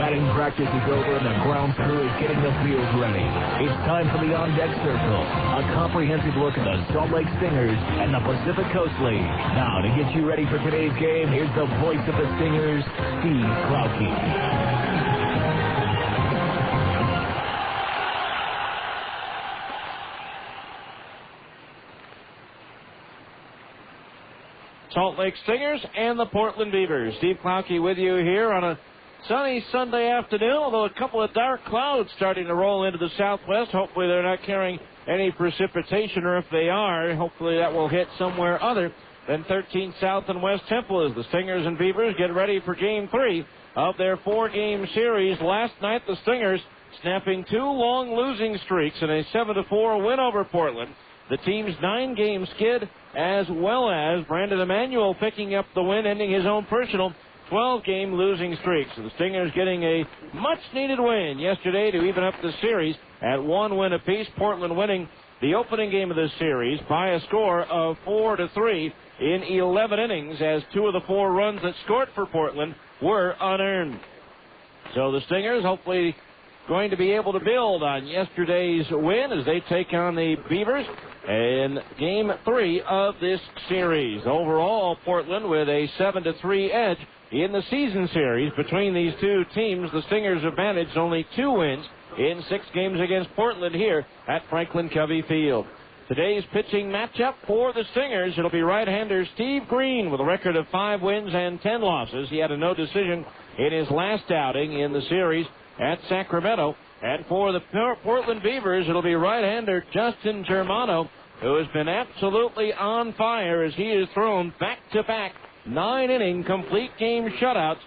Batting practice is over and the ground crew is getting the field ready. It's time for the On-Deck Circle, a comprehensive look at the Salt Lake Stingers and the Pacific Coast League. Now, to get you ready for today's game, here's the voice of the Stingers, Steve Klauke. Salt Lake Stingers and the Portland Beavers. Steve Klauke with you here on a sunny Sunday afternoon, although a couple of dark clouds starting to roll into the southwest. Hopefully they're not carrying any precipitation, or if they are, hopefully that will hit somewhere other than 13 South and West Temple as the Stingers and Beavers get ready for Game 3 of their 4-game series. Last night, the Stingers snapping 2 long losing streaks in a 7-4 win over Portland. The team's 9-game skid, as well as Brandon Emanuel picking up the win, ending his own personal 12-game losing streak. So the Stingers getting a much-needed win yesterday to even up the series at 1 win apiece. Portland winning the opening game of this series by a score of 4-3 in 11 innings, as 2 of the 4 runs that scored for Portland were unearned. So the Stingers hopefully going to be able to build on yesterday's win as they take on the Beavers in Game 3 of this series. Overall, Portland with a 7-3 edge in the season series. Between these two teams, the Stingers have managed only 2 wins in 6 games against Portland here at Franklin Covey Field. Today's pitching matchup for the Stingers, it'll be right-hander Steve Green with a record of 5 wins and 10 losses. He had a no decision in his last outing in the series at Sacramento. And for the Portland Beavers, it'll be right-hander Justin Germano, who has been absolutely on fire as he has thrown back-to-back 9-inning complete game shutouts,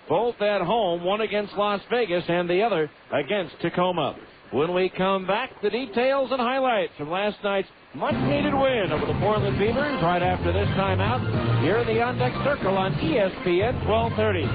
both at home, one against Las Vegas and the other against Tacoma. When we come back, the details and highlights from last night's much-needed win over the Portland Beavers right after this timeout here in the On-Deck Circle on ESPN 1230.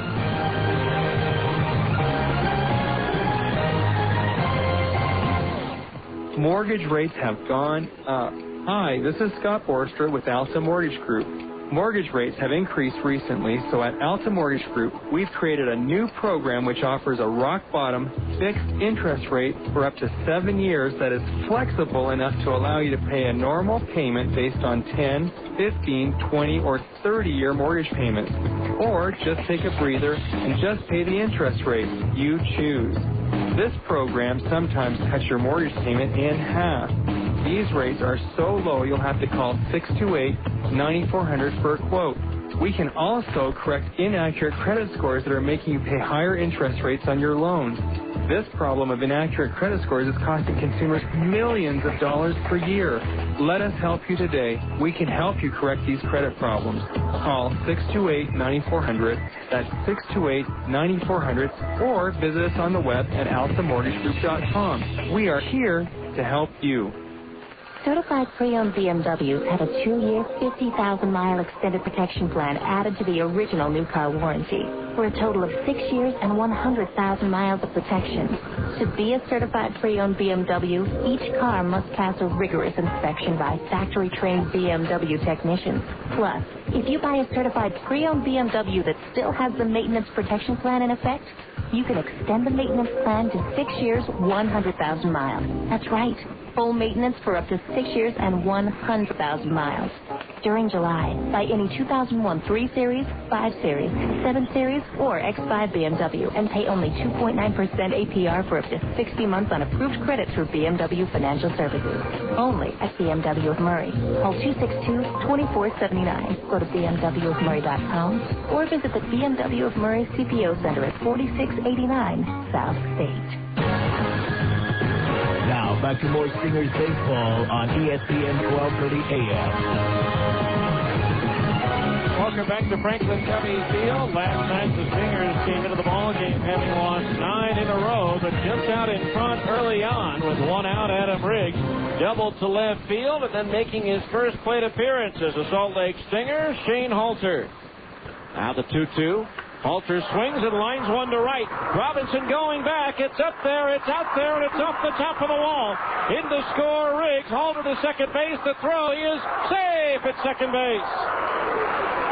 Mortgage rates have gone up. Hi, this is Scott Borster with Alta Mortgage Group. Mortgage rates have increased recently, so at Alta Mortgage Group, we've created a new program which offers a rock-bottom fixed interest rate for up to 7 years that is flexible enough to allow you to pay a normal payment based on 10, 15, 20, or 30-year mortgage payments. Or just take a breather and just pay the interest rate you choose. This program sometimes cuts your mortgage payment in half. These rates are so low you'll have to call 628-9400 for a quote. We can also correct inaccurate credit scores that are making you pay higher interest rates on your loans. This problem of inaccurate credit scores is costing consumers millions of dollars per year. Let us help you today. We can help you correct these credit problems. Call 628-9400. That's 628-9400. Or visit us on the web at altamortgagegroup.com. We are here to help you. Certified pre-owned BMWs have a 2-year, 50,000-mile extended protection plan added to the original new car warranty for a total of 6 years and 100,000 miles of protection. To be a certified pre-owned BMW, each car must pass a rigorous inspection by factory-trained BMW technicians. Plus, if you buy a certified pre-owned BMW that still has the maintenance protection plan in effect, you can extend the maintenance plan to 6 years, 100,000 miles. That's right. Full maintenance for up to 6 years and 100,000 miles. During July, buy any 2001 3 Series, 5 Series, 7 Series, or X5 BMW and pay only 2.9% APR for up to 60 months on approved credit through BMW Financial Services. Only at BMW of Murray. Call 262-2479. Go to BMWofMurray.com or visit the BMW of Murray CPO Center at 4689 South State. Now, back to more Stingers baseball on ESPN 1230 AM. Welcome back to Franklin Covey Field. Last night, the Stingers came into the ballgame having lost 9 in a row, but just out in front early on with 1 out. Adam Riggs doubled to left field, and then making his first plate appearance as a Salt Lake Stinger, Shane Halter. Now the 2-2. Halter swings and lines one to right. Robinson going back. It's up there, it's out there, and it's off the top of the wall. In to score, Riggs. Halter to second base. The throw, he is safe at second base.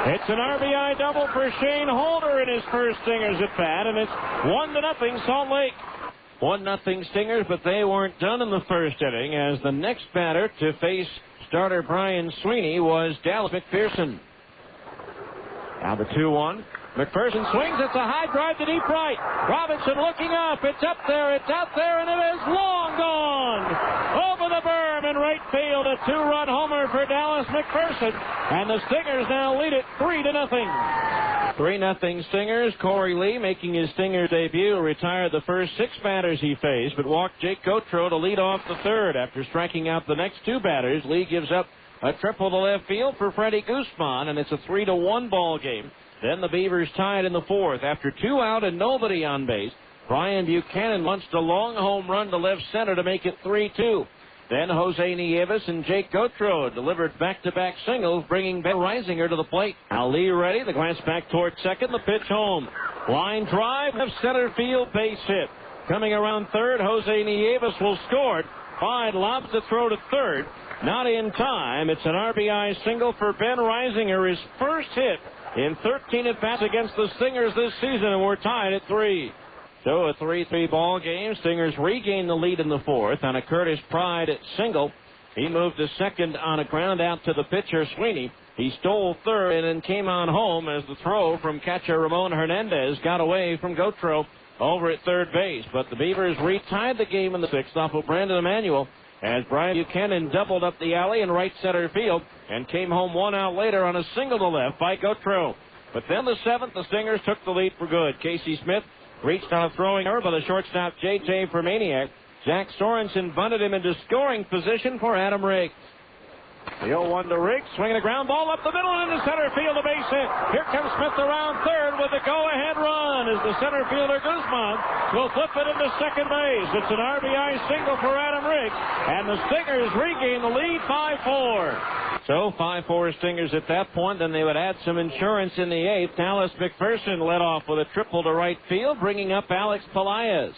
It's an RBI double for Shane Holder in his first Stingers at bat, and it's 1-0 Salt Lake. 1-0 Stingers, but they weren't done in the first inning, as the next batter to face starter Brian Sweeney was Dallas McPherson. Now the 2-1. McPherson swings. It's a high drive to deep right. Robinson looking up. It's up there. It's out there, and it is long gone. Over the berm in right field. A 2-run homer for Dallas McPherson. And the Stingers now lead it 3-0. 3-0 Stingers. Corey Lee, making his Stingers debut, retired the first 6 batters he faced, but walked Jake Gautreau to lead off the third. After striking out the next 2 batters, Lee gives up a triple to left field for Freddie Guzman, and it's a 3-1 ball game. Then the Beavers tied in the fourth. After 2 out and nobody on base, Brian Buchanan launched a long home run to left center to make it 3-2. Then Jose Nieves and Jake Gautreau delivered back-to-back singles, bringing Ben Reisinger to the plate. Now Lee ready. The glance back toward second. The pitch home. Line drive, left center field, base hit. Coming around third, Jose Nieves will score it. Fine lobs the throw to third. Not in time. It's an RBI single for Ben Reisinger, his first hit in 13 at-bats against the Stingers this season, and we're tied at 3. So a 3-3 ball game. Stingers regain the lead in the fourth on a Curtis Pride single. He moved to second on a ground out to the pitcher, Sweeney. He stole third and then came on home as the throw from catcher Ramon Hernandez got away from Gautreau over at third base. But the Beavers retied the game in the sixth off of Brandon Emanuel as Brian Buchanan doubled up the alley in right center field and came home 1 out later on a single to left by Gautreau. But then the seventh, the Stingers took the lead for good. Casey Smith reached on a throwing error by the shortstop J.J. Fermaniak. Jack Sorensen bunted him into scoring position for Adam Riggs. The 0-1 to Riggs, swinging a ground ball up the middle and into center field, a base hit. Here comes Smith around third with a go-ahead run as the center fielder Guzman will flip it into second base. It's an RBI single for Adam Riggs, and the Stingers regain the lead 5-4. So 5-4 Stingers at that point. Then they would add some insurance in the eighth. Dallas McPherson led off with a triple to right field, bringing up Alex Pelaez.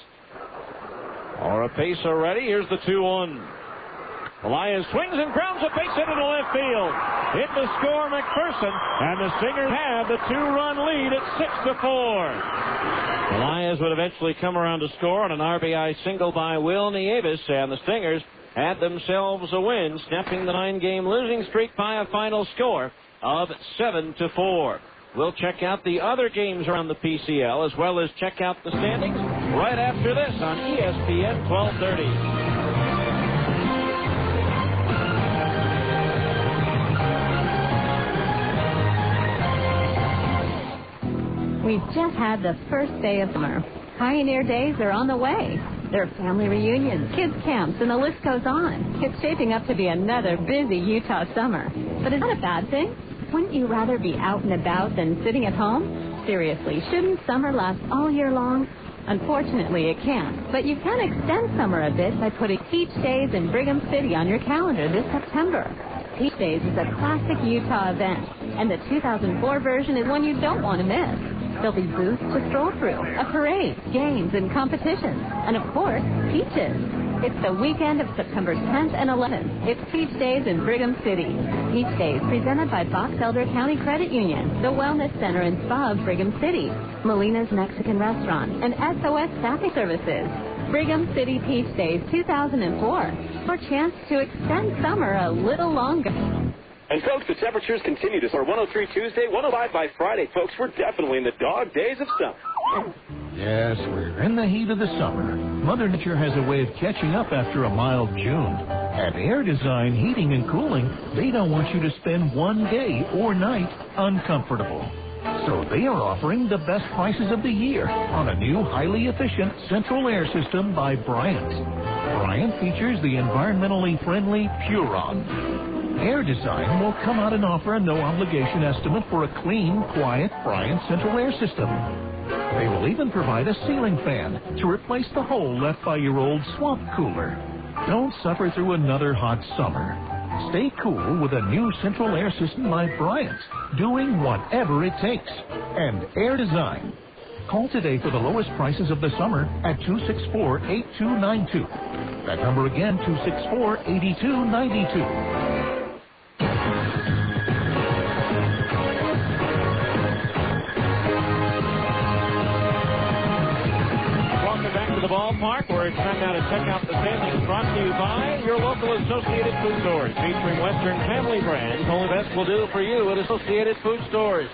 Oropesa ready. Here's the 2-1. Elias swings and grounds a base hit into left field. Hit to score McPherson, and the Stingers have the 2-run lead at 6-4. Elias would eventually come around to score on an RBI single by Will Nieves, and the Stingers had themselves a win, snapping the 9-game losing streak by a final score of 7-4. We'll check out the other games around the PCL as well as check out the standings right after this on ESPN 1230. We've just had the first day of summer. Pioneer Days are on the way. There are family reunions, kids camps, and the list goes on. It's shaping up to be another busy Utah summer. But is that a bad thing? Wouldn't you rather be out and about than sitting at home? Seriously, shouldn't summer last all year long? Unfortunately, it can't. But you can extend summer a bit by putting Peach Days in Brigham City on your calendar this September. Peach Days is a classic Utah event, and the 2004 version is one you don't want to miss. There'll be booths to stroll through, a parade, games, and competitions, and of course, peaches. It's the weekend of September 10th and 11th. It's Peach Days in Brigham City. Peach Days presented by Box Elder County Credit Union, the Wellness Center and Spa of Brigham City, Molina's Mexican Restaurant, and SOS Staffing Services. Brigham City Peach Days 2004. For a chance to extend summer a little longer. And, folks, the temperatures continue to soar. 103 Tuesday, 105 by Friday. Folks, we're definitely in the dog days of summer. Yes, we're in the heat of the summer. Mother Nature has a way of catching up after a mild June. At Air Design Heating and Cooling, they don't want you to spend one day or night uncomfortable. So they are offering the best prices of the year on a new highly efficient central air system by Bryant. Bryant features the environmentally friendly Puron. Air Design will come out and offer a no-obligation estimate for a clean, quiet Bryant central air system. They will even provide a ceiling fan to replace the hole left by your old swamp cooler. Don't suffer through another hot summer. Stay cool with a new central air system by Bryant, doing whatever it takes. And Air Design. Call today for the lowest prices of the summer at 264-8292. That number again, 264-8292. the ballpark where it's time now to check out the standings, brought to you by your local Associated Food Stores, featuring Western family brands. Only best will do for you at Associated Food Stores.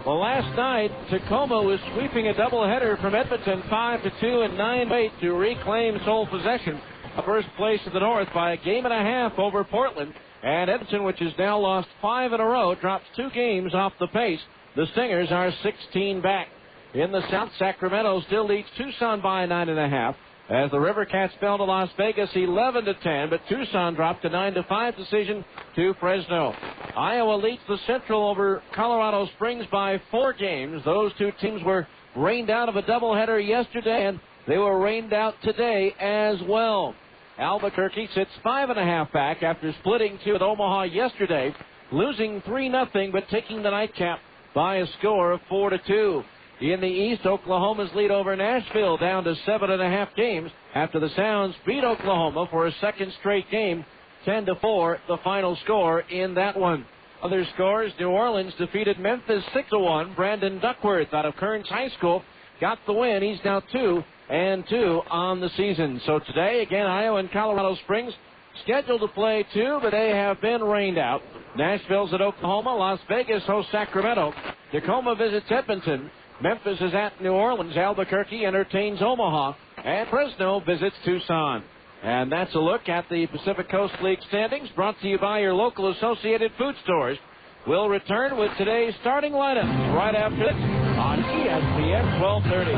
Well, last night, Tacoma was sweeping a doubleheader from Edmonton 5-2 and 9-8 to reclaim sole possession of first place in the North by a game and a half over Portland. And Edmonton, which has now lost 5 in a row, drops 2 games off the pace. The Stingers are 16 back. In the South, Sacramento still leads Tucson by 9.5 as the River Cats fell to Las Vegas 11-10, but Tucson dropped a 9-5 decision to Fresno. Iowa leads the Central over Colorado Springs by 4 games. Those two teams were rained out of a doubleheader yesterday, and they were rained out today as well. Albuquerque sits 5.5 back after splitting 2 with Omaha yesterday, losing 3-0, but taking the nightcap by a score of 4-2. In the East, Oklahoma's lead over Nashville down to 7.5 games after the Sounds beat Oklahoma for a second straight game, 10-4, the final score in that one. Other scores, New Orleans defeated Memphis 6-1. Brandon Duckworth out of Kearns High School got the win. He's now 2-2 on the season. So today, again, Iowa and Colorado Springs scheduled to play 2, but they have been rained out. Nashville's at Oklahoma. Las Vegas hosts Sacramento. Tacoma visits Edmonton. Memphis is at New Orleans. Albuquerque entertains Omaha. And Fresno visits Tucson. And that's a look at the Pacific Coast League standings, brought to you by your local Associated Food Stores. We'll return with today's starting lineup right after this on ESPN 1230.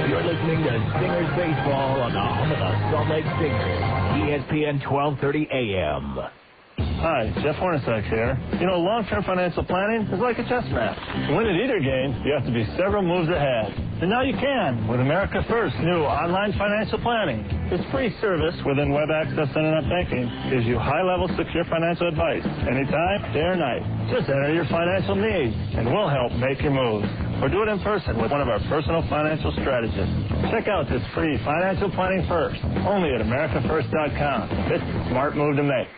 You're listening to Stingers Baseball on the home of the Salt Lake Stingers, ESPN 1230 AM. Hi, Jeff Hornacek here. You know, long-term financial planning is like a chess match. To win at either game, you have to be several moves ahead. And now you can with America First new online financial planning. This free service within web access internet banking gives you high-level secure financial advice anytime, day or night. Just enter your financial needs, and we'll help make your moves. Or do it in person with one of our personal financial strategists. Check out this free financial planning first, only at AmericaFirst.com. It's a smart move to make.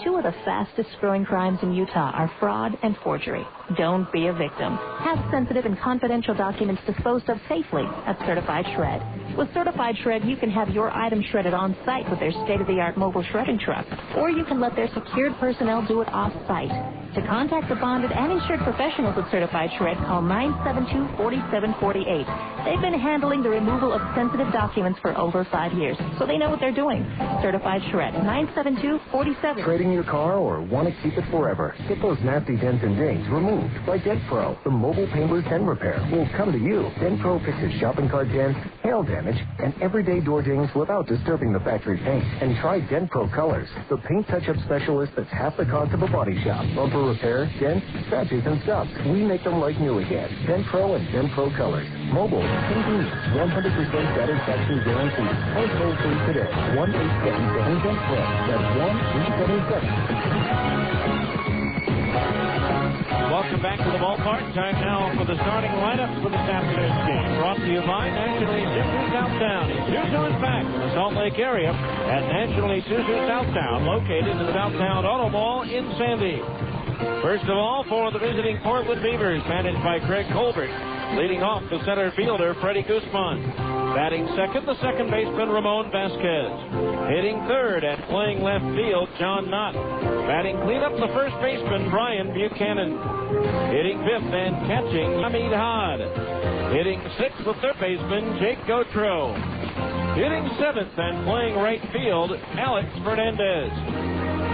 2 of the fastest growing crimes in Utah are fraud and forgery. Don't be a victim. Have sensitive and confidential documents disposed of safely at Certified Shred. With Certified Shred, you can have your items shredded on site with their state-of-the-art mobile shredding truck, or you can let their secured personnel do it off-site. To contact the bonded and insured professionals at Certified Shred, call 972-4748. They've been handling the removal of sensitive documents for over 5 years, so they know what they're doing. Certified Shred, 972-47. Trading your car or want to keep it forever? Get those nasty dents and dings removed by Dent Pro. The mobile paintless dent repair will come to you. Dent Pro fixes shopping cart dents, hail damage, and everyday door dings without disturbing the factory paint. And try Dent Pro Colors, the paint touch-up specialist that's half the cost of a body shop. Bumper repair, dents, scratches, and stubs. We make them like new again. Dent Pro and Dent Pro Colors. Mobile, convenient, 100% satisfaction guaranteed. Call toll free today. 1-877-DENT Pro. That's 1-877. Welcome back to the ballpark. Time now for the starting lineups for this afternoon's game. Brought to you by National Isuzu Southtown. Isuzu is back in the Salt Lake area at National Isuzu Southtown, located in the Southtown Auto Mall in Sandy. First of all, for the visiting Portland Beavers, managed by Craig Colbert. Leading off, the center fielder, Freddie Guzman. Batting second, the second baseman, Ramon Vasquez. Hitting third and playing left field, John Knott. Batting cleanup, the first baseman, Brian Buchanan. Hitting fifth and catching, Hamid Had. Hitting sixth, the third baseman, Jake Gautreau. Hitting seventh and playing right field, Alex Fernandez.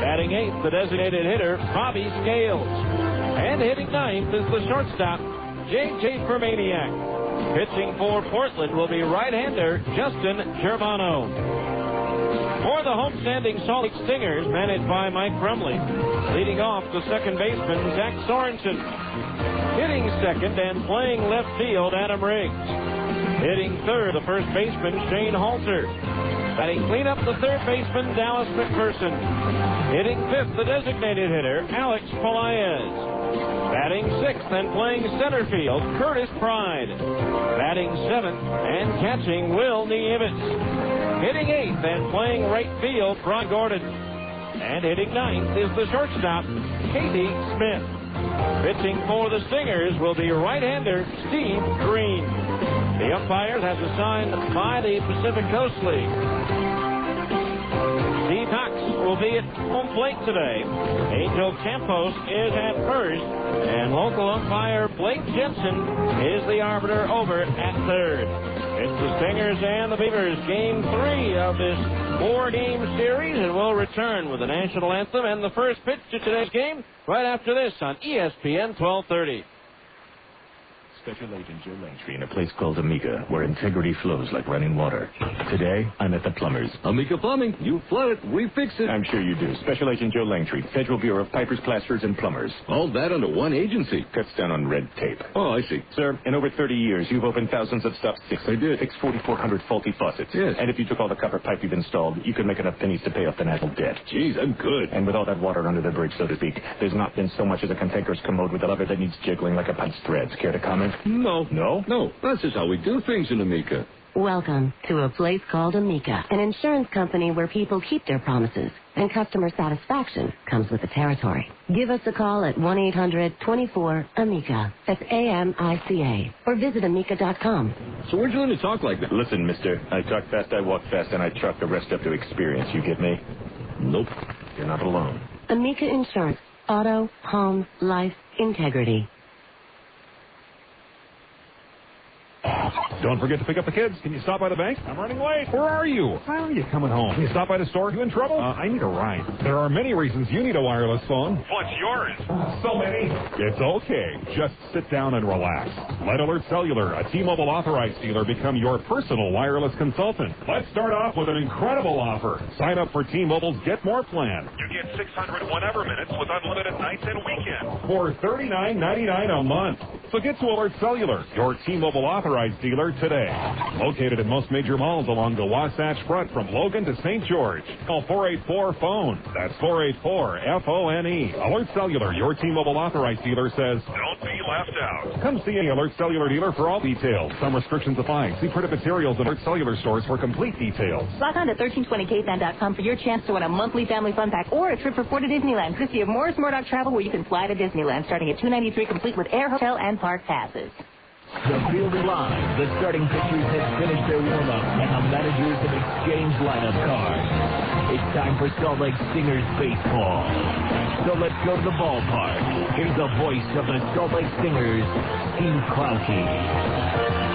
Batting eighth, the designated hitter, Bobby Scales. And hitting ninth is the shortstop, J.J. Permaniak. Pitching for Portland will be right-hander Justin Germano. For the homestanding Salt Lake Stingers, managed by Mike Brumley. Leading off, the second baseman, Zach Sorensen. Hitting second and playing left field, Adam Riggs. Hitting third, the first baseman, Shane Halter. Batting cleanup, the third baseman, Dallas McPherson. Hitting fifth, the designated hitter, Alex Pelaez. Batting sixth and playing center field, Curtis Pride. Batting seventh and catching, Will Niemitz. Hitting eighth and playing right field, Ron Gordon. And hitting ninth is the shortstop, Katie Smith. Pitching for the Stingers will be right-hander Steve Green. The umpires as assigned by the Pacific Coast League. Steve Cox will be at home plate today. Angel Campos is at first, and local umpire Blake Jensen is the arbiter over at third. It's the Stingers and the Beavers, Game 3 of this 4-game series, and we'll return with the national anthem and the first pitch to today's game right after this on ESPN 1230. Special Agent Joe Langtree in a place called Amica, where integrity flows like running water. Today, I'm at the Plumbers. Amica Plumbing. You flood it, we fix it. I'm sure you do. Special Agent Joe Langtree, Federal Bureau of Pipers, Plasterers, and Plumbers. All that under one agency. Cuts down on red tape. Oh, I see. Sir, in over 30 years, you've opened thousands of stops. Yes, I did. Fixed 4,400 faulty faucets. Yes. And if you took all the copper pipe you've installed, you could make enough pennies to pay off the national debt. Geez, I'm good. And with all that water under the bridge, so to speak, there's not been so much as a cantankerous commode with a lever that needs jiggling like a punch threads. Care to comment? No. No? No, that's just how we do things in Amica. Welcome to a place called Amica, an insurance company where people keep their promises, and customer satisfaction comes with the territory. Give us a call at 1-800-24-AMICA. That's AMICA. Or visit amica.com. So where'd you learn to talk like that? Listen, mister, I talk fast, I walk fast, and I chalk the rest up to experience. You get me? Nope. You're not alone. Amica Insurance. Auto, home, life, integrity. Don't forget to pick up the kids. Can you stop by the bank? I'm running late. Where are you? Why are you coming home? Can you stop by the store? You in trouble? I need a ride. There are many reasons you need a wireless phone. What's yours? So many. It's okay. Just sit down and relax. Let Alert Cellular, a T-Mobile authorized dealer, become your personal wireless consultant. Let's start off with an incredible offer. Sign up for T-Mobile's Get More plan. You get 600 whenever minutes with unlimited nights and weekends. For $39.99 a month. So get to Alert Cellular, your T-Mobile authorized dealer today. Located in most major malls along the Wasatch Front from Logan to St. George. Call 484-PHONE. That's 484-FONE. Alert Cellular, your T-Mobile authorized dealer, says, don't be left out. Come see any Alert Cellular dealer for all details. Some restrictions apply. See printed materials at Alert Cellular stores for complete details. Log on to 1320kfan.com for your chance to win a monthly family fun pack or a trip for 4 to Disneyland. Courtesy of Morris Murdoch Travel, where you can fly to Disneyland starting at $293 complete with air, hotel, and park passes. The field is live. The starting pitchers have finished their warm-up, and the managers have exchanged lineup cards. It's time for Salt Lake Stingers baseball. So let's go to the ballpark. Here's the voice of the Salt Lake Stingers, Steve Klauke.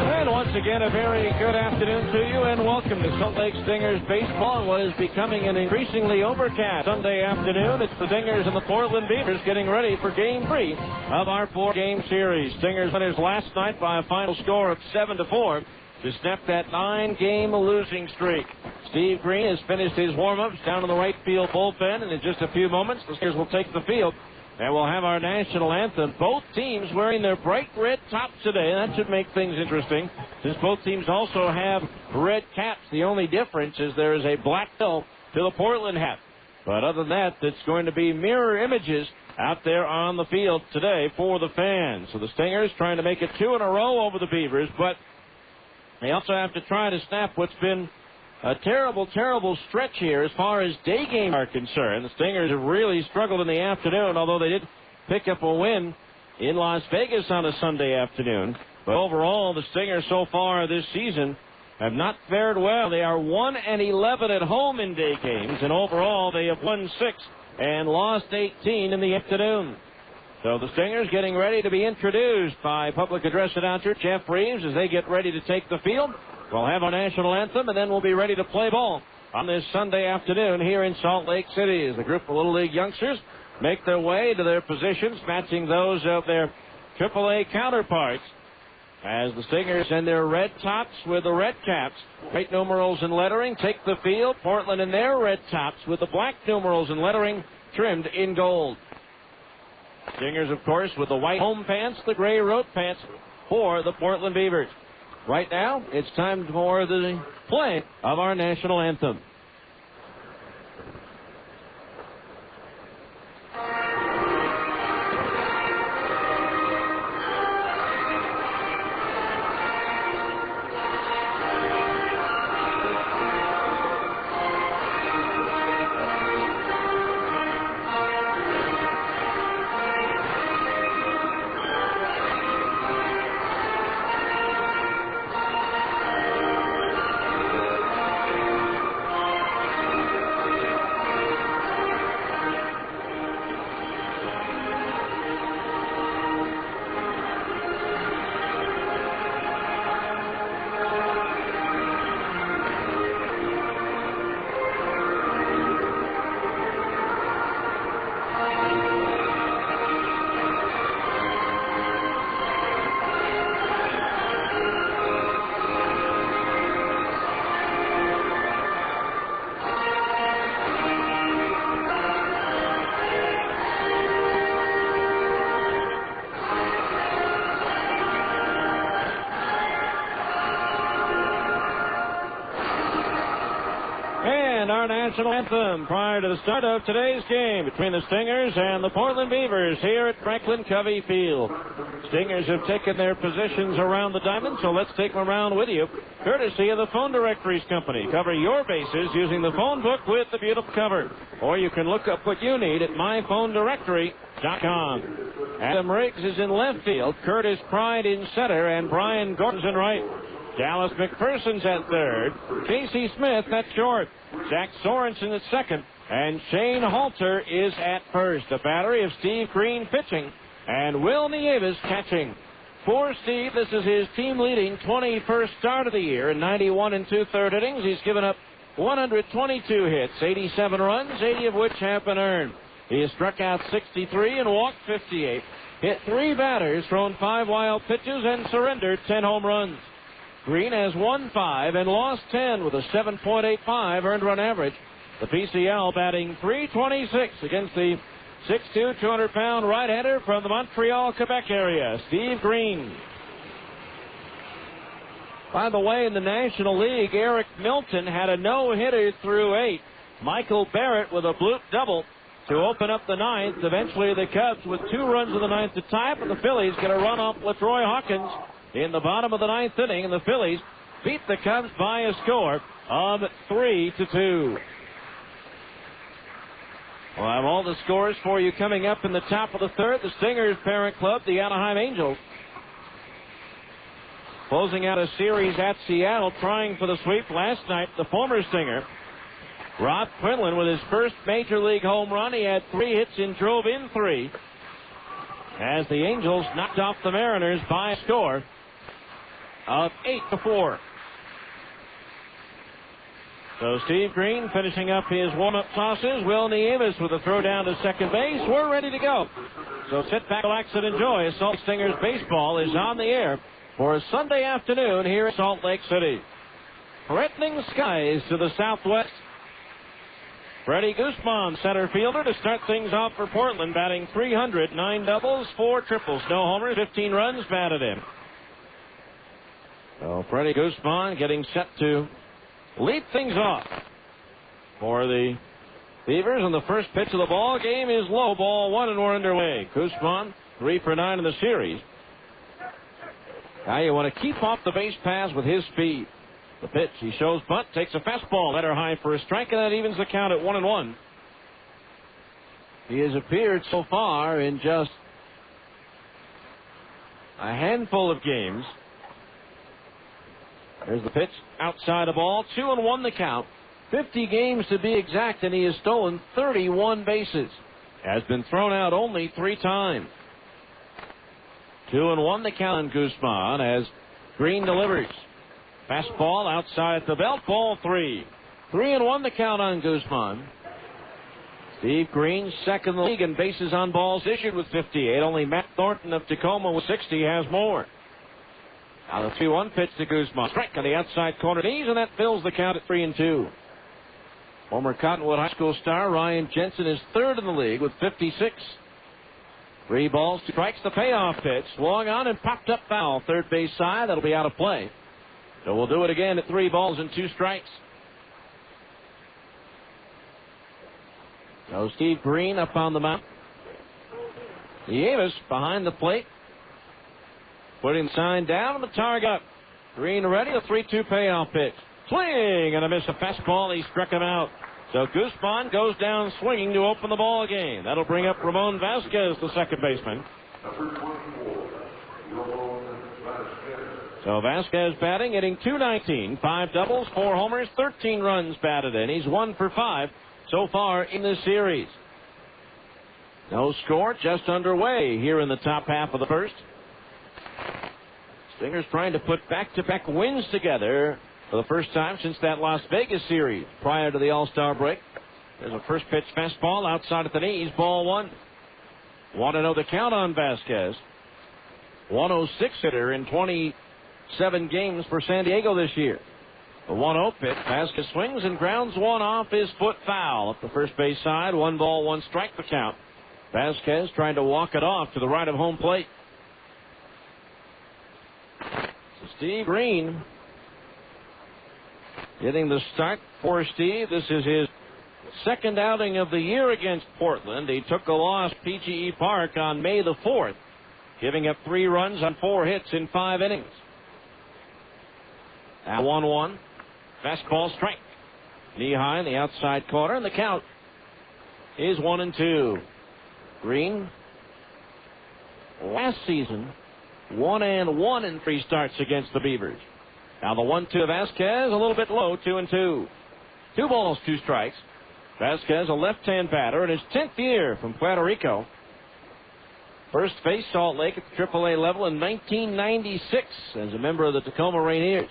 And once again, a very good afternoon to you, and welcome to Salt Lake Stingers baseball and what is becoming an increasingly overcast Sunday afternoon. It's the Stingers and the Portland Beavers getting ready for Game 3 of our 4-game series. Stingers winners last night by a final score of 7-4 to snap that 9-game losing streak. Steve Green has finished his warm-ups down in the right field bullpen, and in just a few moments, the Stingers will take the field. And we'll have our national anthem. Both teams wearing their bright red tops today. That should make things interesting, since both teams also have red caps. The only difference is there is a black bill to the Portland hat. But other than that, it's going to be mirror images out there on the field today for the fans. So the Stingers trying to make it 2 in a row over the Beavers, but they also have to try to snap what's been a terrible, terrible stretch here as far as day games are concerned. The Stingers have really struggled in the afternoon, although they did pick up a win in Las Vegas on a Sunday afternoon. But overall, the Stingers so far this season have not fared well. They are 1-11 at home in day games, and overall they have won 6 and lost 18 in the afternoon. So the Stingers getting ready to be introduced by public address announcer Jeff Reeves as they get ready to take the field. We'll have our national anthem, and then we'll be ready to play ball on this Sunday afternoon here in Salt Lake City as a group of Little League youngsters make their way to their positions, matching those of their AAA counterparts. As the Stingers in their red tops with the red caps, white numerals and lettering, take the field. Portland in their red tops with the black numerals and lettering trimmed in gold. Stingers, of course, with the white home pants, the gray road pants for the Portland Beavers. Right now, it's time for the play of our national anthem. national anthem prior to the start of today's game between the Stingers and the Portland Beavers here at Franklin Covey Field. Stingers have taken their positions around the diamond, so let's take them around with you, courtesy of the Phone Directories Company. Cover your bases using the phone book with the beautiful cover, or you can look up what you need at myphonedirectory.com. Adam Riggs is in left field, Curtis Pride in center, and Brian Gordon's in right. Dallas McPherson's at third, Casey Smith at short, Zach Sorensen at second, and Shane Halter is at first. A battery of Steve Green pitching and Will Nieves catching. For Steve, this is his team-leading 21st start of the year in 91 2/3 innings. He's given up 122 hits, 87 runs, 80 of which have been earned. He has struck out 63 and walked 58, hit 3 batters, thrown 5 wild pitches, and surrendered 10 home runs. Green has won 5 and lost 10 with a 7.85 earned run average. The PCL batting .326 against the 6'2", 200-pound right-hander from the Montreal, Quebec area, Steve Green. By the way, in the National League, Eric Milton had a no-hitter through 8. Michael Barrett with a bloop double to open up the ninth. Eventually, the Cubs with 2 runs in the ninth to tie up, and the Phillies get a run off LaTroy Hawkins in the bottom of the ninth inning, and the Phillies beat the Cubs by a score of 3-2. We'll have all the scores for you coming up in the top of the third. The Stingers' parent club, the Anaheim Angels, closing out a series at Seattle, trying for the sweep last night. The former Stinger, Rob Quinlan, with his first major league home run. He had 3 hits and drove in 3 as the Angels knocked off the Mariners by a score of 8-4. So Steve Green finishing up his warm-up tosses. Will Nieves with a throw down to second base. We're ready to go. So sit back, relax, and enjoy. Salt Stingers baseball is on the air for a Sunday afternoon here in Salt Lake City. Threatening skies to the southwest. Freddie Guzman, center fielder, to start things off for Portland, batting .300, 9 doubles, 4 triples, no homers, 15 runs batted in. So Freddie Guzman getting set to lead things off for the Beavers, and the first pitch of the ball game is low, ball 1, and we're underway. Guzman 3 for 9 in the series. Now you want to keep off the base paths with his speed. The pitch, he shows bunt, takes a fastball, letter high for a strike, and that evens the count at 1-1. He has appeared so far in just a handful of games. There's the pitch, outside the ball, 2-1 the count. 50 games to be exact, and he has stolen 31 bases. Has been thrown out only 3 times. 2-1 the count on Guzman as Green delivers. Fastball outside the belt, ball 3. 3-1 the count on Guzman. Steve Green, second in the league in bases on balls issued with 58. Only Matt Thornton of Tacoma with 60 has more. Now the 3-1 pitch to Guzman. Strike on the outside corner knees, and that fills the count at 3-2. Former Cottonwood High School star Ryan Jensen is third in the league with 56. 3 balls, 2 strikes, the payoff pitch. Swung on and popped up foul. Third base side, that'll be out of play. So we'll do it again at 3 balls and 2 strikes. So Steve Green up on the mound. Nieves behind the plate. Putting the sign down and the target up. Green ready, a 3-2 payoff pitch. Swing and a miss, a fastball. He struck him out. So Guzman goes down swinging to open the ball game. That'll bring up Ramon Vasquez, the second baseman. So Vasquez batting, hitting .219, 5 doubles, 4 homers, 13 runs batted in. He's 1 for 5 so far in this series. No score, just underway here in the top half of the first. Stingers trying to put back-to-back wins together for the first time since that Las Vegas series prior to the All-Star break. There's a first pitch fastball outside at the knees, ball 1. Want to know the count on Vasquez. 106 hitter in 27 games for San Diego this year. The 1-0 pitch, Vasquez swings and grounds one off his foot foul at the first base side. 1 ball, 1 strike the count. Vasquez trying to walk it off to the right of home plate. So Steve Green getting the start for Steve. This is his second outing of the year against Portland. He took a loss at PGE Park on May the 4th, giving up 3 runs on 4 hits in 5 innings. Now 1-1. Fastball strike. Knee high in the outside corner, and the count is 1-2. Green, last season, 1-1 in 3 starts against the Beavers. Now the 1-2 to Vasquez, a little bit low, 2-2. 2 balls, 2 strikes. Vasquez, a left-hand batter in his 10th year from Puerto Rico. First faced Salt Lake at the AAA level in 1996 as a member of the Tacoma Rainiers.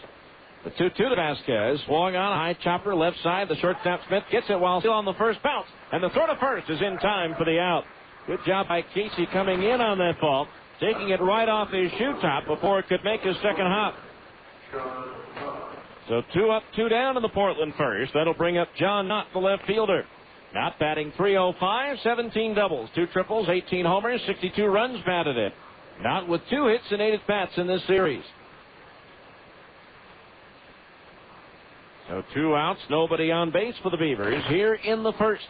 The 2-2 to Vasquez, swung on a high chopper left side. The shortstop Smith gets it while still on the first bounce, and the throw to first is in time for the out. Good job by Casey coming in on that ball, taking it right off his shoe top before it could make his second hop. So 2 up, 2 down in the Portland first. That'll bring up John Knott, the left fielder. Knott batting .305, 17 doubles, 2 triples, 18 homers, 62 runs batted in. Knott with 2 hits and 8 at-bats in this series. So 2 outs, nobody on base for the Beavers here in the first.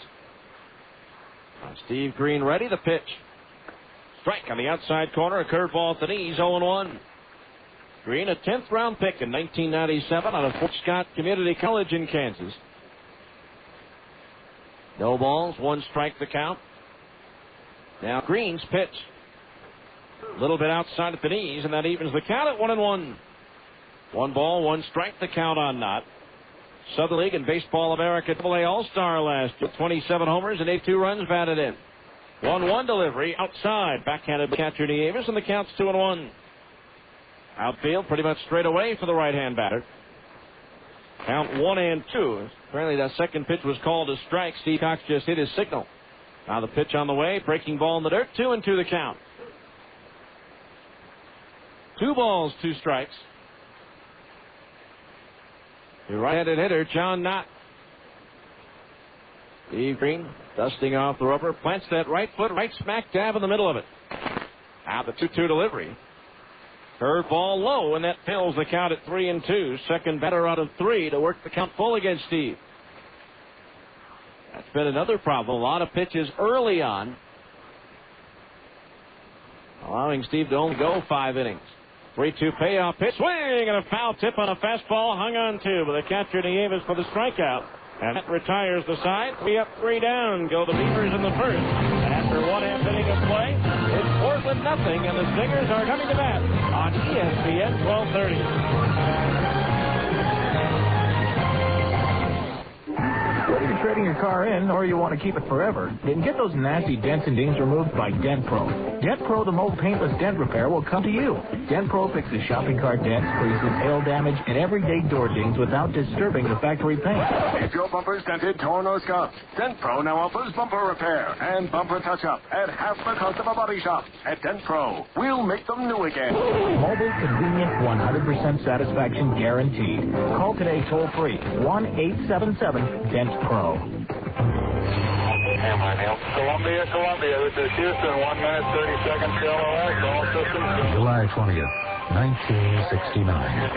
Steve Green ready to pitch. Strike on the outside corner, a curveball at the knees, 0-1. Green, a 10th round pick in 1997 out of Fort Scott Community College in Kansas. No balls, 1 strike the count. Now Green's pitch. A little bit outside at the knees, and that evens the count at 1-1. 1 ball, 1 strike the count on Knott. Southern League and Baseball America AA All-Star last year. 27 homers and 82 runs batted in. 1-1 delivery outside. Backhanded by catcher Nieves, and the count's 2-1. Outfield pretty much straight away for the right-hand batter. Count 1-2. Apparently that second pitch was called a strike. Steve Cox just hit his signal. Now the pitch on the way. Breaking ball in the dirt. 2-2 the count. 2 balls, 2 strikes. The right-handed hitter, John Knott. Steve Green dusting off the rubber, plants that right foot right smack dab in the middle of it. Now the 2-2 delivery. Curveball low, and that fills the count at 3-2. Second batter out of 3 to work the count full against Steve. That's been another problem. A lot of pitches early on, allowing Steve to only go 5 innings. 3-2 payoff pitch, swing, and a foul tip on a fastball hung on to, but the catcher Nieves for the strikeout. And that retires the side. 3 up, 3 down. Go the Beavers in the first. And after 1/2 inning of play, it's Portland nothing, and the Stingers are coming to bat on ESPN 1230. Whether you're trading your car in or you want to keep it forever, then get those nasty dents and dings removed by Dent Pro. Dent Pro, the mold paintless dent repair, will come to you. Dent Pro fixes shopping cart dents, creases, hail damage, and everyday door dings without disturbing the factory paint. If your bumper's dented, torn, or scuffed, Dent Pro now offers bumper repair and bumper touch-up at half the cost of a body shop. At Dent Pro, we'll make them new again. Mobile, convenient, 100% satisfaction guaranteed. Call today toll-free, 1-877-DENT Pro. Columbia, this is Houston, 1 minute, 30 seconds, LOS, all systems. July 20th, 1969.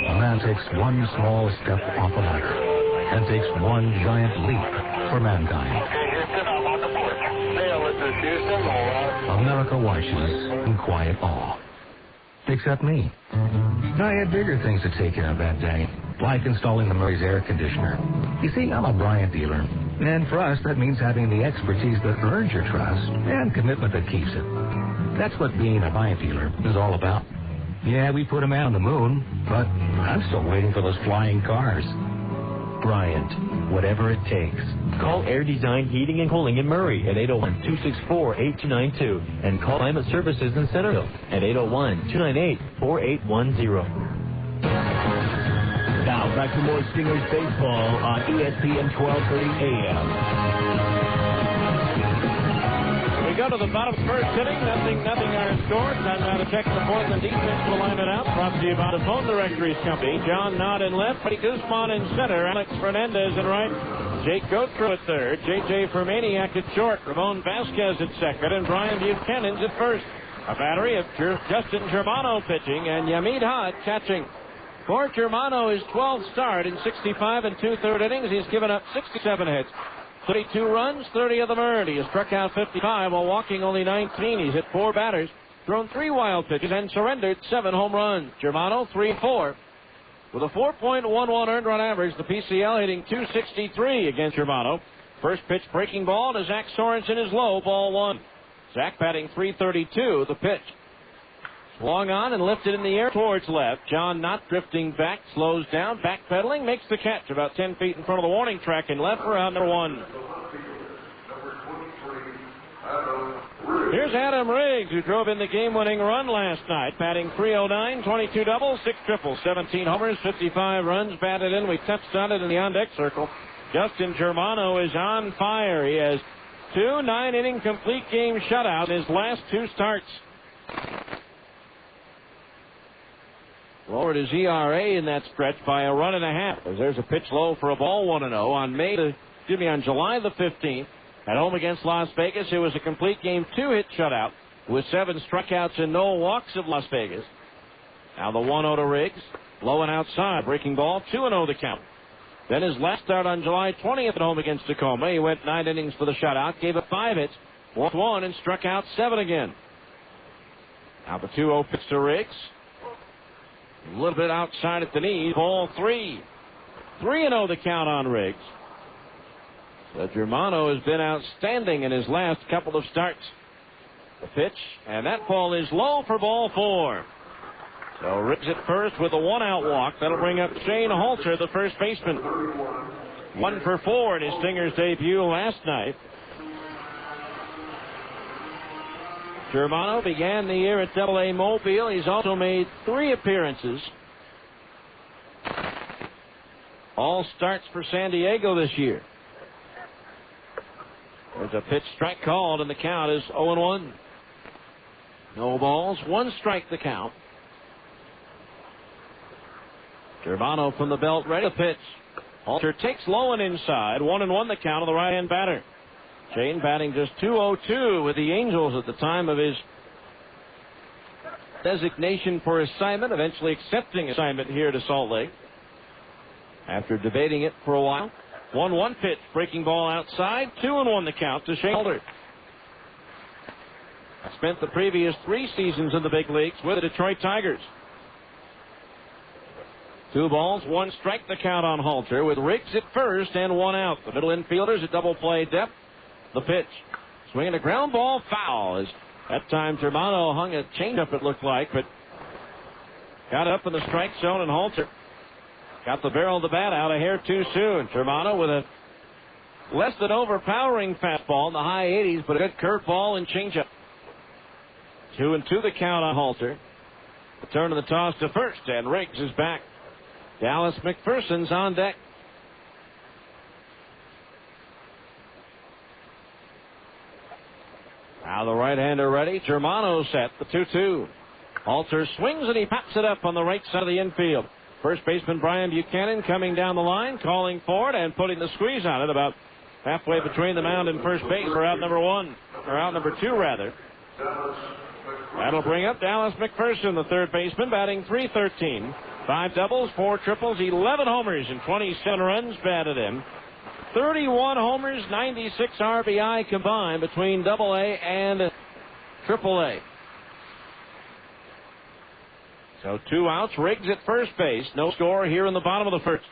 A man takes one small step off a ladder and takes one giant leap for mankind. Okay, Houston, I'm on the board. Dale, this is Houston, America watches in quiet awe. Except me. I had bigger things to take care of that day, like installing the Murray's air conditioner. You see, I'm a Bryant dealer, and for us, that means having the expertise that earns your trust and commitment that keeps it. That's what being a Bryant dealer is all about. Yeah, we put a man on the moon, but I'm still waiting for those flying cars. Bryant, whatever it takes. Call Air Design Heating and Cooling in Murray at 801-264-8292 and call Climate Services in Centerville at 801-298-4810. Now back to more Stingers baseball on ESPN 1230 AM. We go to the bottom of the first inning. Nothing our score. Time now to check the Portland defense. We'll line it out. Brought to you by the Phone Directories Company. John Knott in left. Freddie Guzman in center. Alex Fernandez in right. Jake Gotro at third. J.J. Fermaniak at short. Ramon Vasquez at second. And Brian Buchanan's at first. A battery of Justin Germano pitching and Yamid Haad catching. For Germano, his 12th start in 65 and 2/3 innings. He's given up 67 hits, 32 runs, 30 of them earned. He has struck out 55 while walking only 19. He's hit 4 batters, thrown 3 wild pitches, and surrendered 7 home runs. Germano 3-4. With a 4.11 earned run average, the PCL hitting .263 against Germano. First pitch breaking ball to Zach Sorensen is low, ball 1. Zach batting .332, the pitch. Swung on and lifted in the air towards left. John not drifting back, slows down, backpedaling, makes the catch about 10 feet in front of the warning track and left for out number 1. Here's Adam Riggs, who drove in the game-winning run last night, batting .309, 22 doubles, 6 triples, 17 homers, 55 runs batted in. We touched on it in the on-deck circle. Justin Germano is on fire. He has 2 9-inning complete game shutouts in his last 2 starts. Lowered his ERA in that stretch by a run and a half, as there's a pitch low for a ball 1-0 on July the 15th. At home against Las Vegas, it was a complete game 2-hit shutout with 7 strikeouts and no walks of Las Vegas. Now the 1-0 to Riggs, low and outside, breaking ball, 2-0 the count. Then his last start on July 20th at home against Tacoma, he went 9 innings for the shutout, gave up 5 hits, walked 1, and struck out 7 again. Now the 2-0 pitch to Riggs. A little bit outside at the knees, ball 3. 3-0 the count on Riggs. Germano has been outstanding in his last couple of starts. The pitch, and that ball is low for ball 4. So Riggs at first with a 1-out walk. That'll bring up Shane Halter, the first baseman. 1 for 4 in his Stingers debut last night. Germano began the year at AA Mobile. He's also made 3 appearances. All starts for San Diego this year. There's a pitch strike called, and the count is 0-1. No balls, 1 strike the count. Germano from the belt, ready to pitch. Halter takes low and inside. 1-1 the count of the right-hand batter. Shane batting just .202 with the Angels at the time of his designation for assignment, eventually accepting assignment here to Salt Lake. After debating it for a while. 1-1 pitch, breaking ball outside, 2-1 the count to Shane Halter. Spent the previous 3 seasons in the big leagues with the Detroit Tigers. 2 balls, 1 strike the count on Halter with Riggs at first and 1 out. The middle infielders at double play depth. The pitch, swinging a ground ball, foul. As that time Germano hung a changeup it looked like, but got up in the strike zone and Halter got the barrel of the bat out a hair too soon. Germano with a less than overpowering fastball in the high 80s, but a good curveball and changeup. 2-2 the count on Halter. The turn of the toss to first, and Riggs is back. Dallas McPherson's on deck. Now the right-hander ready. Germano set, the 2-2. Halter swings and he pops it up on the right side of the infield. First baseman Brian Buchanan coming down the line, calling for it and putting the squeeze on it about halfway between the mound and first base for out number 2 rather. That'll bring up Dallas McPherson, the third baseman, batting .313. 5 doubles, 4 triples, 11 homers, and 27 runs batted in. 31 homers, 96 RBI combined between AA and AAA. So 2 outs, Riggs at first base. No score here in the bottom of the first.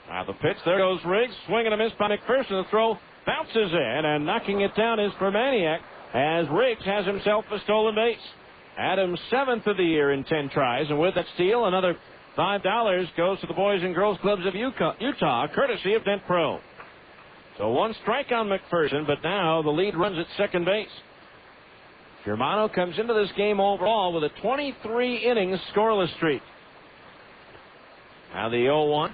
Now the pitch, there goes Riggs, swinging a miss by McPherson. The throw bounces in, and knocking it down is Permaniak as Riggs has himself a stolen base. Adams' 7th of the year in 10 tries, and with that steal, another $5 goes to the Boys and Girls Clubs of Utah, courtesy of Dent Pro. So 1 strike on McPherson, but now the lead runs at second base. Germano comes into this game overall with a 23-inning scoreless streak. Now the 0-1.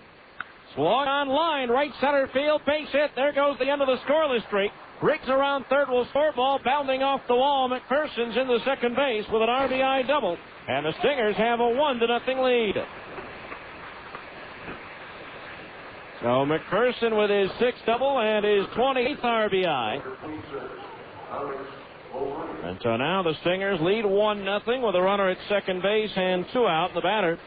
Swung on line, right center field, base hit. There goes the end of the scoreless streak. Riggs around third will score, ball bounding off the wall. McPherson's in the second base with an RBI double, and the Stingers have a 1-0 lead. So McPherson with his 6th double and his 28th RBI. And so now the Stingers lead 1-0 with a runner at second base and 2 out. The batter,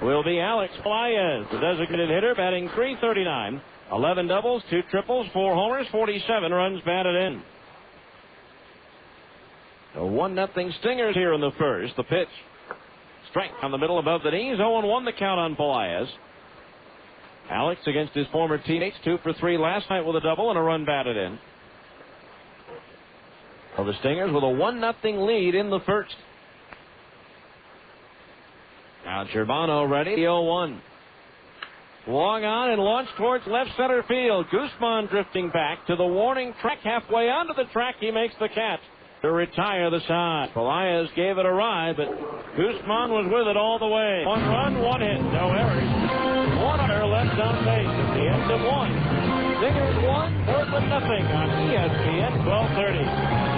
will be Alex Flyas, the designated hitter, batting .339. 11 doubles, 2 triples, 4 homers, 47 runs batted in. The 1-0 Stingers here in the first. The pitch. Strike on the middle above the knees. 0-1 the count on Flyas. Alex against his former teammates, 2 for 3 last night with a double and a run batted in. So the Stingers with a 1-0 lead in the first. Now Germano ready, 0-1. Long on and launched towards left center field. Guzman drifting back to the warning track. Halfway onto the track, he makes the catch to retire the side. Flyas gave it a ride, but Guzman was with it all the way. 1 run, 1 hit, no errors. 1 runner left on base at the end of 1. Stingers 1, Portland nothing on ESPN 1230.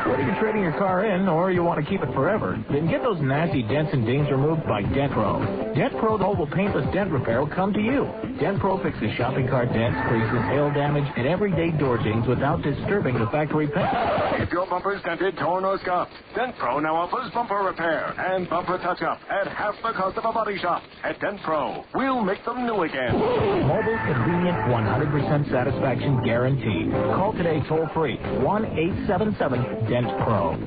Whether you're trading your car in or you want to keep it forever, then get those nasty dents and dings removed by Dent-Pro. Dent-Pro mobile paintless dent repair will come to you. Dent-Pro fixes shopping cart dents, creases, hail damage, and everyday door dings without disturbing the factory paint. If your bumper's dented, torn, or scuffed, Dent-Pro now offers bumper repair and bumper touch-up at half the cost of a body shop. At Dent-Pro, we'll make them new again. Mobile, convenient, 100% satisfaction guaranteed. Call today toll-free, 1-877-DENT-PRO.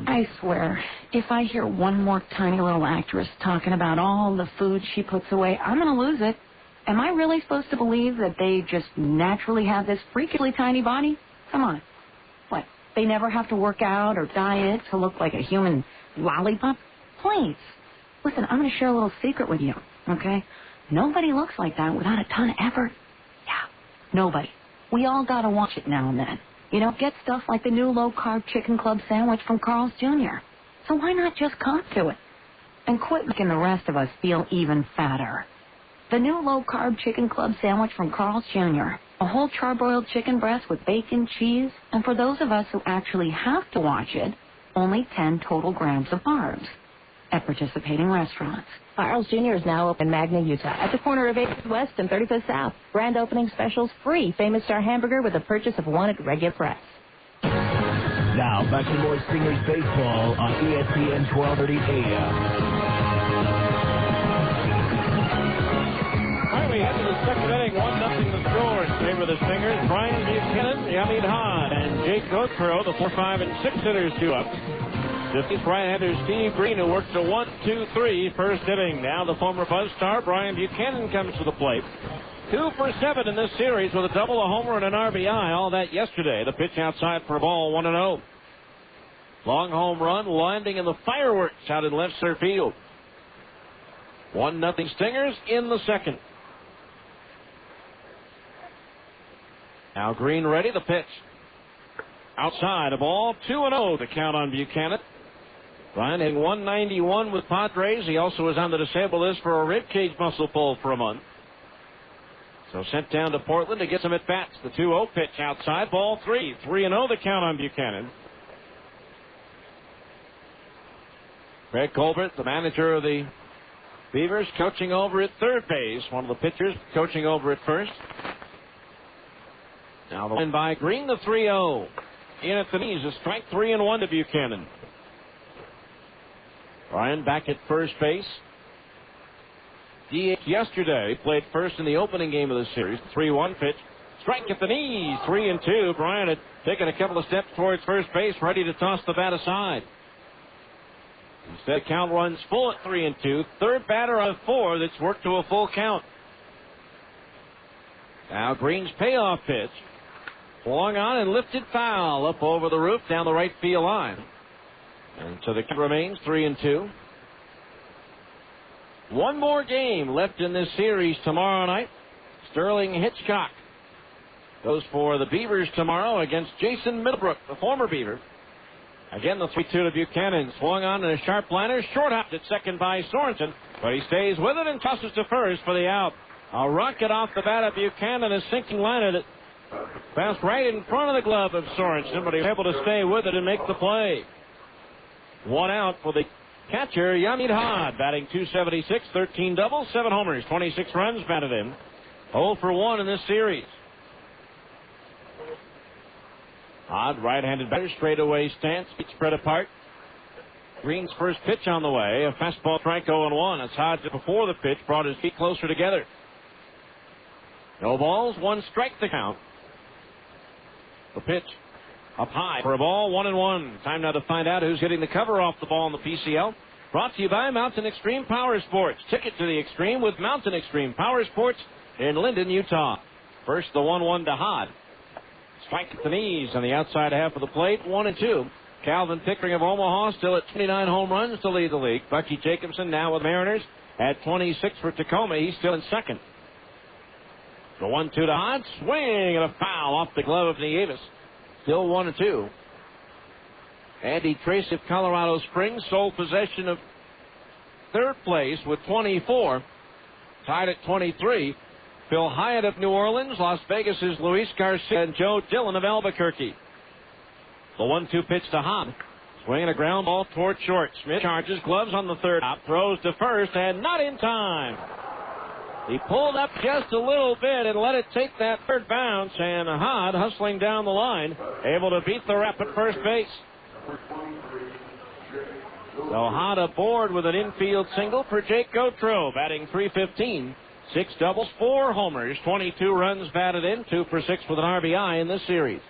I swear, if I hear one more tiny little actress talking about all the food she puts away, I'm going to lose it. Am I really supposed to believe that they just naturally have this freakishly tiny body? Come on. What, they never have to work out or diet to look like a human lollipop? Please. Listen, I'm going to share a little secret with you, okay? Nobody looks like that without a ton of effort. Yeah, nobody. We all got to watch it now and then. You know, get stuff like the new low-carb chicken club sandwich from Carl's Jr. So why not just cop to it? And quit making the rest of us feel even fatter. The new low-carb chicken club sandwich from Carl's Jr. A whole charbroiled chicken breast with bacon, cheese, and for those of us who actually have to watch it, only 10 total grams of carbs. At participating restaurants. Carl's Jr. is now open in Magna, Utah, at the corner of 8th West and 35th South. Grand opening specials, free Famous Star hamburger with a purchase of 1 at regular price. Now, back to more Stingers baseball on ESPN 1230 AM. All right, we head to the second inning, 1-0 the score in favor of the Stingers. Brian Buchanan, Yamid Hahn, and Jake Godfrow, the 4, 5, and 6 hitters, 2 up. This right-hander Steve Green, who works a 1-2-3 first inning. Now the former Buzz star Brian Buchanan comes to the plate. 2 for 7 in this series with a double, a homer, and an RBI. All that yesterday. The pitch outside for a ball, 1-0. Long home run landing in the fireworks out in left center field. 1-0 Stingers in the second. Now Green ready. The pitch. Outside a ball, 2-0 to count on Buchanan. Ryan hitting 191 with Padres. He also was on the disabled list for a ribcage muscle pull for a month. So sent down to Portland to get some at-bats. The 2-0 pitch outside, ball 3. 3-0 the count on Buchanan. Greg Colbert, the manager of the Beavers, coaching over at third base. One of the pitchers coaching over at first. Now the win by Green, the 3-0. In at the knees, a strike 3-1 to Buchanan. Ryan back at first base. DH yesterday, played first in the opening game of the series. 3-1 pitch. Strike at the knees, 3-2. Brian had taken a couple of steps towards first base, ready to toss the bat aside. Instead, count runs full at 3-2. Third batter of 4 that's worked to a full count. Now Green's payoff pitch. Swung on and lifted foul up over the roof down the right field line. And so the count remains 3-2. One more game left in this series tomorrow night. Sterling Hitchcock goes for the Beavers tomorrow against Jason Middlebrook, the former Beaver. Again, the 3-2 to Buchanan. Swung on and a sharp liner. Short hopped at second by Sorensen, but he stays with it and tosses to first for the out. A rocket off the bat of Buchanan, a sinking liner that bounced right in front of the glove of Sorensen, but he was able to stay with it and make the play. 1 out for the catcher, Yamid Hahn, batting .276, 13 doubles, 7 homers, 26 runs batted in. 0 for 1 in this series. Odd right-handed batter, straightaway stance, feet spread apart. Green's first pitch on the way. A fastball, strike 0-1. As Hodge before the pitch brought his feet closer together. No balls, 1 strike to count. The pitch up high for a ball, 1-1. Time now to find out who's hitting the cover off the ball in the PCL. Brought to you by Mountain Extreme Power Sports. Ticket to the extreme with Mountain Extreme Power Sports in Linden, Utah. First, the 1-1 to Hod. Strike at the knees on the outside half of the plate, 1-2. Calvin Pickering of Omaha still at 29 home runs to lead the league. Bucky Jacobson now with Mariners at 26 for Tacoma. He's still in second. The 1-2 to Hod. Swing and a foul off the glove of Nieves. Still 1-2. Andy Tracy of Colorado Springs sole possession of third place with 24. Tied at 23. Phil Hyatt of New Orleans. Las Vegas is Luis Garcia and Joe Dillon of Albuquerque. The 1-2 pitch to Hahn. Swinging a ground ball toward short. Smith charges, gloves on the third hop, throws to first, and not in time. He pulled up just a little bit and let it take that third bounce, and Hahn hustling down the line, able to beat the rep at first base. So Hahn aboard with an infield single for Jake Gautreau, batting .315. 6 doubles, 4 homers, 22 runs batted in, 2 for 6 with an RBI in this series.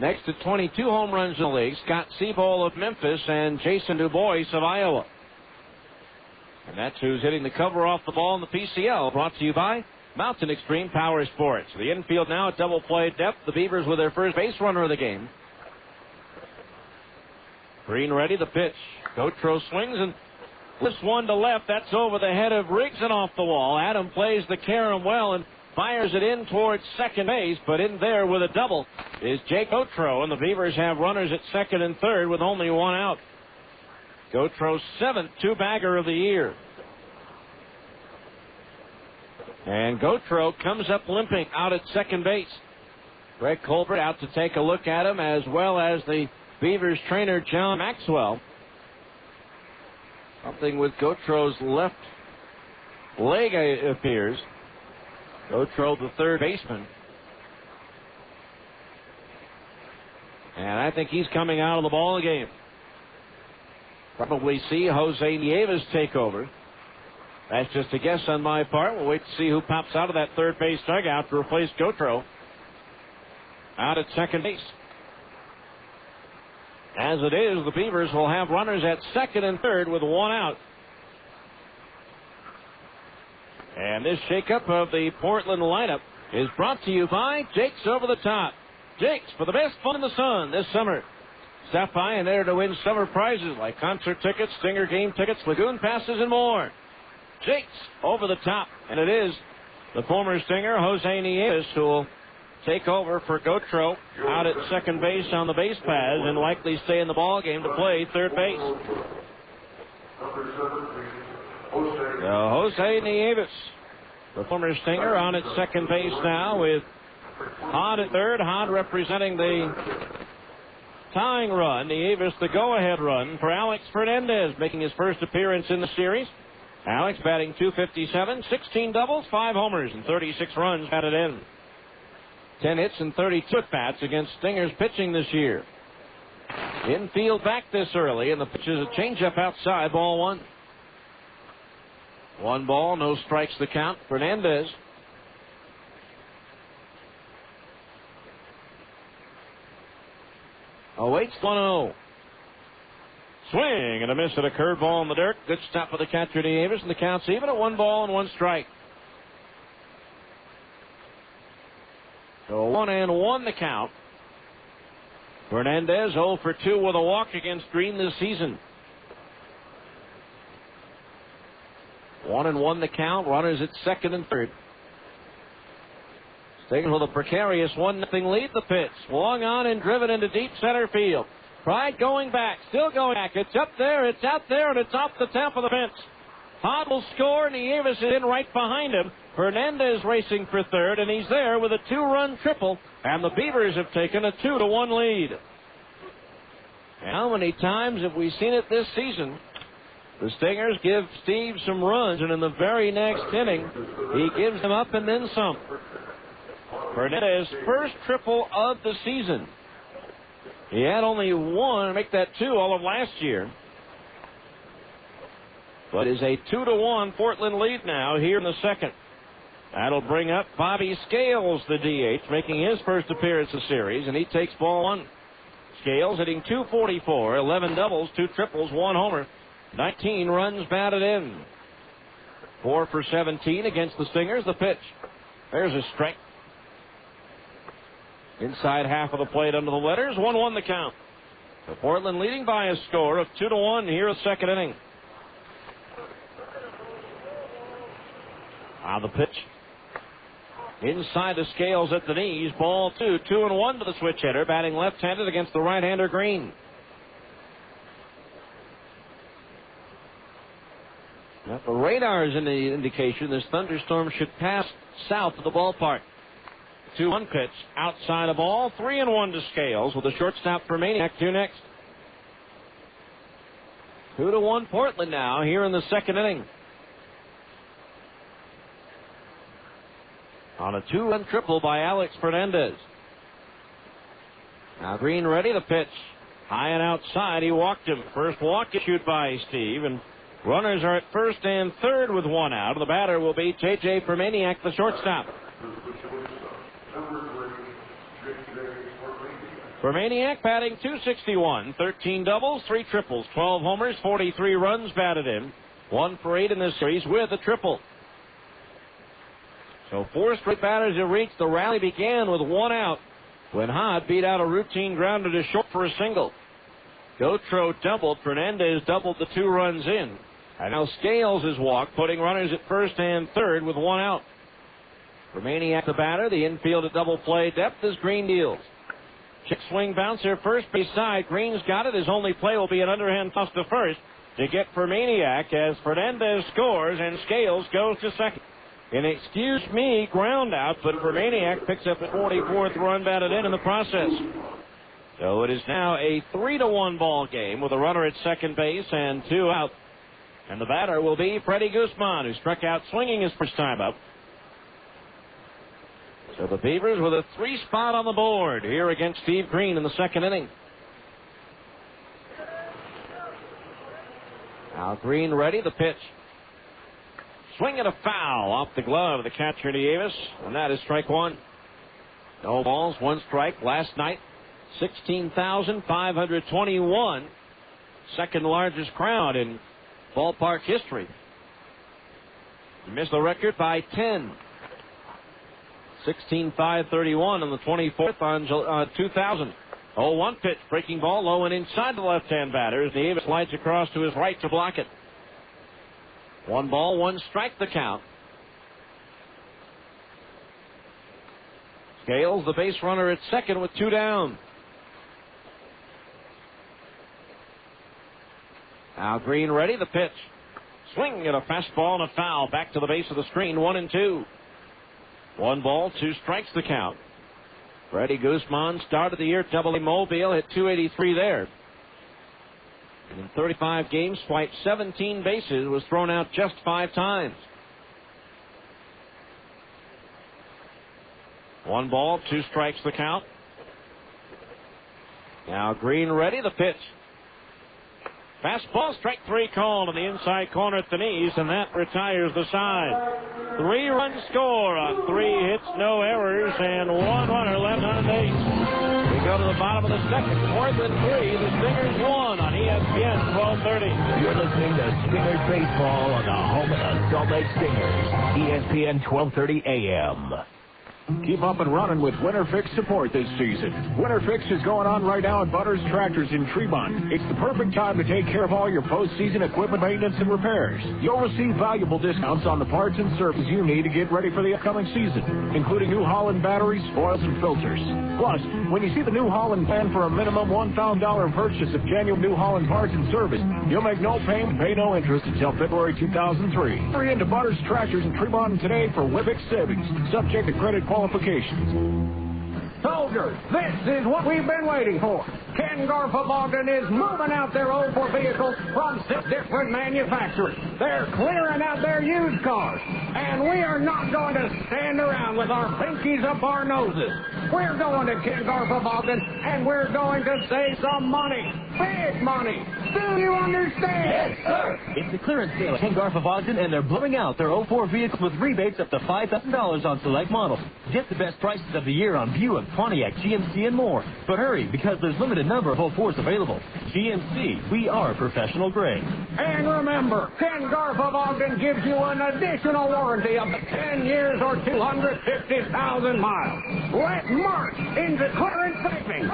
Next to 22 home runs in the league, Scott Seabold of Memphis and Jason DuBois of Iowa. And that's who's hitting the cover off the ball in the PCL, brought to you by Mountain Extreme Power Sports. The infield now at double play depth. The Beavers with their first base runner of the game. Green ready, the pitch. Gautreau swings and lifts one to left. That's over the head of Riggs and off the wall. Adam plays the carom well and fires it in towards second base, but in there with a double is Jake Gautreau, and the Beavers have runners at second and third with only 1 out. Gautreau's 7th two-bagger of the year. And Gautreau comes up limping out at second base. Greg Colbert out to take a look at him, as well as the Beavers trainer John Maxwell. Something with Gautreau's left leg, it appears. Gautreau, the third baseman. And I think he's coming out of the ball game. Probably see Jose Nieves take over. That's just a guess on my part. We'll wait to see who pops out of that third base dugout to replace Gautreau. Out at second base. As it is, the Beavers will have runners at second and third with 1 out. And this shakeup of the Portland lineup is brought to you by Jake's Over the Top. Jake's, for the best fun in the sun this summer. Stop by and enter to win summer prizes like concert tickets, Stinger game tickets, lagoon passes, and more. Jake's Over the Top. And it is the former Stinger, Jose Nieves, who will take over for Gautreau out at second base on the base paths and likely stay in the ball game to play third base. Jose Nieves, the former Stinger, on at second base now with Hod at third. Hod representing the tying run. Nieves the go-ahead run for Alex Fernandez, making his first appearance in the series. Alex batting .257, 16 doubles, 5 homers, and 36 runs batted in. 10 hits and 32 at-bats against Stingers pitching this year. Infield back this early, and the pitch is a changeup outside, ball 1. 1 ball, no strikes the count. Fernandez. Awaits 1-0. Swing and a miss at a curveball in the dirt. Good stop for the catcher, Nieves, and the count's even at 1 ball and 1 strike. So 1-1 the count. Fernandez 0 for 2 with a walk against Green this season. 1-1 the count. Runners at second and third. Stingers with a precarious 1-0 lead. The pitch swung on and driven into deep center field. Pride going back, still going back. It's up there, it's out there, and it's off the top of the fence. Hod will score. Nieves is in right behind him. Fernandez racing for third, and he's there with a 2-run triple. And the Beavers have taken a 2-1 lead. And how many times have we seen it this season? The Stingers give Steve some runs, and in the very next inning, he gives them up and then some. Fernandez's first triple of the season. He had only one, make that two all of last year. But is a 2-1 Portland lead now here in the second. That'll bring up Bobby Scales, the DH, making his first appearance of the series, and he takes ball one. Scales hitting .244, 11 doubles, 2 triples, 1 homer, 19 runs batted in. 4 for 17 against the Stingers. The pitch. There's a strike. Inside half of the plate under the letters. 1-1 the count. So Portland leading by a score of 2-1 here in the second inning. Now the pitch. Inside the Scales at the knees. Ball 2. 2-1 to the switch hitter. Batting left-handed against the right-hander Green. Now the radar's in the indication this thunderstorm should pass south of the ballpark. 2-1 pitch. Outside the ball. 3-1 to Scales with a shortstop for Maniac. 2 next. 2-1 Portland now here in the second inning. On a 2-run triple by Alex Fernandez. Now Green ready to pitch. High and outside. He walked him. First walk issued by Steve. And runners are at first and third with 1 out. The batter will be J.J. Permaniak, the shortstop. Permaniak batting .261. 13 doubles, 3 triples, 12 homers, 43 runs batted in. 1 for 8 in this series with a triple. So 4 straight batters have reached. The rally began with 1 out when Hod beat out a routine grounder to short for a single. Gotro doubled. Fernandez doubled the 2 runs in. And now Scales is walked, putting runners at first and third with 1 out. For Maniac, the batter, the infield at double play depth as Green deals. Check swing bouncer first base side. Green's got it. His only play will be an underhand toss to first to get for Maniac as Fernandez scores and Scales goes to second. An excuse me ground out, but Permaniak picks up a 44th run batted in the process. So it is now a 3-1 ball game with a runner at second base and 2 out. And the batter will be Freddie Guzman, who struck out swinging his first time up. So the Beavers with a 3 spot on the board here against Steve Green in the second inning. Now Green ready, the pitch. Swing and a foul off the glove of the catcher Nieves, and that is strike 1. No balls, 1 strike. Last night, 16,521. Second largest crowd in ballpark history. He missed the record by 10. 16,531 on the 24th on 2000. 0-1 pitch, breaking ball low and inside the left-hand batter as Nieves slides across to his right to block it. 1 ball, 1 strike the count. Scales, the base runner at second with 2 down. Now Green ready, the pitch. Swing and a fastball and a foul back to the base of the screen, 1-2. 1 ball, 2 strikes the count. Freddie Guzman started the year at Double-A Mobile, hit .283 there. And in 35 games, swiped 17 bases, was thrown out just 5 times. 1 ball, 2 strikes the count. Now Green ready, the pitch. Fastball, strike 3 called on the inside corner at the knees, and that retires the side. 3-run score on 3 hits, no errors, and 1 runner left on base. We go to the bottom of the second, 4th and 3. The Stingers won on ESPN 1230. You're listening to Stingers Baseball on the home of the Salt Lake Stingers, ESPN 1230 AM. Keep up and running with Winter Fix support this season. Winter Fix is going on right now at Butters Tractors in Tremont. It's the perfect time to take care of all your postseason equipment maintenance and repairs. You'll receive valuable discounts on the parts and services you need to get ready for the upcoming season, including New Holland batteries, oils, and filters. Plus, when you see the New Holland plan for a minimum $1,000 purchase of genuine New Holland parts and service, you'll make no payment, pay no interest until February 2003. Hurry into Butters Tractors in Tremont today for Wibix savings, subject to credit qualifications. Soldiers, this is what we've been waiting for. Ken Garfa-Bogdan is moving out their old 4 vehicles from 6 different manufacturers. They're clearing out their used cars. And we are not going to stand around with our pinkies up our noses. We're going to Ken Garfa-Bogdan, and we're going to save some money. Big money. Do you understand? Yes, sir. It's the clearance sale at Ken Garfa-Bogdan, and they're blowing out their 04 vehicles with rebates up to $5,000 on select models. Get the best prices of the year on Buick, Pontiac, GMC, and more. But hurry, because there's limited number of 04s available. GMC, we are professional grade. And remember, Ken Garfa-Bogdan gives you an additional warranty of 10 years or 250,000 miles. Let's march into clearance savings.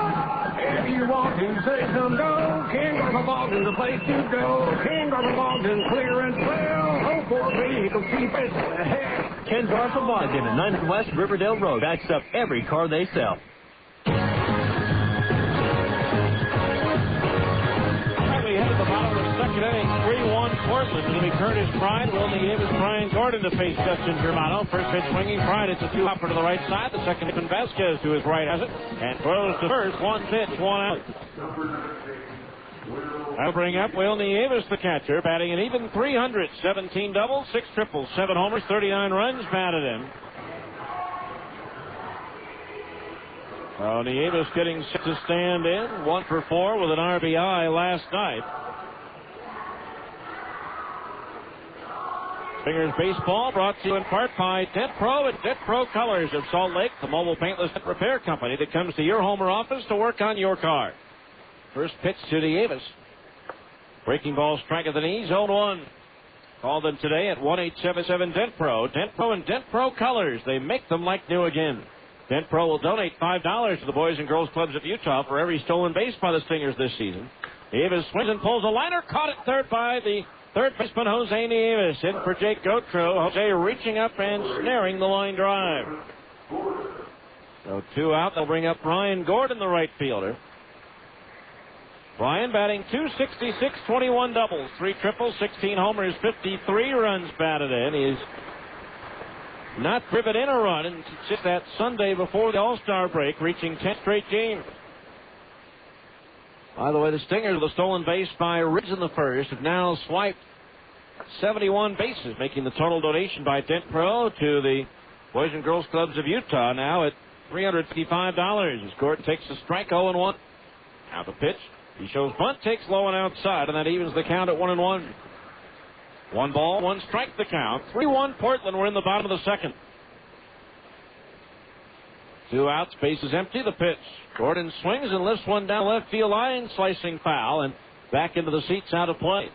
If you want to save some dough, Ken Garfa-Bogdan's the place to go. Ken Garfa-Bogdan clearance sale. 04 vehicles cheapest ahead. Ken Garfa-Bogdan at 9th West Riverdale Road backs up every car they sell. We head to the bottom of the second inning. 3-1 Portland. It'll be Curtis Pride, Willie Davis, Brian Gordon to face Justin Germano. First pitch swinging. Pride. It's a 2-hopper to the right side. The second pitch, Vasquez to his right has it. And throws to first. 1 pitch, 1 out. I'll bring up Willie Davis, the catcher, batting an even 300. 17 doubles, 6 triples, 7 homers, 39 runs batted in. Nieves getting set to stand in. 1 for 4 with an RBI last night. Stingers baseball brought to you in part by Dent Pro and Dent Pro Colors of Salt Lake, the mobile paintless repair company that comes to your home or office to work on your car. First pitch to Nieves. Breaking ball, strike at the knees, 0-1. Call them today at 1-877 Dent Pro. Dent Pro and Dent Pro Colors. They make them like new again. Dent Pro will donate $5 to the Boys and Girls Clubs of Utah for every stolen base by the Stingers this season. Nieves swings and pulls a liner. Caught at third by the third baseman, Jose Nieves. In for Jake Gautreau. Jose reaching up and snaring the line drive. So 2 out. They'll bring up Brian Gordon, the right fielder. Brian batting .266, 21 doubles, 3 triples, 16 homers, 53 runs batted in. He's not driven in a run and since that Sunday before the All-Star break, reaching 10 straight games. By the way, the Stingers with a stolen base by Ridge in the first have now swiped 71 bases, making the total donation by Dent Pro to the Boys and Girls Clubs of Utah now at $355. As Gordon takes a strike, 0-1. Now the pitch. He shows bunt, takes low and outside, and that evens the count at 1-1. 1 ball, 1 strike the count. 3-1 Portland. We're in the bottom of the second. 2 outs, base is empty. The pitch. Gordon swings and lifts one down left field line, slicing foul, and back into the seats out of play.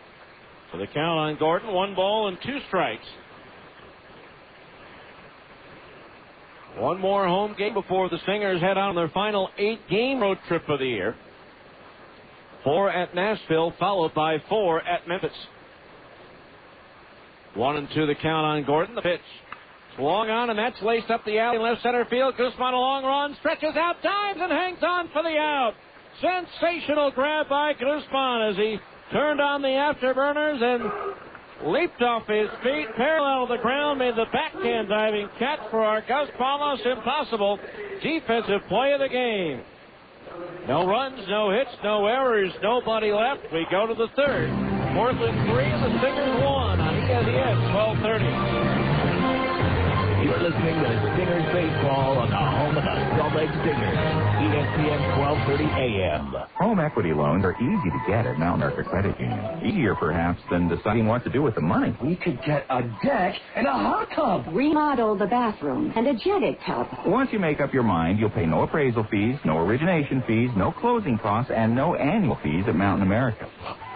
So the count on Gordon, 1 ball and 2 strikes. 1 more home game before the Stingers head on their final 8-game road trip of the year. 4 at Nashville, followed by 4 at Memphis. 1-2 the count on Gordon. The pitch. Swung on, and that's laced up the alley in left center field. Guzman a long run, stretches out, dives, and hangs on for the out. Sensational grab by Guzman as he turned on the afterburners and leaped off his feet, parallel to the ground, made the backhand diving catch for our Gus Palmas. Impossible defensive play of the game. No runs, no hits, no errors, nobody left. We go to the third. Portland 3 and the Stingers 1 on ESPN 1230. You're listening to Stingers Baseball on the home of the Salt Lake Stingers, ESPN 1230 AM. Home equity loans are easy to get at Mount America Credit Union. Easier, perhaps, than deciding what to do with the money. We could get a deck and a hot tub. Remodel the bathroom and a jetted tub. Once you make up your mind, you'll pay no appraisal fees, no origination fees, no closing costs, and no annual fees at Mountain America.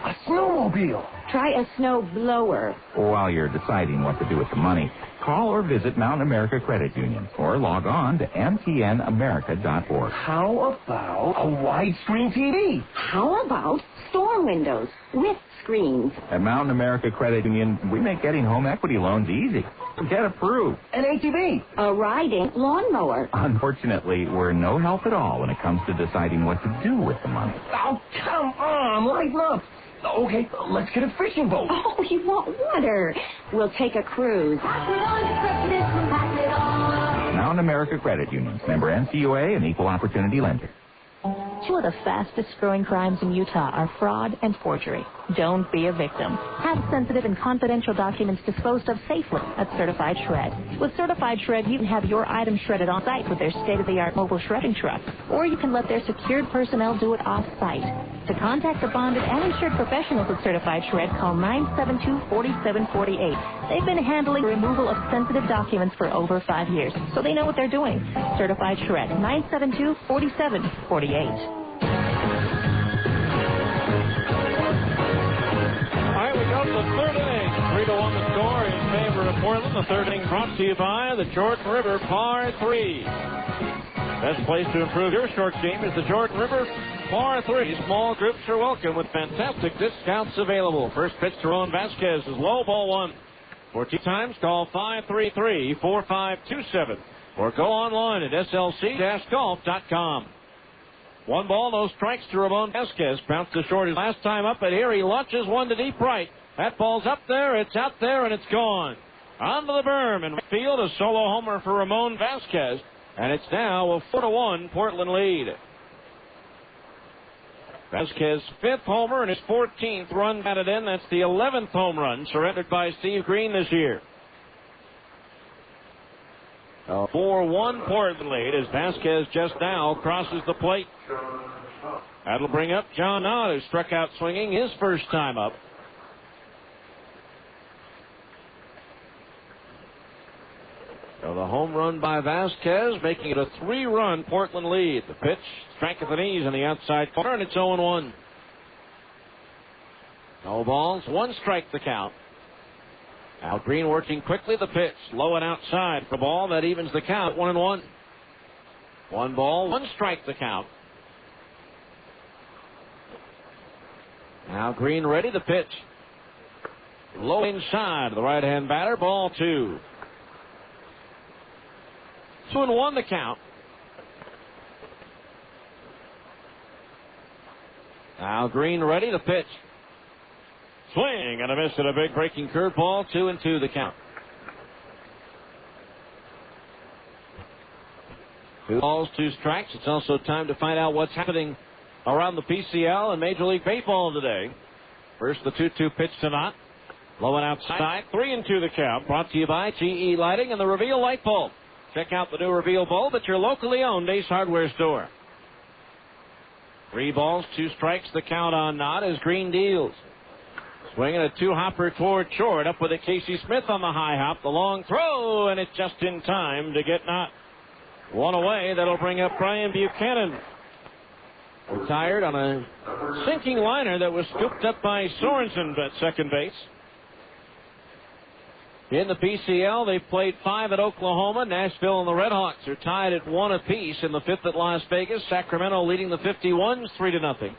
A snowmobile. Try a snow blower. While you're deciding what to do with the money, call or visit Mountain America Credit Union or log on to mtnamerica.org. How about a widescreen TV? How about storm windows with screens? At Mountain America Credit Union, we make getting home equity loans easy. Get approved. An ATV. A riding lawnmower. Unfortunately, we're no help at all when it comes to deciding what to do with the money. Oh, come on, lighten up. Okay, let's get a fishing boat. Oh, you want water? We'll take a cruise. Mountain America Credit Union, member NCUA and equal opportunity lender. Two of the fastest growing crimes in Utah are fraud and forgery. Don't be a victim. Have sensitive and confidential documents disposed of safely at Certified Shred. With Certified Shred, you can have your items shredded on site with their state-of-the-art mobile shredding truck, or you can let their secured personnel do it off-site. To contact the bonded and insured professionals at Certified Shred, call 972-4748. They've been handling removal of sensitive documents for over 5 years, so they know what they're doing. Certified Shred, 972-4748. The third inning, 3-1 the score in favor of Portland. The third inning brought to you by the Jordan River Par 3. Best place to improve your short game is the Jordan River Par 3. Small groups are welcome with fantastic discounts available. First pitch to Ron Vasquez is low, ball one. For tea times, call 533-4527 or go online at slc-golf.com. 1 ball, no strikes to Ramon Vasquez. Bounced to short his last time up, and here he launches one to deep right. That ball's up there, it's out there, and it's gone. Onto the berm in right field, a solo homer for Ramon Vasquez, and it's now a 4-1 Portland lead. Vasquez's 5th homer and his 14th run batted in. That's the 11th home run surrendered by Steve Green this year. A 4-1 Portland lead as Vasquez just now crosses the plate. That'll bring up John Knott, who struck out swinging his first time up. So the home run by Vasquez, making it a 3-run Portland lead. The pitch, strike at the knees in the outside corner, and it's 0-1. No balls, 1 strike the count. Al Green working quickly. The pitch, low and outside for ball. That evens the count, 1-1. 1 ball, 1 strike the count. Now Green ready. The pitch, low inside the right-hand batter. Ball 2. 2-1 the count. Now Green ready. The pitch, swing and a miss at a big breaking curveball. 2-2 the count. 2 balls, 2 strikes. It's also time to find out what's happening around the PCL and Major League Baseball today. First, the 2-2 pitch to Knott. Low and outside. 3-2 the count. Brought to you by GE Lighting and the Reveal Light Bulb. Check out the new Reveal bulb at your locally owned Ace Hardware store. 3 balls, 2 strikes the count on Knott as Green deals. Swinging a 2-hopper toward short. Up with it, Casey Smith on the high hop. The long throw, and it's just in time to get Knott. 1 away. That'll bring up Brian Buchanan. Retired on a sinking liner that was scooped up by Sorensen at second base. In the PCL, they've played 5 at Oklahoma. Nashville and the Red Hawks are tied at 1 apiece in the 5th at Las Vegas. Sacramento leading the 51s 3-0.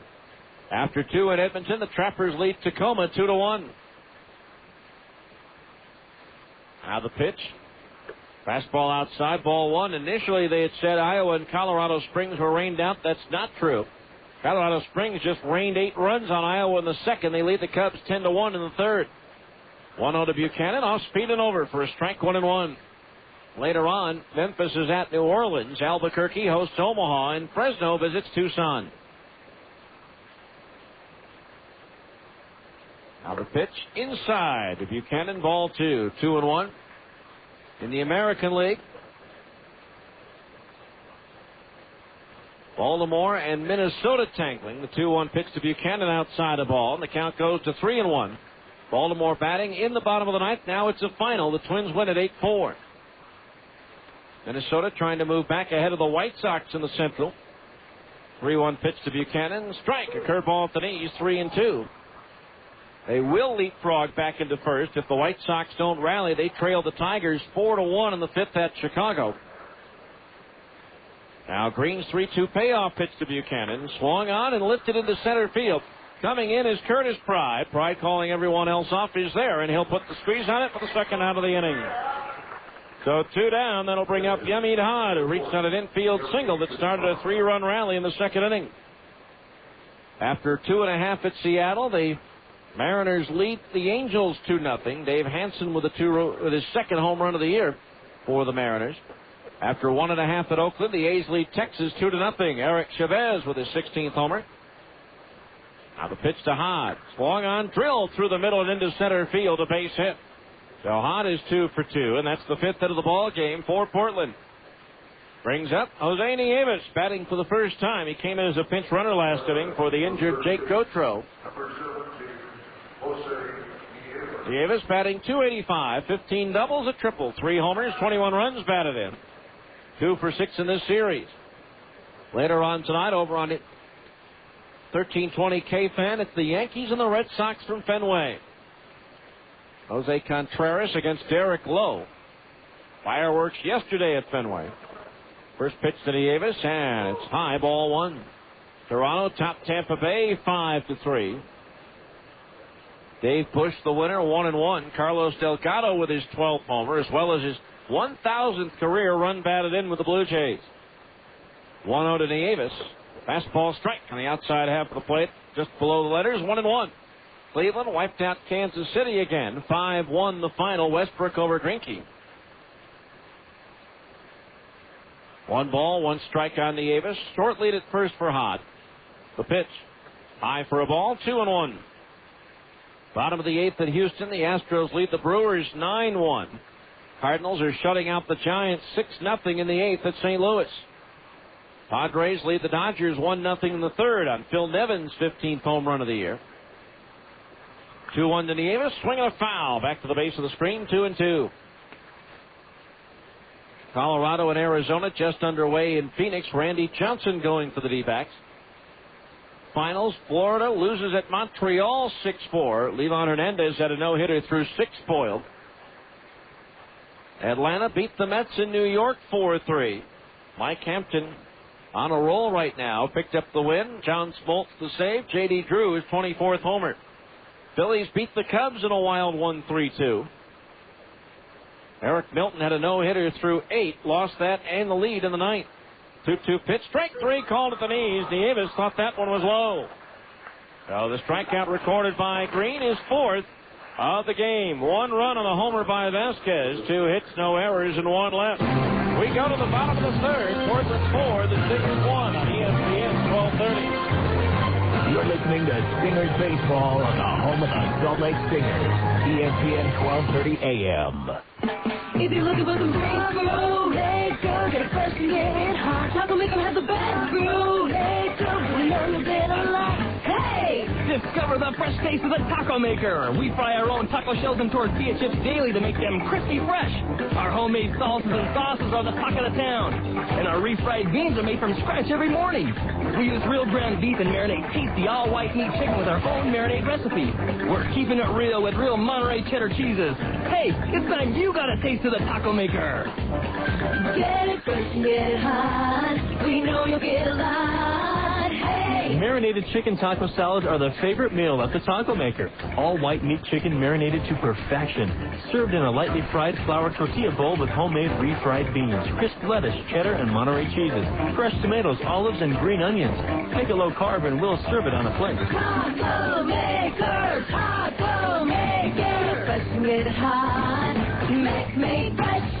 After 2 at Edmonton, the Trappers lead Tacoma 2-1. Now the pitch. Fastball outside, ball 1. Initially, they had said Iowa and Colorado Springs were rained out. That's not true. Colorado Springs just rained 8 runs on Iowa in the second. They lead the Cubs 10-1 in the third. 1-0 to Buchanan, off speed and over for a strike, 1-1. Later on, Memphis is at New Orleans. Albuquerque hosts Omaha, and Fresno visits Tucson. Now the pitch inside to Buchanan, ball 2, 2-1. In the American League, Baltimore and Minnesota tangling. The 2-1 pitch to Buchanan outside the ball, and the count goes to 3-1. Baltimore batting in the bottom of the ninth. Now it's a final. The Twins win at 8-4. Minnesota trying to move back ahead of the White Sox in the Central. 3-1 pitch to Buchanan. Strike. A curveball at the knees. 3-2. They will leapfrog back into first if the White Sox don't rally. They trail the Tigers 4-1 in the 5th at Chicago. Now Green's 3-2 payoff pitch to Buchanan. Swung on and lifted into center field. Coming in is Curtis Pride. Pride calling everyone else off is there, and he'll put the squeeze on it for the second out of the inning. So 2 down. That'll bring up Yamid Had, who reached on an infield single that started a 3-run rally in the second inning. After 2.5 at Seattle, the Mariners lead the Angels 2-0. Dave Hansen with his second home run of the year for the Mariners. After 1.5 at Oakland, the A's lead Texas 2-0. Eric Chavez with his 16th homer. Now the pitch to Hod. Swung on, drilled through the middle and into center field, a base hit. So Hod is 2 for 2, and that's the 5th hit of the ball game for Portland. Brings up Jose Nieves, batting for the first time. He came in as a pinch runner last inning for the injured Jake Gautreau. Nieves batting .285, 15 doubles, a triple, 3 homers, 21 runs batted in. 2 for 6 in this series. Later on tonight, over on 1320 KFan, it's the Yankees and the Red Sox from Fenway. Jose Contreras against Derek Lowe. Fireworks yesterday at Fenway. First pitch to Nieves, and it's high, ball 1. Toronto top Tampa Bay 5-3. Dave Bush, the winner, 1-1. Carlos Delgado with his 12th homer, as well as his 1,000th career run batted in with the Blue Jays. 1-0 to Nieves. Fastball strike on the outside half of the plate, just below the letters, 1-1. Cleveland wiped out Kansas City again, 5-1 the final, Westbrook over Greinke. 1 ball, 1 strike on Nieves. Short lead at first for Hod. The pitch. High for a ball, 2-1. Bottom of the 8th at Houston, the Astros lead the Brewers 9-1. Cardinals are shutting out the Giants 6-0 in the 8th at St. Louis. Padres lead the Dodgers 1-0 in the 3rd on Phil Nevin's 15th home run of the year. 2-1 to Nieves, swing and a foul. Back to the base of the screen, 2-2. Colorado and Arizona just underway in Phoenix. Randy Johnson going for the D-backs. Finals, Florida loses at Montreal 6-4. Levan Hernandez had a no-hitter through 6 spoiled. Atlanta beat the Mets in New York 4-3. Mike Hampton on a roll right now. Picked up the win. John Smoltz the save. J.D. Drew his 24th homer. Phillies beat the Cubs in a wild 1-3-2. Eric Milton had a no-hitter through 8. Lost that and the lead in the 9th. 2-2 pitch. Strike 3 called at the knees. Nieves thought that one was low. So the strikeout recorded by Green is 4th of the game. 1 run on a homer by Vasquez. 2 hits, no errors, and 1 left. We go to the bottom of the 3rd. Portland 4, the Stingers 1 on ESPN 1230. You're listening to Stingers Baseball on the home of the Salt Lake Stingers, ESPN 1230 AM. If you're looking for some great brew, hey, go get a fresh and get it hot. Taco Maker has the best brew, hey, go, we know you'll get a lot. Hey! Discover the fresh taste of the Taco Maker. We fry our own taco shells and tortilla chips daily to make them crispy fresh. Our homemade salsas and sauces are the talk of the town. And our refried beans are made from scratch every morning. We use real ground beef and marinate tasty all-white meat chicken with our own marinade recipe. We're keeping it real with real Monterey cheddar cheeses. Hey, it's time you got a taste of the Taco Maker. Get it fresh and get it hot. We know you'll get a lot. Hey! Marinated chicken taco salads are the favorite meal at the Taco Maker. All white meat chicken marinated to perfection. Served in a lightly fried flour tortilla bowl with homemade refried beans, crisp lettuce, cheddar, and Monterey cheeses, fresh tomatoes, olives, and green onions. Make it low carb and we'll serve it on a plate. Taco Maker! Taco Maker! Fresh and get it hot. Make fresh.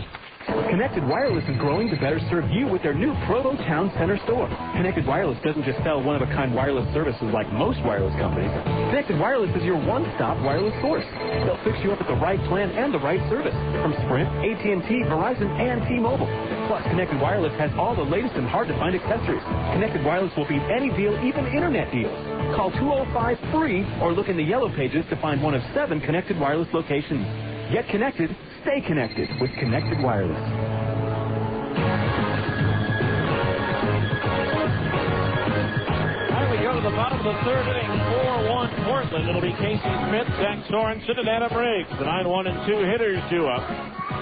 Connected Wireless is growing to better serve you with their new Provo Town Center store. Connected Wireless doesn't just sell one-of-a-kind wireless services like most wireless companies. Connected Wireless is your one-stop wireless source. They'll fix you up with the right plan and the right service from Sprint, AT&T, Verizon, and T-Mobile. Plus, Connected Wireless has all the latest and hard-to-find accessories. Connected Wireless will beat any deal, even internet deals. Call 205-FREE or look in the yellow pages to find one of 7 Connected Wireless locations. Get connected. Stay connected with Connected Wireless. Now we go to the bottom of the 3rd inning. 4-1 Portland. It'll be Casey Smith, Zach Sorensen, and Adam Riggs. The 9-1 and 2 hitters due up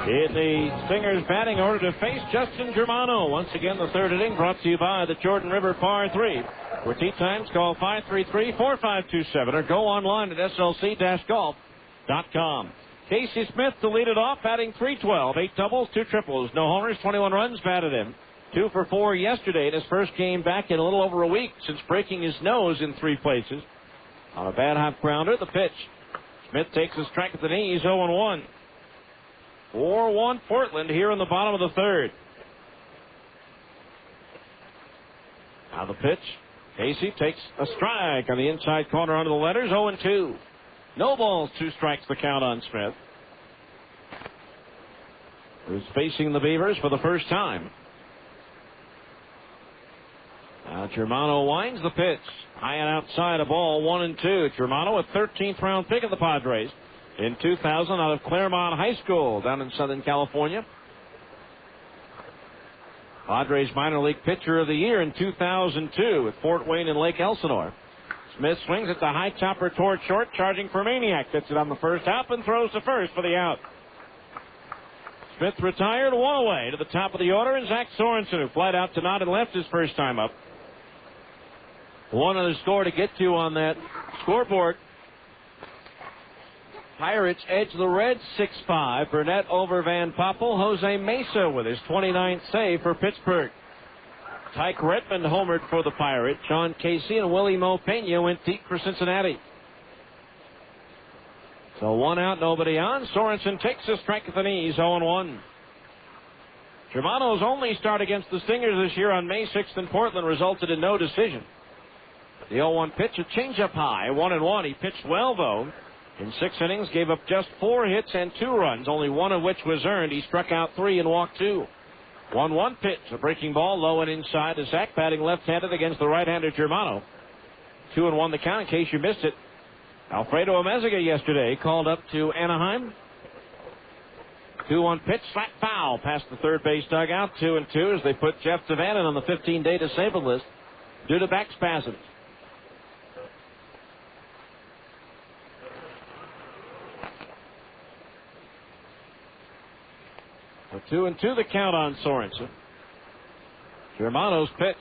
in the Stingers batting order to face Justin Germano. Once again, the 3rd inning brought to you by the Jordan River Par 3. For tee times, call 533-4527 or go online at slc-golf.com. Casey Smith to lead it off, batting .312, 8 doubles, 2 triples, no homers, 21 runs batted in. 2 for 4 yesterday in his first game back in a little over a week since breaking his nose in 3 places. On a bad hop grounder, the pitch. Smith takes a strike at the knees, 0-1. 4-1 Portland here in the bottom of the 3rd. Now the pitch. Casey takes a strike on the inside corner under the letters. 0-2. No balls, 2 strikes the count on Smith, who's facing the Beavers for the first time. Now Germano winds the pitch. High and outside, a ball, 1-2. Germano, a 13th round pick of the Padres in 2000 out of Claremont High School down in Southern California. Padres minor league pitcher of the year in 2002 with Fort Wayne and Lake Elsinore. Smith swings at the high chopper toward short, charging for Maniac. Gets it on the first hop and throws to first for the out. Smith retired, 1 away to the top of the order, and Zach Sorensen, who flied out to nod and left his first time up. One other score to get to on that scoreboard. Pirates edge the Reds 6-5. Burnett over Van Poppel. Jose Mesa with his 29th save for Pittsburgh. Tyke Redmond homered for the Pirates. Sean Casey and Willie Mo Pena went deep for Cincinnati. So 1 out, nobody on. Sorensen takes a strike at the knees, 0-1. Germano's only start against the Stingers this year on May 6th in Portland resulted in no decision. The 0-1 pitch, a changeup high, 1-1. He pitched well, though. In 6 innings, gave up just 4 hits and 2 runs, only 1 of which was earned. He struck out 3 and walked 2. 1-1 pitch, a breaking ball, low and inside to Zach, batting left-handed against the right-hander Germano. 2-1 the count in case you missed it. Alfredo Amezaga yesterday called up to Anaheim. 2-1 pitch, slap foul past the third base dugout. 2-2 as they put Jeff Devannon on the 15-day disabled list due to back spasms. A 2-2 the count on Sorensen. Germano's pitch.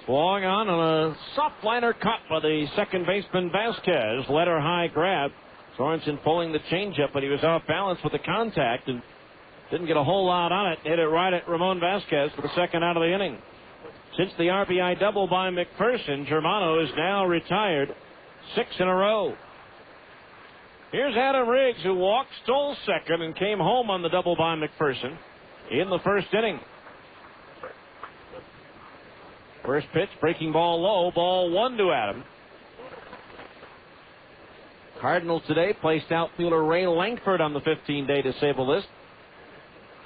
Swung on a soft liner caught by the second baseman Vasquez. Letter high grab. Sorensen pulling the changeup, but he was off balance with the contact and didn't get a whole lot on it. Hit it right at Ramon Vasquez for the second out of the inning. Since the RBI double by McPherson, Germano is now retired 6 in a row. Here's Adam Riggs, who walked, stole second, and came home on the double by McPherson in the first inning. First pitch, breaking ball low, ball 1 to Adam. Cardinals today placed outfielder Ray Langford on the 15-day disabled list.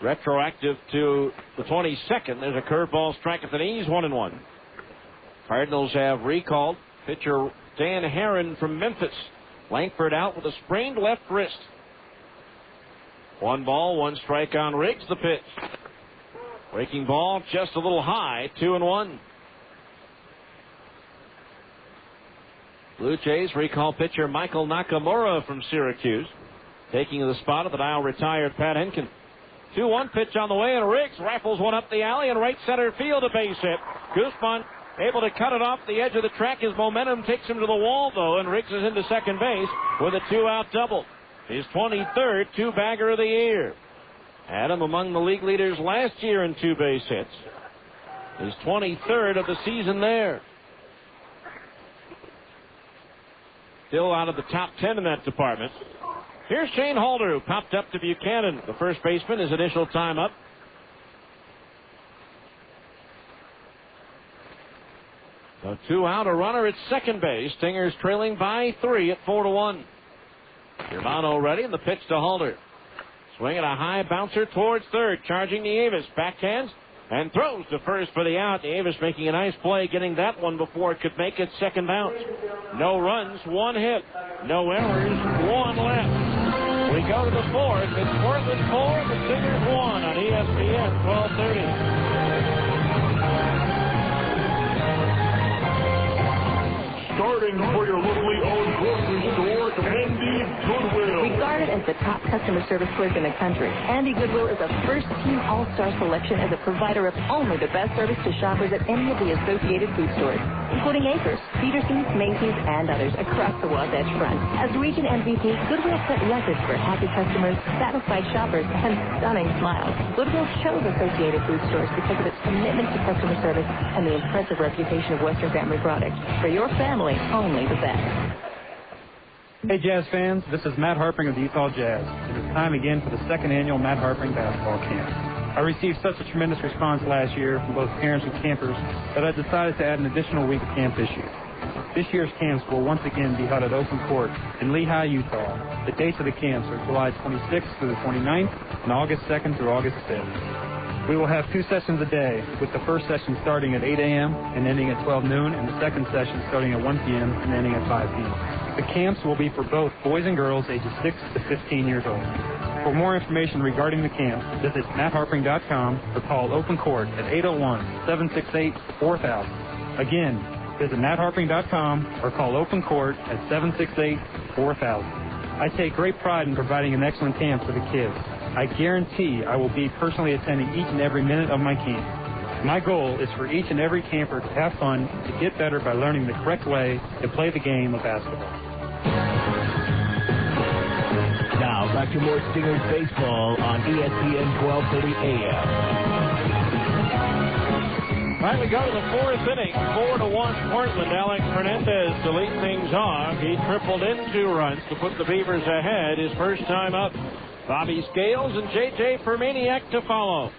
Retroactive to the 22nd. There's a curveball strike at the knees, 1-1. Cardinals have recalled pitcher Dan Herron from Memphis. Langford out with a sprained left wrist. 1 ball, 1 strike on Riggs. The pitch. Breaking ball just a little high, 2-1. Blue Jays recall pitcher Michael Nakamura from Syracuse, taking the spot of the now retired Pat Henkin. 2-1 pitch on the way, and Riggs rifles one up the alley and right center field, a base hit. Guzman able to cut it off the edge of the track. His momentum takes him to the wall, though, and Riggs is into second base with a 2-out double. His 23rd two-bagger of the year. Adam among the league leaders last year in 2 base hits. His 23rd of the season there. Still out of the top 10 in that department. Here's Shane Halder, who popped up to Buchanan, the first baseman, his initial time up. So 2 out, a runner at second base. Stingers trailing by 3 at 4-1. Germano ready, and the pitch to Halder. Swinging a high bouncer towards third, charging Nieves. Backhands and throws to first for the out. Nieves making a nice play, getting that one before it could make its second bounce. No runs, 1 hit. No errors, 1 left. We go to the 4th. It's Portland 4, the Stingers 1 on ESPN 1230. Starting for your locally owned grocery store, Andy Goodwill. Regarded as the top customer service clerk in the country, Andy Goodwill is a first-team all-star selection as a provider of only the best service to shoppers at any of the associated food stores, including Acres, Peterson's, Macy's, and others across the Wasatch Front. As region MVP, Goodwill set records for happy customers, satisfied shoppers, and stunning smiles. Goodwill chose Associated Food Stores because of its commitment to customer service and the impressive reputation of Western Family Products. For your family, only the best. Hey Jazz fans, this is Matt Harpring of the Utah Jazz. It is time again for the 2nd annual Matt Harpring Basketball Camp. I received such a tremendous response last year from both parents and campers that I decided to add an additional week of camp this year. This year's camps will once again be held at open court in Lehigh, Utah. The dates of the camps are July 26th through the 29th and August 2nd through August 5th. We will have 2 sessions a day, with the first session starting at 8 a.m. and ending at 12 noon, and the second session starting at 1 p.m. and ending at 5 p.m. The camps will be for both boys and girls ages 6 to 15 years old. For more information regarding the camps, visit mattharpring.com or call Open Court at 801-768-4000. Again, visit mattharpring.com or call Open Court at 768-4000. I take great pride in providing an excellent camp for the kids. I guarantee I will be personally attending each and every minute of my camp. My goal is for each and every camper to have fun, to get better by learning the correct way to play the game of basketball. Now back to more Stingers baseball on ESPN 1230 AM. All right, we go to the 4th inning. 4-1 Portland. Alex Fernandez to lead things off. He tripled in 2 runs to put the Beavers ahead his first time up. Bobby Scales and J.J. Fermaniak to follow.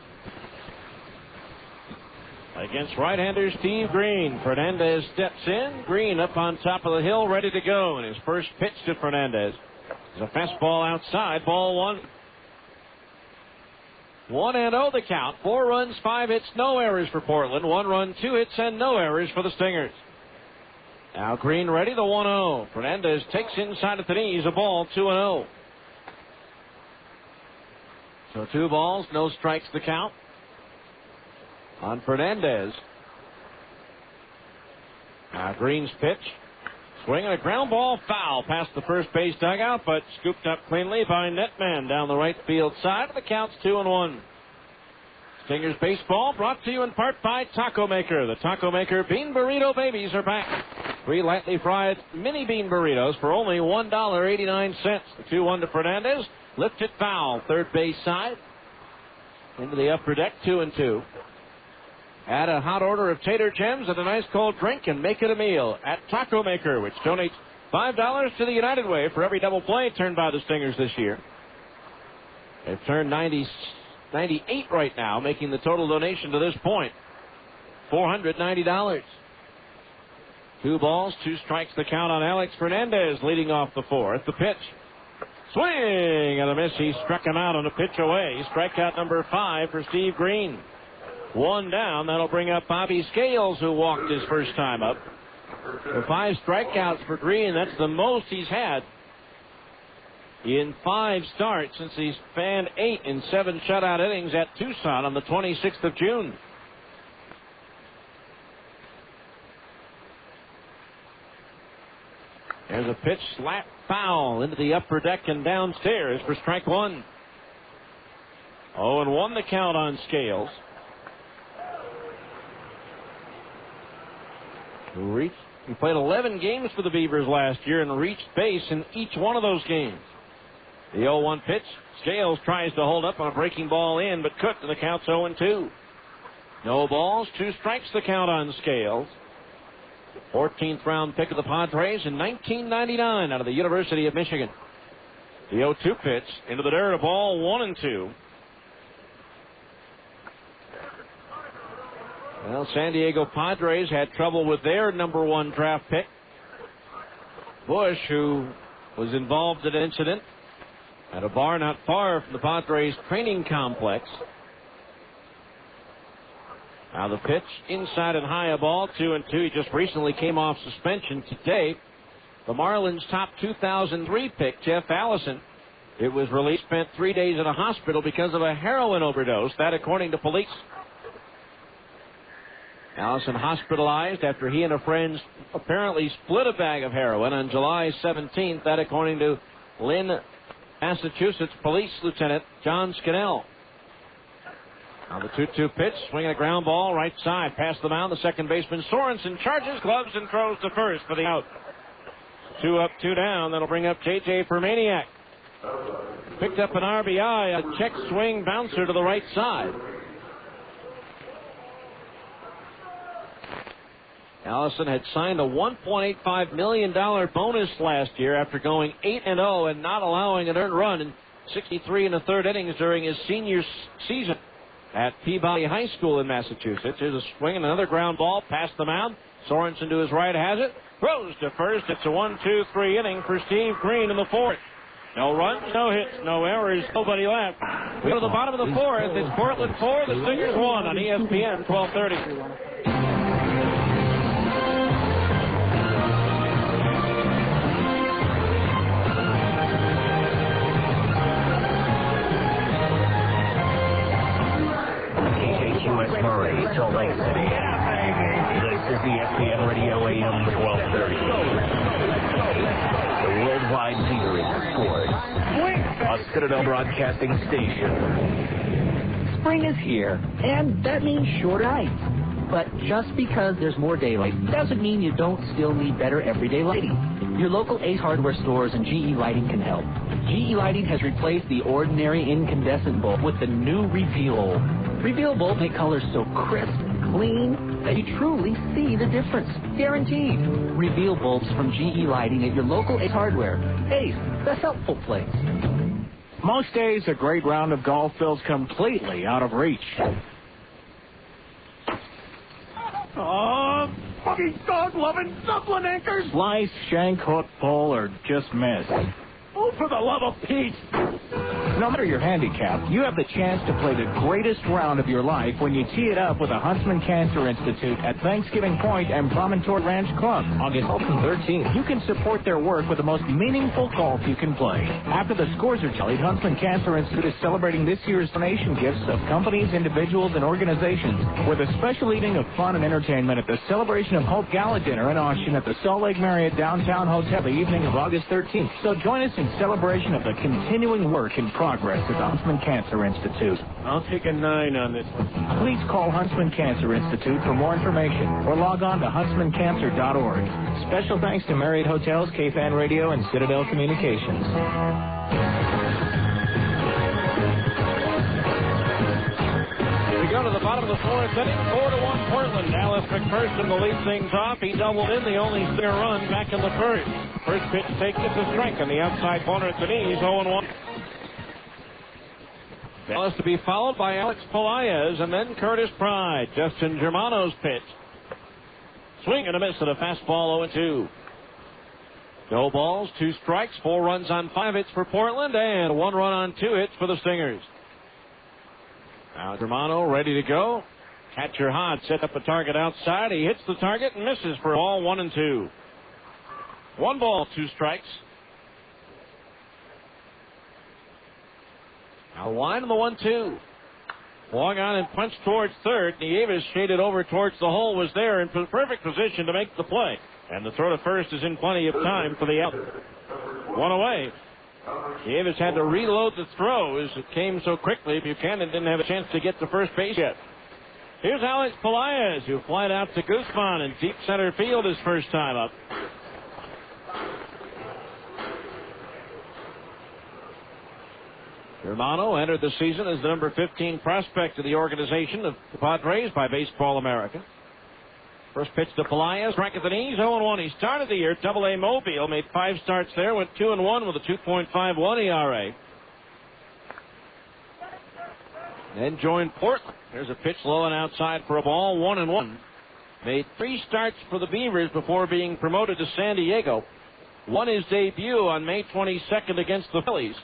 Against right-hander Steve Green, Fernandez steps in. Green up on top of the hill, ready to go. And his first pitch to Fernandez is a fastball outside, ball 1. 1-0 the count. 4 runs, 5 hits, no errors for Portland. 1 run, 2 hits, and no errors for the Stingers. Now Green ready, the 1-0. Fernandez takes inside at the knees, a ball, 2-0. So 2 balls, no strikes the count on Fernandez. Now Green's pitch. Swing and a ground ball, foul past the first base dugout, but scooped up cleanly by Netman down the right field side. The count's 2-1. Stingers baseball brought to you in part by Taco Maker. The Taco Maker Bean Burrito Babies are back. 3 lightly fried mini bean burritos for only $1.89. The 2-1 to Fernandez. Lifted foul, third base side. Into the upper deck, 2-2. Add a hot order of tater gems and a nice cold drink and make it a meal at Taco Maker, which donates $5 to the United Way for every double play turned by the Stingers this year. They've turned 98 right now, making the total donation to this point $490. 2 balls, 2 strikes the count on Alex Fernandez leading off the 4th. The pitch. Swing and a miss. He struck him out on a pitch away. Strikeout number 5 for Steve Green. 1 down. That'll bring up Bobby Scales, who walked his first time up. For 5 strikeouts for Green, that's the most he's had in 5 starts since he's fanned 8 in 7 shutout innings at Tucson on the 26th of June. There's a pitch, slap foul into the upper deck and downstairs for strike 1. 0-1 the count on Scales. He played 11 games for the Beavers last year and reached base in each one of those games. The 0-1 pitch. Scales tries to hold up on a breaking ball in, but couldn't, and the count's 0-2. No balls, 2 strikes the count on Scales. 14th round pick of the Padres in 1999 out of the University of Michigan. The 0-2 pitch into the dirt, a ball, 1-2. Well, San Diego Padres had trouble with their number 1 draft pick, Bush, who was involved in an incident at a bar not far from the Padres training complex. Now the pitch, inside and high, a ball, 2-2. He just recently came off suspension today. The Marlins' top 2003 pick, Jeff Allison, it was released, spent 3 days in a hospital because of a heroin overdose. That according to police. Allison hospitalized after he and a friend apparently split a bag of heroin on July 17th. That according to Lynn, Massachusetts Police Lieutenant John Scannell. Now the 2-2 pitch, swinging a ground ball right side, past the mound. The second baseman Sorensen charges, gloves, and throws to first for the out. 2 up, 2 down. That'll bring up J.J. Fermaniak. Picked up an RBI, a check swing bouncer to the right side. Allison had signed a $1.85 million bonus last year after going 8-0 and not allowing an earned run in 63 1/3 innings during his senior season. at Peabody High School in Massachusetts. Here's a swing and another ground ball past the mound. Sorensen to his right has it. Throws to first. It's a 1-2-3 inning for Steve Green in the fourth. No runs, no hits, no errors, nobody left. We go to the bottom of the fourth. It's Portland 4, the Stingers 1 on ESPN 1230. KQS Murray, Salt Lake City. This is ESPN Radio AM 1230. The worldwide leader in sports. A Citadel Broadcasting station. Spring is here, and that means shorter nights. But just because there's more daylight doesn't mean you don't still need better everyday lighting. Your local Ace Hardware stores and GE Lighting can help. GE Lighting has replaced the ordinary incandescent bulb with the new Reveal. Reveal bulbs make colors so crisp, clean, that you truly see the difference. Guaranteed. Reveal bulbs from GE Lighting at your local Ace Hardware. Ace, the helpful place. Most days, a great round of golf feels completely out of reach. Oh, fucking dog-loving Dublin anchors! Slice, shank, hook, pull, or just miss. Oh, for the love of Pete! No matter your handicap, you have the chance to play the greatest round of your life when you tee it up with the Huntsman Cancer Institute at Thanksgiving Point and Promontory Ranch Club. August 12th and 13th. You can support their work with the most meaningful golf you can play. After the scores are tallied, Huntsman Cancer Institute is celebrating this year's donation gifts of companies, individuals, and organizations with a special evening of fun and entertainment at the Celebration of Hope Gala Dinner in Austin at the Salt Lake Marriott Downtown Hotel the evening of August 13th. So join us in celebration of the continuing work in progress at the Huntsman Cancer Institute. I'll take a 9 on this one. Please call Huntsman Cancer Institute for more information or log on to huntsmancancer.org. Special thanks to Marriott Hotels, KFAN Radio, and Citadel Communications. We go to the bottom of the fourth inning, 4-1 Portland. Dallas McPherson will lead things off. He doubled in the only Stinger run back in the first. First pitch takes it to strike on the outside corner at the knees, 0-1. Dallas to be followed by Alex Pelaez and then Curtis Pride. Justin Germano's pitch. Swing and a miss at a fastball, 0-2. No balls, 2 strikes, 4 runs on 5 hits for Portland, and 1 run on 2 hits for the Stingers. Now Germano ready to go. Catcher Hod set up a target outside. He hits the target and misses for a ball, 1-2. 1 ball, 2 strikes. Now line in the 1-2. Long on and punched towards third. Nieves shaded over towards the hole, was there in perfect position to make the play. And the throw to first is in plenty of time for the out. 1 away. Nieves had to reload the throw as it came so quickly. Buchanan didn't have a chance to get to first base yet. Here's Alex Pelaez, who flied out to Guzman in deep center field his first time up. Germano entered the season as the number 15 prospect of the organization of the Padres by Baseball America. First pitch to Pelaez, strike at the knees, 0-1. He started the year at Double-A Mobile, made 5 starts there, went 2-1 with a 2.51 ERA. Then joined Portland. There's a pitch low and outside for a ball, 1-1. Made 3 starts for the Beavers before being promoted to San Diego. Won his debut on May 22nd against the Phillies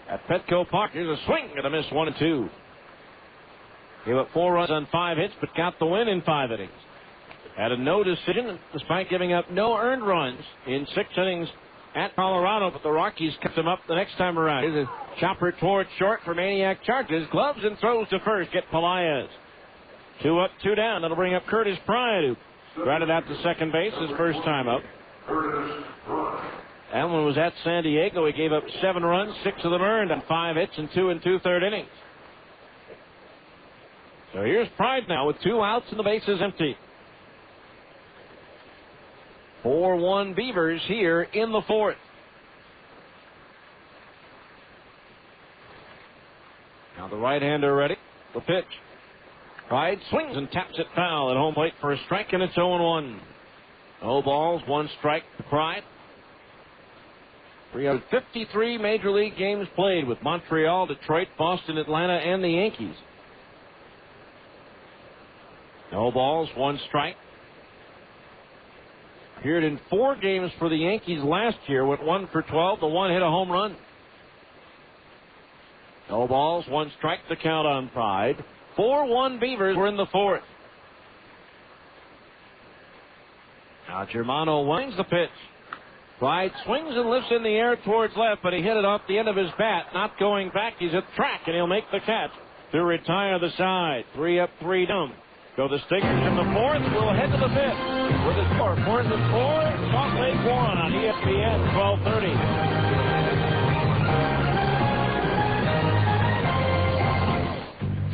at Petco Park. Here's a swing and a miss, 1-2. Gave up 4 runs on 5 hits, but got the win in 5 innings. Had a no decision, despite giving up no earned runs in 6 innings at Colorado, but the Rockies kept him up the next time around. Here's a chopper towards short for Maniac Charges. Gloves and throws to first. Get Pelaez. 2 up, 2 down. That'll bring up Curtis Pride, who grounded out to second base his first time up. And when he was at San Diego, he gave up 7 runs, 6 of them earned on 5 hits in 2 2/3 innings. So here's Pride now with 2 outs and the bases empty. 4-1 Beavers here in the fourth. Now the right-hander ready. The pitch. Pride swings and taps it foul at home plate for a strike, and it's 0-1. No balls, 1 strike to Pride. 353 Major League games played with Montreal, Detroit, Boston, Atlanta, and the Yankees. No balls, 1 strike. Appeared in 4 games for the Yankees last year, went 1 for 12. The one hit a home run. No balls, 1 strike, the count on Pride. 4-1 Beavers were in the 4th. Now Germano winds the pitch. Pride swings and lifts in the air towards left, but he hit it off the end of his bat. Not going back, he's at track, and he'll make the catch to retire the side. 3 up, 3 down. Go the Stingers in the 4th. We'll head to the 5th with a score. Portland 4, Salt Lake 1 on ESPN 1230.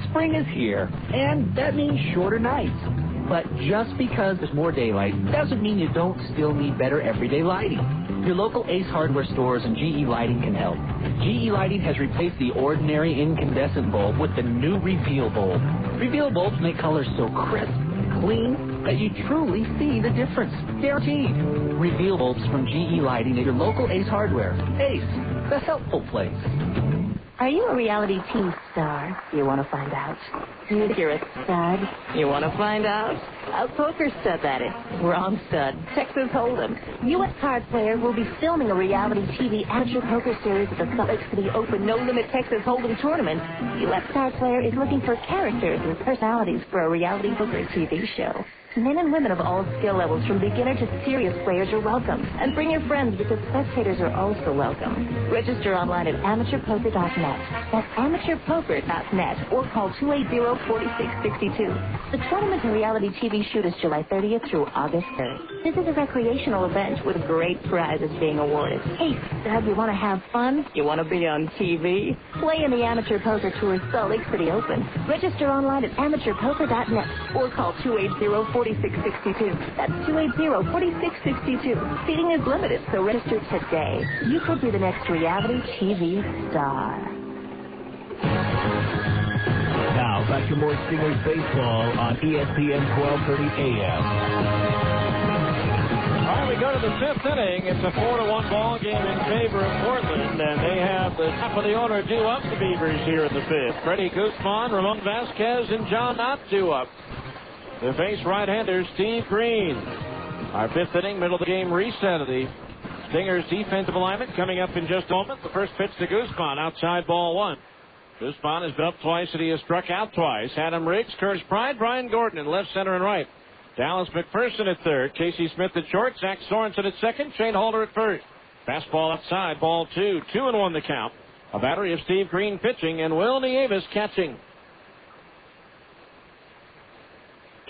Spring is here, and that means shorter nights. But just because there's more daylight doesn't mean you don't still need better everyday lighting. Your local Ace Hardware stores and GE Lighting can help. GE Lighting has replaced the ordinary incandescent bulb with the new Reveal bulb. Reveal bulbs make colors so crisp, clean, that you truly see the difference. Guaranteed. Reveal bulbs from GE Lighting at your local Ace Hardware. Ace, the helpful place. Are you a reality TV star? You want to find out. You're a stud? You want to find out? A poker stud, that is. Wrong stud. Texas Hold'em. U.S. card player will be filming a reality TV amateur poker series at the Salt Lake City Open No Limit Texas Hold'em tournament. U.S. card player is looking for characters and personalities for a reality poker TV show. Men and women of all skill levels, from beginner to serious players, are welcome. And bring your friends, because spectators are also welcome. Register online at amateurpoker.net. That's amateurpoker.net, or call 280-4662. The tournament and reality TV shoot is July 30th through August 3rd. This is a recreational event with great prizes being awarded. Hey, Doug, you want to have fun? You want to be on TV? Play in the Amateur Poker Tour Salt Lake City Open. Register online at amateurpoker.net, or call 280-4662. That's 280-4662. Seating is limited, so register today. You could be the next reality TV star. Now, back to more Stingers baseball on ESPN 1230 AM. All right, we go to the 5th inning. It's a 4-1 ball game in favor of Portland, and they have the top of the order due up the Beavers here in the 5th. Freddie Guzman, Ramon Vasquez, and John Knott due up. The face right-hander, Steve Green. Our 5th inning, middle of the game reset of the Stingers defensive alignment coming up in just a moment. The first pitch to Guzman, outside ball 1. Guzman has been up twice and he has struck out twice. Adam Riggs, Curtis Pride, Brian Gordon in left, center, and right. Dallas McPherson at third. Casey Smith at short. Zach Sorensen at second. Shane Holder at first. Fastball outside, ball 2. 2-1 the count. A battery of Steve Green pitching and Will Nieves catching.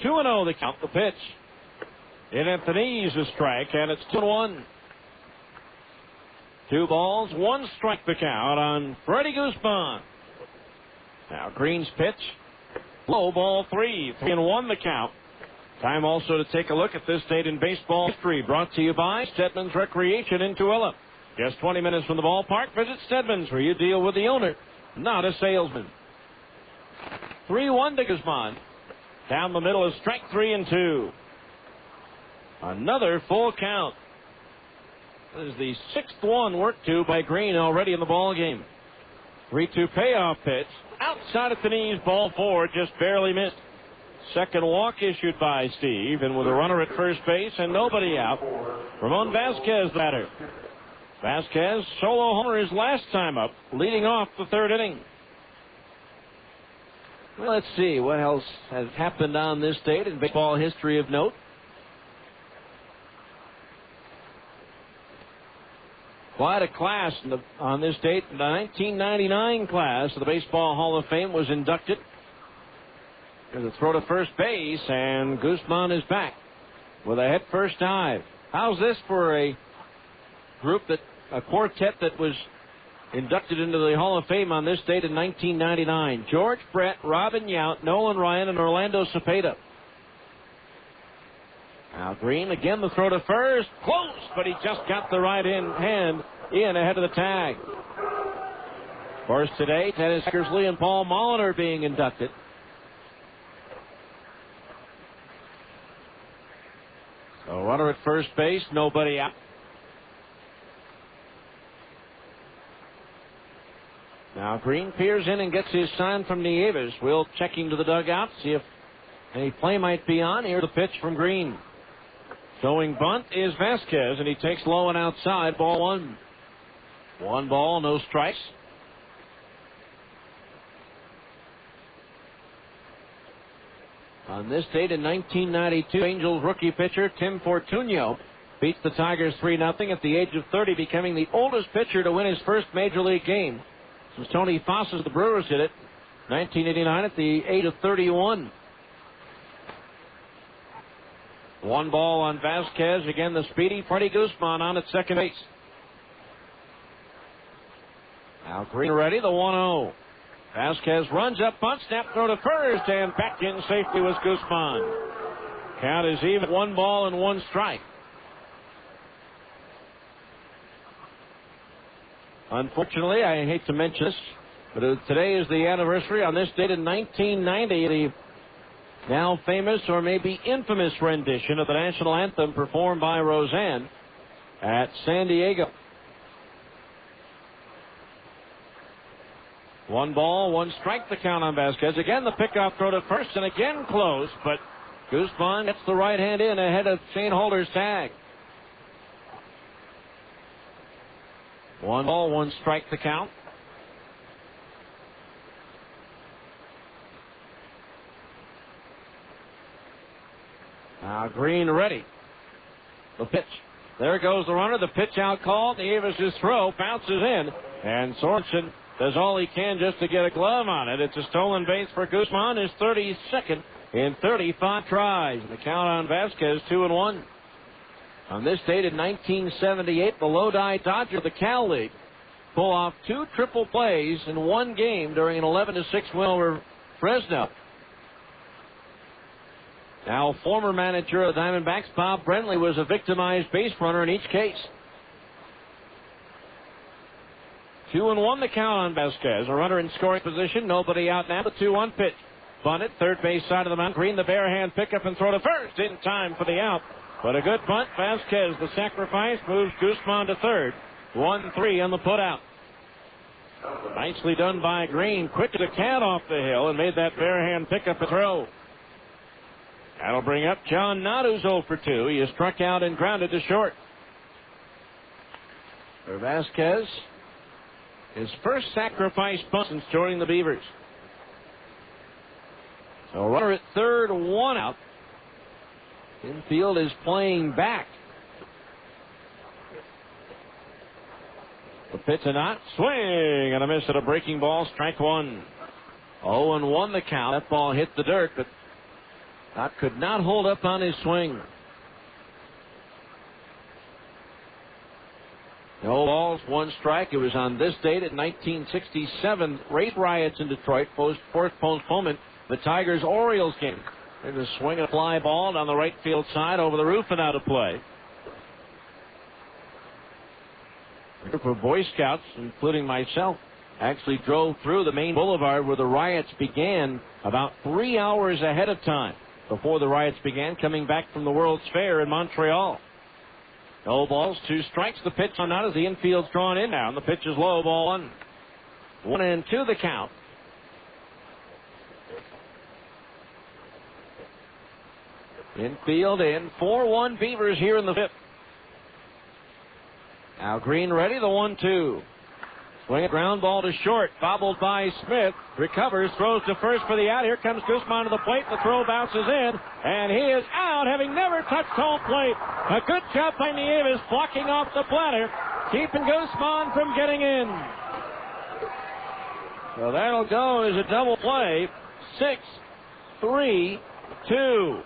2-0 the count, the pitch. In at the knees, a strike, and it's 2-1. 2 balls, 1 strike the count on Freddie Guzman. Now Green's pitch. Low, ball 3. 3-1 the count. Time also to take a look at this date in baseball history. Brought to you by Stedman's Recreation in Tooele. Just 20 minutes from the ballpark. Visit Stedman's, where you deal with the owner, not a salesman. 3-1 to Guzman. Down the middle is strike 3 and 2. Another full count. This is the 6th one worked to by Green already in the ball game. 3-2 payoff pitch. Outside at the knees, ball 4, just barely missed. Second walk issued by Steve, and with a runner at first base and nobody out, Ramon Vasquez batter. Vasquez solo homer his last time up, leading off the 3rd inning. Well, let's see what else has happened on this date in baseball history of note. Quite a class on this date. The 1999 class of the Baseball Hall of Fame was inducted. There's a throw to first base, and Guzman is back with a head-first dive. How's this for a quartet that was inducted into the Hall of Fame on this date in 1999? George Brett, Robin Yount, Nolan Ryan, and Orlando Cepeda. Now Green, again the throw to first. Close, but he just got the right hand in ahead of the tag. Of course, today, Dennis Eckersley and Paul Molitor being inducted. So runner at first base, nobody out. Now Green peers in and gets his sign from Nieves. Will checking to the dugout, see if A play might be on. Here's the pitch from Green. Going bunt is Vasquez, and he takes low and outside. Ball one. 1 ball, no strikes. On this date in 1992, Angels rookie pitcher Tim Fortunio beats the Tigers 3-0 at the age of 30, becoming the oldest pitcher to win his first major league game since Tony Foss's the Brewers did it 1989 at the age of 31. 1 ball on Vasquez. Again, the speedy Freddie Guzman on at second base. Now Green ready, the 1-0. Vasquez runs up, bunt, snap throw to first, and back in safely was Guzman. Count is even, 1 ball and 1 strike. Unfortunately, I hate to mention this, but today is the anniversary. On this date in 1990, the now famous or maybe infamous rendition of the national anthem performed by Roseanne at San Diego. 1 ball, 1 strike, the count on Vasquez. Again, the pickoff throw to first, and again close, but Guzman gets the right hand in ahead of Shane Holder's tag. 1 ball, 1 strike, the count. Now Green ready. The pitch. There goes the runner. The pitch out called. Davis's throw bounces in, and Sorensen does all he can just to get a glove on it. It's a stolen base for Guzman, his 32nd in 35 tries. The count on Vasquez, 2-1. On this date in 1978, the Lodi Dodgers of the Cal League pull off 2 triple plays in 1 game during an 11-6 win over Fresno. Now, former manager of the Diamondbacks, Bob Brentley, was a victimized base runner in each case. 2-1 the count on Vasquez. A runner in scoring position. Nobody out now. The 2-1 pitch. Bunted. Third base side of the mound. Green, the bare hand pickup and throw to first. In time for the out. But a good bunt. Vasquez, the sacrifice, moves Guzman to third. 1-3 on the putout. Nicely done by Green. Quick as a cat off the hill and made that bare hand pickup and throw. That'll bring up John Knott, who's 0 for 2. He is struck out and grounded to short. For Vasquez, his first sacrifice bunt since joining the Beavers. So runner at third, 1 out. Infield is playing back. The pitch to Knott. Swing and a miss at a breaking ball. Strike 1. 0-1 the count. That ball hit the dirt, but Knott could not hold up on his swing. No balls, 1 strike. It was on this date in 1967. Race riots in Detroit forced postponement the Tigers-Orioles game. There's a swing, a fly ball down the right field side over the roof and out of play. A group of Boy Scouts, including myself, actually drove through the main boulevard where the riots began about 3 hours ahead of time before the riots began, coming back from the World's Fair in Montreal. No balls, 2 strikes. The pitch on that as the infield's drawn in now, and the pitch is low, ball 1. 1-2 the count. Infield in. 4-1 Beavers here in the 5th. Now Green ready, the 1-2. Swing a ground ball to short, bobbled by Smith, recovers, throws to first for the out. Here comes Guzman to the plate. The throw bounces in, and he is out, having never touched home plate. A good job by Nieves blocking off the platter, keeping Guzman from getting in. So that'll go as a double play. 6-3-2.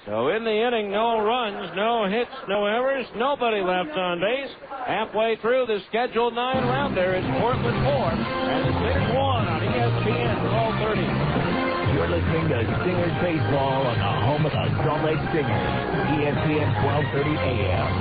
So in the inning, no runs, no hits, no errors, nobody left on base. Halfway through the scheduled 9-rounder is Portland 4 and the Stingers 1 on ESPN 1230. You're listening to Stingers Baseball on the home of the Salt Lake Stingers, ESPN 1230 AM.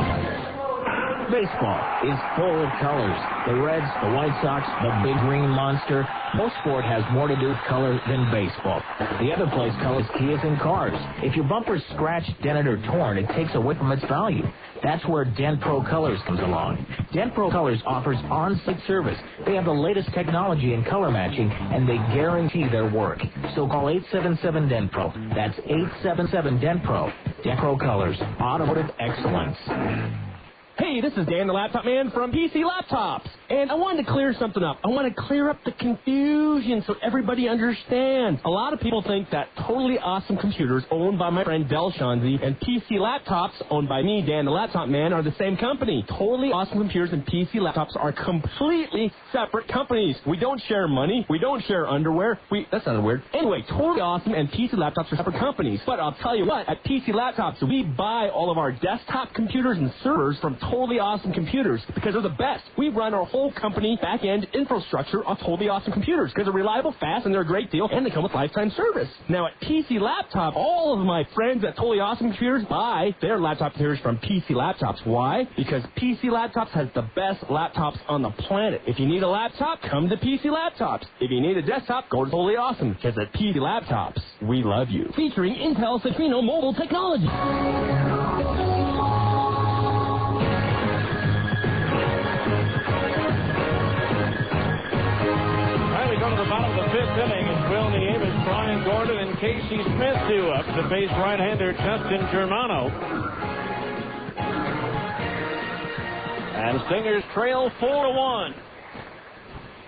Baseball is full of colors. The Reds, the White Sox, the big green monster. Most sport has more to do with color than baseball. The other place color is key is in cars. If your bumper's scratched, dented, or torn, it takes away from its value. That's where Dent Pro Colors comes along. Dent Pro Colors offers on-site service. They have the latest technology in color matching, and they guarantee their work. So call 877-DENT-PRO. That's 877-DENT-PRO. Dent Pro Colors, automotive excellence. Hey, this is Dan, the Laptop Man from PC Laptops. And I wanted to clear something up. I want to clear up the confusion so everybody understands. A lot of people think that Totally Awesome Computers, owned by my friend Del Shanzi, and PC Laptops, owned by me, Dan, the Laptop Man, are the same company. Totally Awesome Computers and PC Laptops are completely separate companies. We don't share money. We don't share underwear. That sounded weird. Anyway, Totally Awesome and PC Laptops are separate companies. But I'll tell you what, at PC Laptops, we buy all of our desktop computers and servers from Totally Awesome Computers because they're the best. We run our whole company back-end infrastructure on Totally Awesome Computers because they're reliable, fast, and they're a great deal, and they come with lifetime service. Now, at PC Laptop, all of my friends at Totally Awesome Computers buy their laptop computers from PC Laptops. Why? Because PC Laptops has the best laptops on the planet. If you need a laptop, come to PC Laptops. If you need a desktop, go to Totally Awesome because at PC Laptops, we love you. Featuring Intel Citrino mobile technology. Go to the bottom of the fifth inning, and Will Nieves, Brian Gordon, and Casey Smith due up to face right-hander Justin Germano. And Stingers trail 4-1.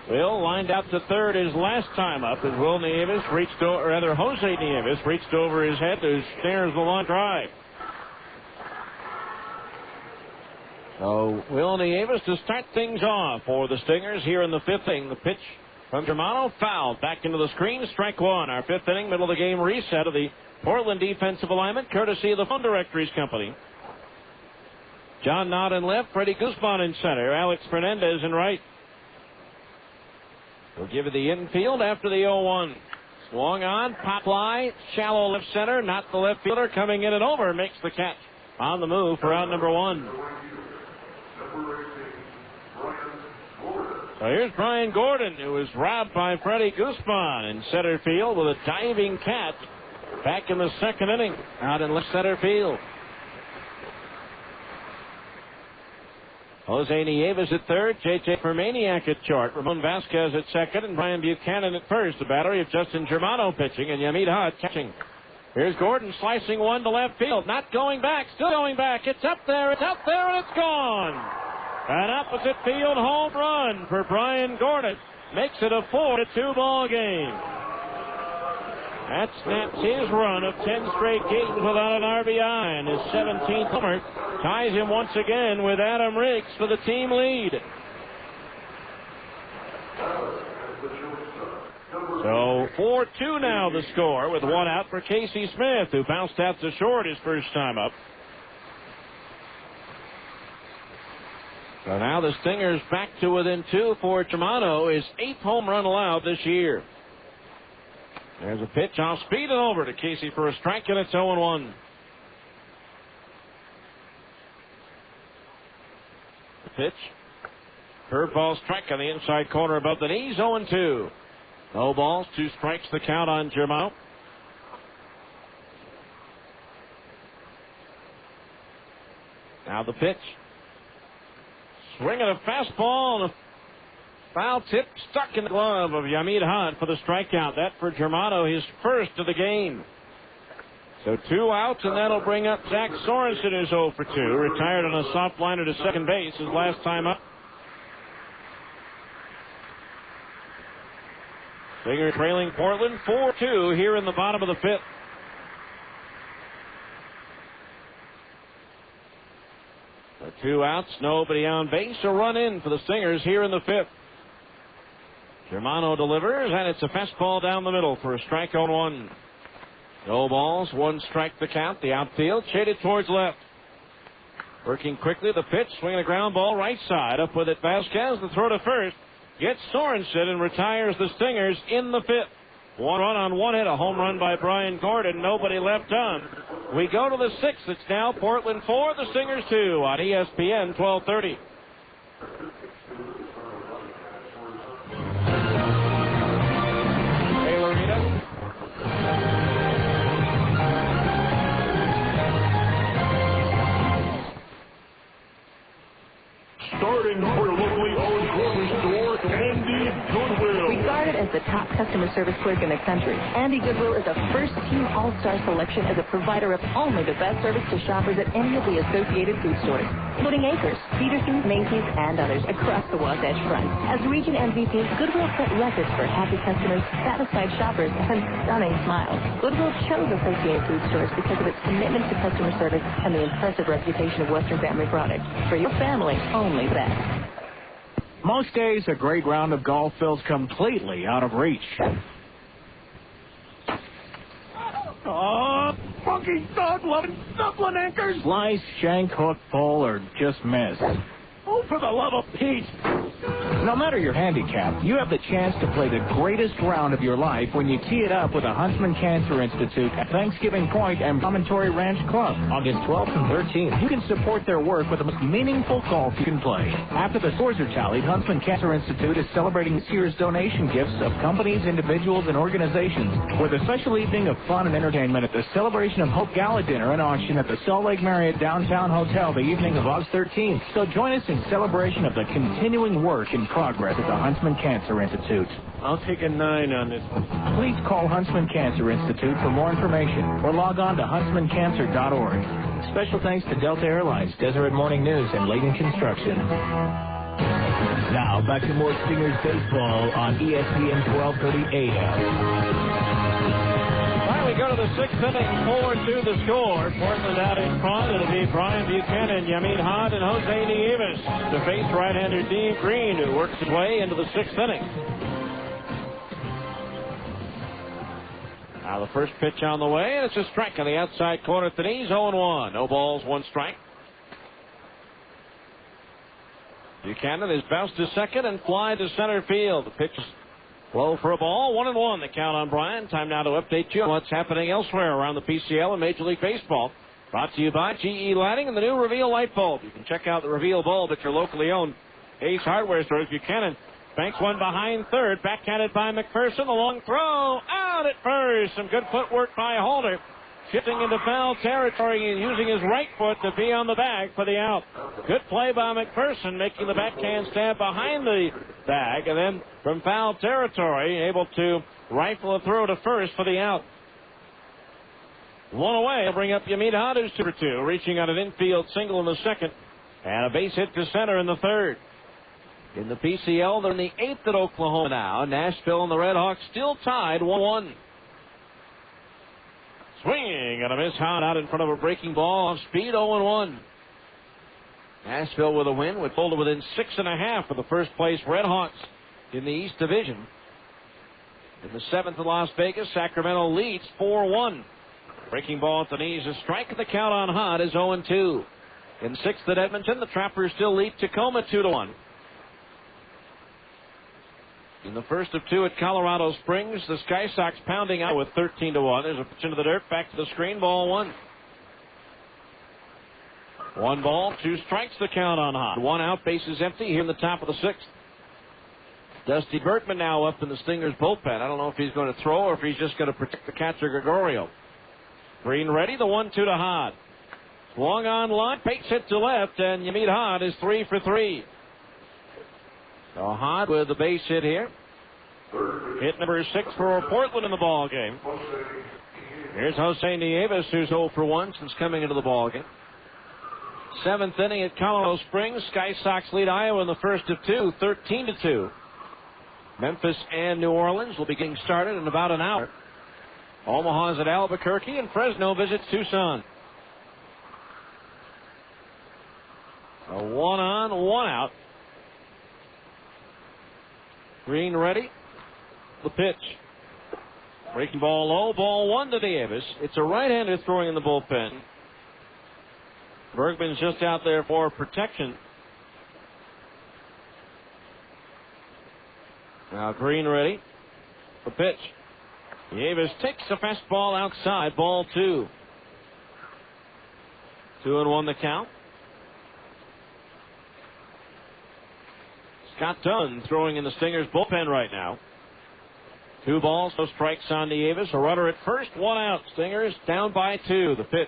Will lined out to third his last time up as Will Nieves reached over, or rather Jose Nieves reached over his head to Stingers the long drive. So Will Nieves to start things off for the Stingers here in the fifth inning. The pitch from Germano, foul. Back into the screen, strike one. Our fifth inning, middle of the game reset of the Portland defensive alignment, courtesy of the Phone Directories Company. John Nott in left, Freddie Guzman in center, Alex Fernandez in right. We'll give it the infield after the 0-1. Swung on, pop fly, shallow left center, not the left fielder, coming in and over, makes the catch on the move for out number one. So here's Brian Gordon, who was robbed by Freddie Guzman in center field with a diving catch back in the second inning out in left center field. Jose Nieves at third, J.J. Fermaniak at short, Ramon Vasquez at second, and Brian Buchanan at first. The battery of Justin Germano pitching and Yamid Hutt catching. Here's Gordon slicing one to left field, not going back, still going back. It's up there, and it's gone. An opposite field home run for Brian Gordon makes it a 4-2 ball game. That snaps his run of 10 straight games without an RBI, and his 17th homer ties him once again with Adam Riggs for the team lead. So 4-2 now the score with one out for Casey Smith, who bounced out to short his first time up. So now the Stingers back to within two for Germano, his 8th home run allowed this year. There's a pitch off speed and over to Casey for a strike, and it's 0-1. The pitch. Curveball strike on the inside corner above the knees, 0-2. No balls, 2 strikes the count on Germano. Now the pitch. Swinging a fastball and a foul tip stuck in the glove of Yamid Hutt for the strikeout. That for Germano, his first of the game. So 2 outs, and that'll bring up Zach Sorensen, who's 0 for 2. Retired on a soft liner to second base his last time up. Stingers trailing Portland 4-2 here in the bottom of the fifth. The 2 outs, nobody on base, a run in for the Stingers here in the fifth. Germano delivers, and it's a fastball down the middle for a strike on 1. No balls, 1 strike the count. The outfield shaded towards left. Working quickly, the pitch, swinging a ground ball right side. Up with it, Vasquez, the throw to first. Gets Sorensen and retires the Stingers in the fifth. 1 run on 1 hit, a home run by Brian Gordon. Nobody left on. We go to the 6th. It's now Portland 4, the Stingers 2 on ESPN 1230. Starting for your locally owned grocery store, Andy Goodwill. Regarded as the top customer service clerk in the country, Andy Goodwill is a first-team all-star selection as a provider of only the best service to shoppers at any of the associated food stores, including Acres, Peterson's, Macy's, and others across the Wasatch Front. As region MVP, Goodwill set records for happy customers, satisfied shoppers, and stunning smiles. Goodwill chose Associated Food Stores because of its commitment to customer service and the impressive reputation of Western Family Products. For your family, only best. Most days, a great round of golf feels completely out of reach. Oh, funky dog-loving Dublin anchors. Slice, shank, hook, pull, or just miss. Oh, for the love of Pete. No matter your handicap, you have the chance to play the greatest round of your life when you tee it up with the Huntsman Cancer Institute at Thanksgiving Point and Promontory Ranch Club. August 12th and 13th, you can support their work with the most meaningful golf you can play. After the scores are tallied, Huntsman Cancer Institute is celebrating this year's donation gifts of companies, individuals, and organizations with a special evening of fun and entertainment at the Celebration of Hope Gala Dinner and Auction at the Salt Lake Marriott Downtown Hotel the evening of August 13th. So join us in celebration of the continuing work in progress at the Huntsman Cancer Institute. I'll take a 9 on this one. Please call Huntsman Cancer Institute for more information or log on to huntsmancancer.org. Special thanks to Delta Airlines, Deseret Morning News, and Layton Construction. Now back to more Stingers baseball on ESPN 1230 AM. We go to the 6th inning, 4-2 the score. Portland out in front. It'll be Brian Buchanan, Yamid Hod, and Jose Nieves to face right-hander Dean Green, who works his way into the 6th inning. Now the first pitch on the way, and it's a strike on the outside corner at the knees, 0-1. No balls, 1 strike. Buchanan is bounced to second and fly to center field. The pitch is low for a ball, 1-1. The count on Brian. Time now to update you on what's happening elsewhere around the PCL and Major League Baseball. Brought to you by GE Lighting and the new Reveal light bulb. You can check out the Reveal bulb at your locally owned Ace Hardware stores. Buchanan banks one behind third, backhanded by McPherson. The long throw out at first. Some good footwork by Holder. Shifting into foul territory and using his right foot to be on the bag for the out. Good play by McPherson, making the backhand stab behind the bag, and then from foul territory, able to rifle a throw to first for the out. 1 away. They'll bring up Yamid Hod, who's 2-for-2, reaching on an infield single in the second, and a base hit to center in the third. In the PCL, they're in the 8th at Oklahoma now. Nashville and the Red Hawks still tied 1-1. Swinging and a miss. Hod out in front of a breaking ball off speed, 0-1. Nashville with a win would pull to within 6.5 for the first place Red Hawks in the East Division. In the 7th at Las Vegas, Sacramento leads 4-1. Breaking ball at the knees, a strike, and the count on Hod is 0-2. In 6th at Edmonton, the Trappers still lead Tacoma 2-1. In the first of 2 at Colorado Springs, the Sky Sox pounding out with 13-1. There's a pitch into the dirt, back to the screen, ball 1. 1 ball, 2 strikes, the count on Hod. 1 out, bases empty here in the top of the 6th. Dusty Bertman now up in the Stingers bullpen. I don't know if he's going to throw or if he's just going to protect the catcher, Gregorio. Green ready, the 1-2 to Hod. Swung on line, base hit to left, and Yamid Hod is 3 for 3. So Hod with the base hit here. Hit number 6 for Portland in the ball game. Here's Jose Nieves, who's 0 for 1 since coming into the ball game. 7th inning at Colorado Springs. Sky Sox lead Iowa in the first of 2, 13-2. Memphis and New Orleans will be getting started in about an hour. Omaha's at Albuquerque, and Fresno visits Tucson. A 1 on, 1 out. Green ready. The pitch. Breaking ball low. Ball 1 to Davis. It's a right-hander throwing in the bullpen. Bergman's just out there for protection. Now Green ready. The pitch. Davis takes a fastball outside. Ball 2. 2-1 the count. Scott Dunn throwing in the Stingers bullpen right now. 2 balls, no strikes on Nieves. A runner at first, 1 out. Stingers down by 2. The pitch.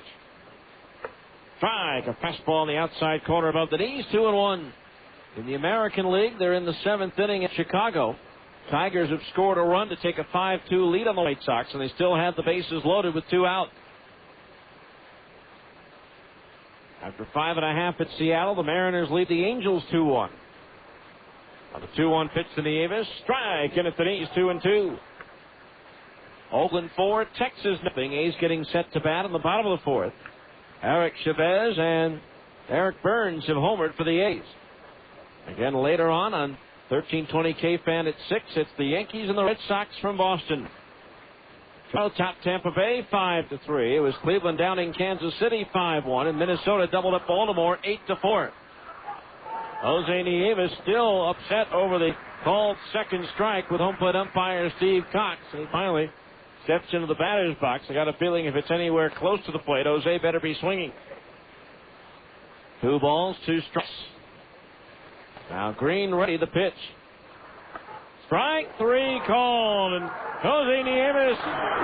Strike, a fastball in the outside corner above the knees. 2-1. In the American League, they're in the 7th inning at Chicago. Tigers have scored a run to take a 5-2 lead on the White Sox, and they still have the bases loaded with 2 out. After 5.5 at Seattle, the Mariners lead the Angels 2-1. On the 2-1 pitch to Nieves, strike, in at the knees, 2-2. Oakland 4, Texas nothing. A's getting set to bat in the bottom of the 4th. Eric Chavez and Eric Burns have homered for the A's. Again later on 1320 K-Fan at 6, it's the Yankees and the Red Sox from Boston. Top Tampa Bay 5-3. It was Cleveland down in Kansas City 5-1, and Minnesota doubled up Baltimore 8-4. Jose Nieves still upset over the called second strike with home plate umpire Steve Cox. And he finally steps into the batter's box. I got a feeling if it's anywhere close to the plate, Jose better be swinging. 2 balls, 2 strikes. Now Green ready, the pitch. Strike 3 called, and Jose Nieves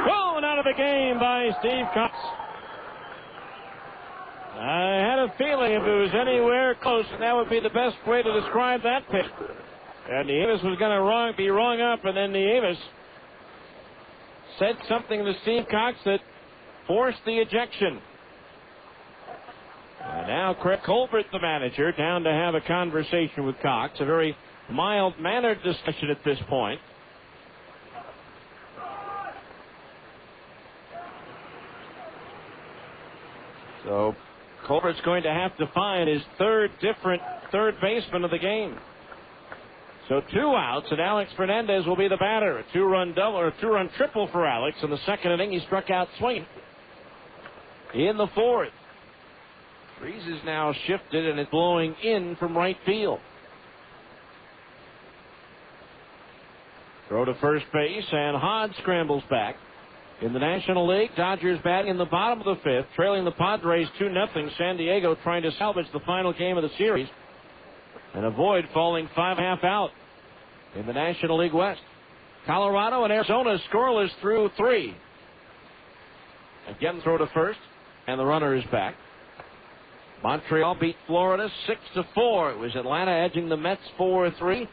thrown out of the game by Steve Cox. I had a feeling if it was anywhere close, that would be the best way to describe that pitch. And Nieves was going to be rung up, and then Nieves said something to Steve Cox that forced the ejection. And now Craig Colbert, the manager, down to have a conversation with Cox. A very mild-mannered discussion at this point. So Colbert's going to have to find his third baseman of the game. So 2 outs, and Alex Fernandez will be the batter. A 2-run double or a 2-run triple for Alex. In the 2nd inning, he struck out swinging. In the 4th, breeze is now shifted, and it's blowing in from right field. Throw to first base, and Hodge scrambles back. In the National League, Dodgers batting in the bottom of the 5th, trailing the Padres 2-0. San Diego trying to salvage the final game of the series and avoid falling 5.5 out in the National League West. Colorado and Arizona scoreless through 3. Again, throw to first, and the runner is back. Montreal beat Florida 6-4. It was Atlanta edging the Mets 4-3.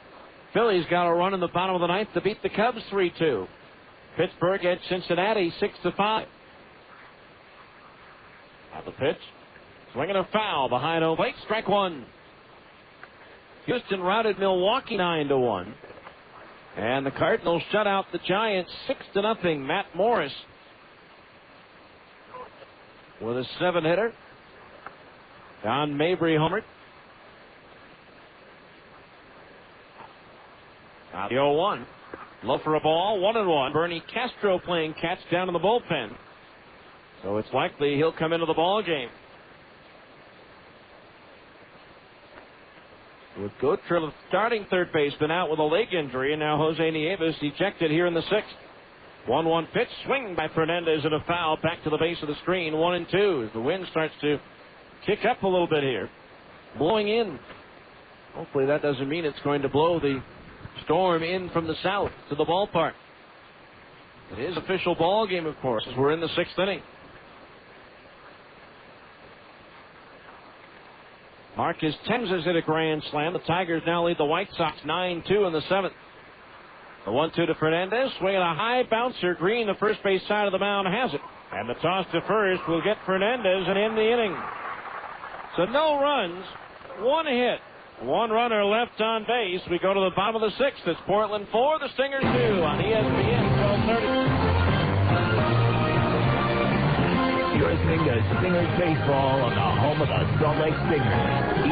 Phillies got a run in the bottom of the 9th to beat the Cubs 3-2. Pittsburgh edged Cincinnati 6-5. Now the pitch. Swinging a foul behind home plate. Strike 1. Houston routed Milwaukee 9-1. And the Cardinals shut out the Giants 6-0. Matt Morris with a 7-hitter. Don Mabry homered. Now the 0-1. Low for a ball, 1-1. Bernie Castro playing catch down in the bullpen. So it's likely he'll come into the ball game. With Gottlieb starting third baseman out with a leg injury, and now Jose Nieves ejected here in the 6th. 1-1 pitch, swing by Fernandez and a foul back to the base of the screen. 1-2 as the wind starts to kick up a little bit here. Blowing in. Hopefully that doesn't mean it's going to blow the storm in from the south to the ballpark. It is official ball game, of course, as we're in the 6th inning. Marcus Thames hit a grand slam. The Tigers now lead the White Sox 9-2 in the 7th. The 1-2 to Fernandez, swinging a high bouncer. Green, the first base side of the mound, has it. And the toss to first will get Fernandez and end the inning. So no runs, 1 hit. 1 runner left on base. We go to the bottom of the 6th. It's Portland 4, the Stingers 2 on ESPN 1230. You're listening to Stingers Baseball on the home of the Salt Lake Stingers.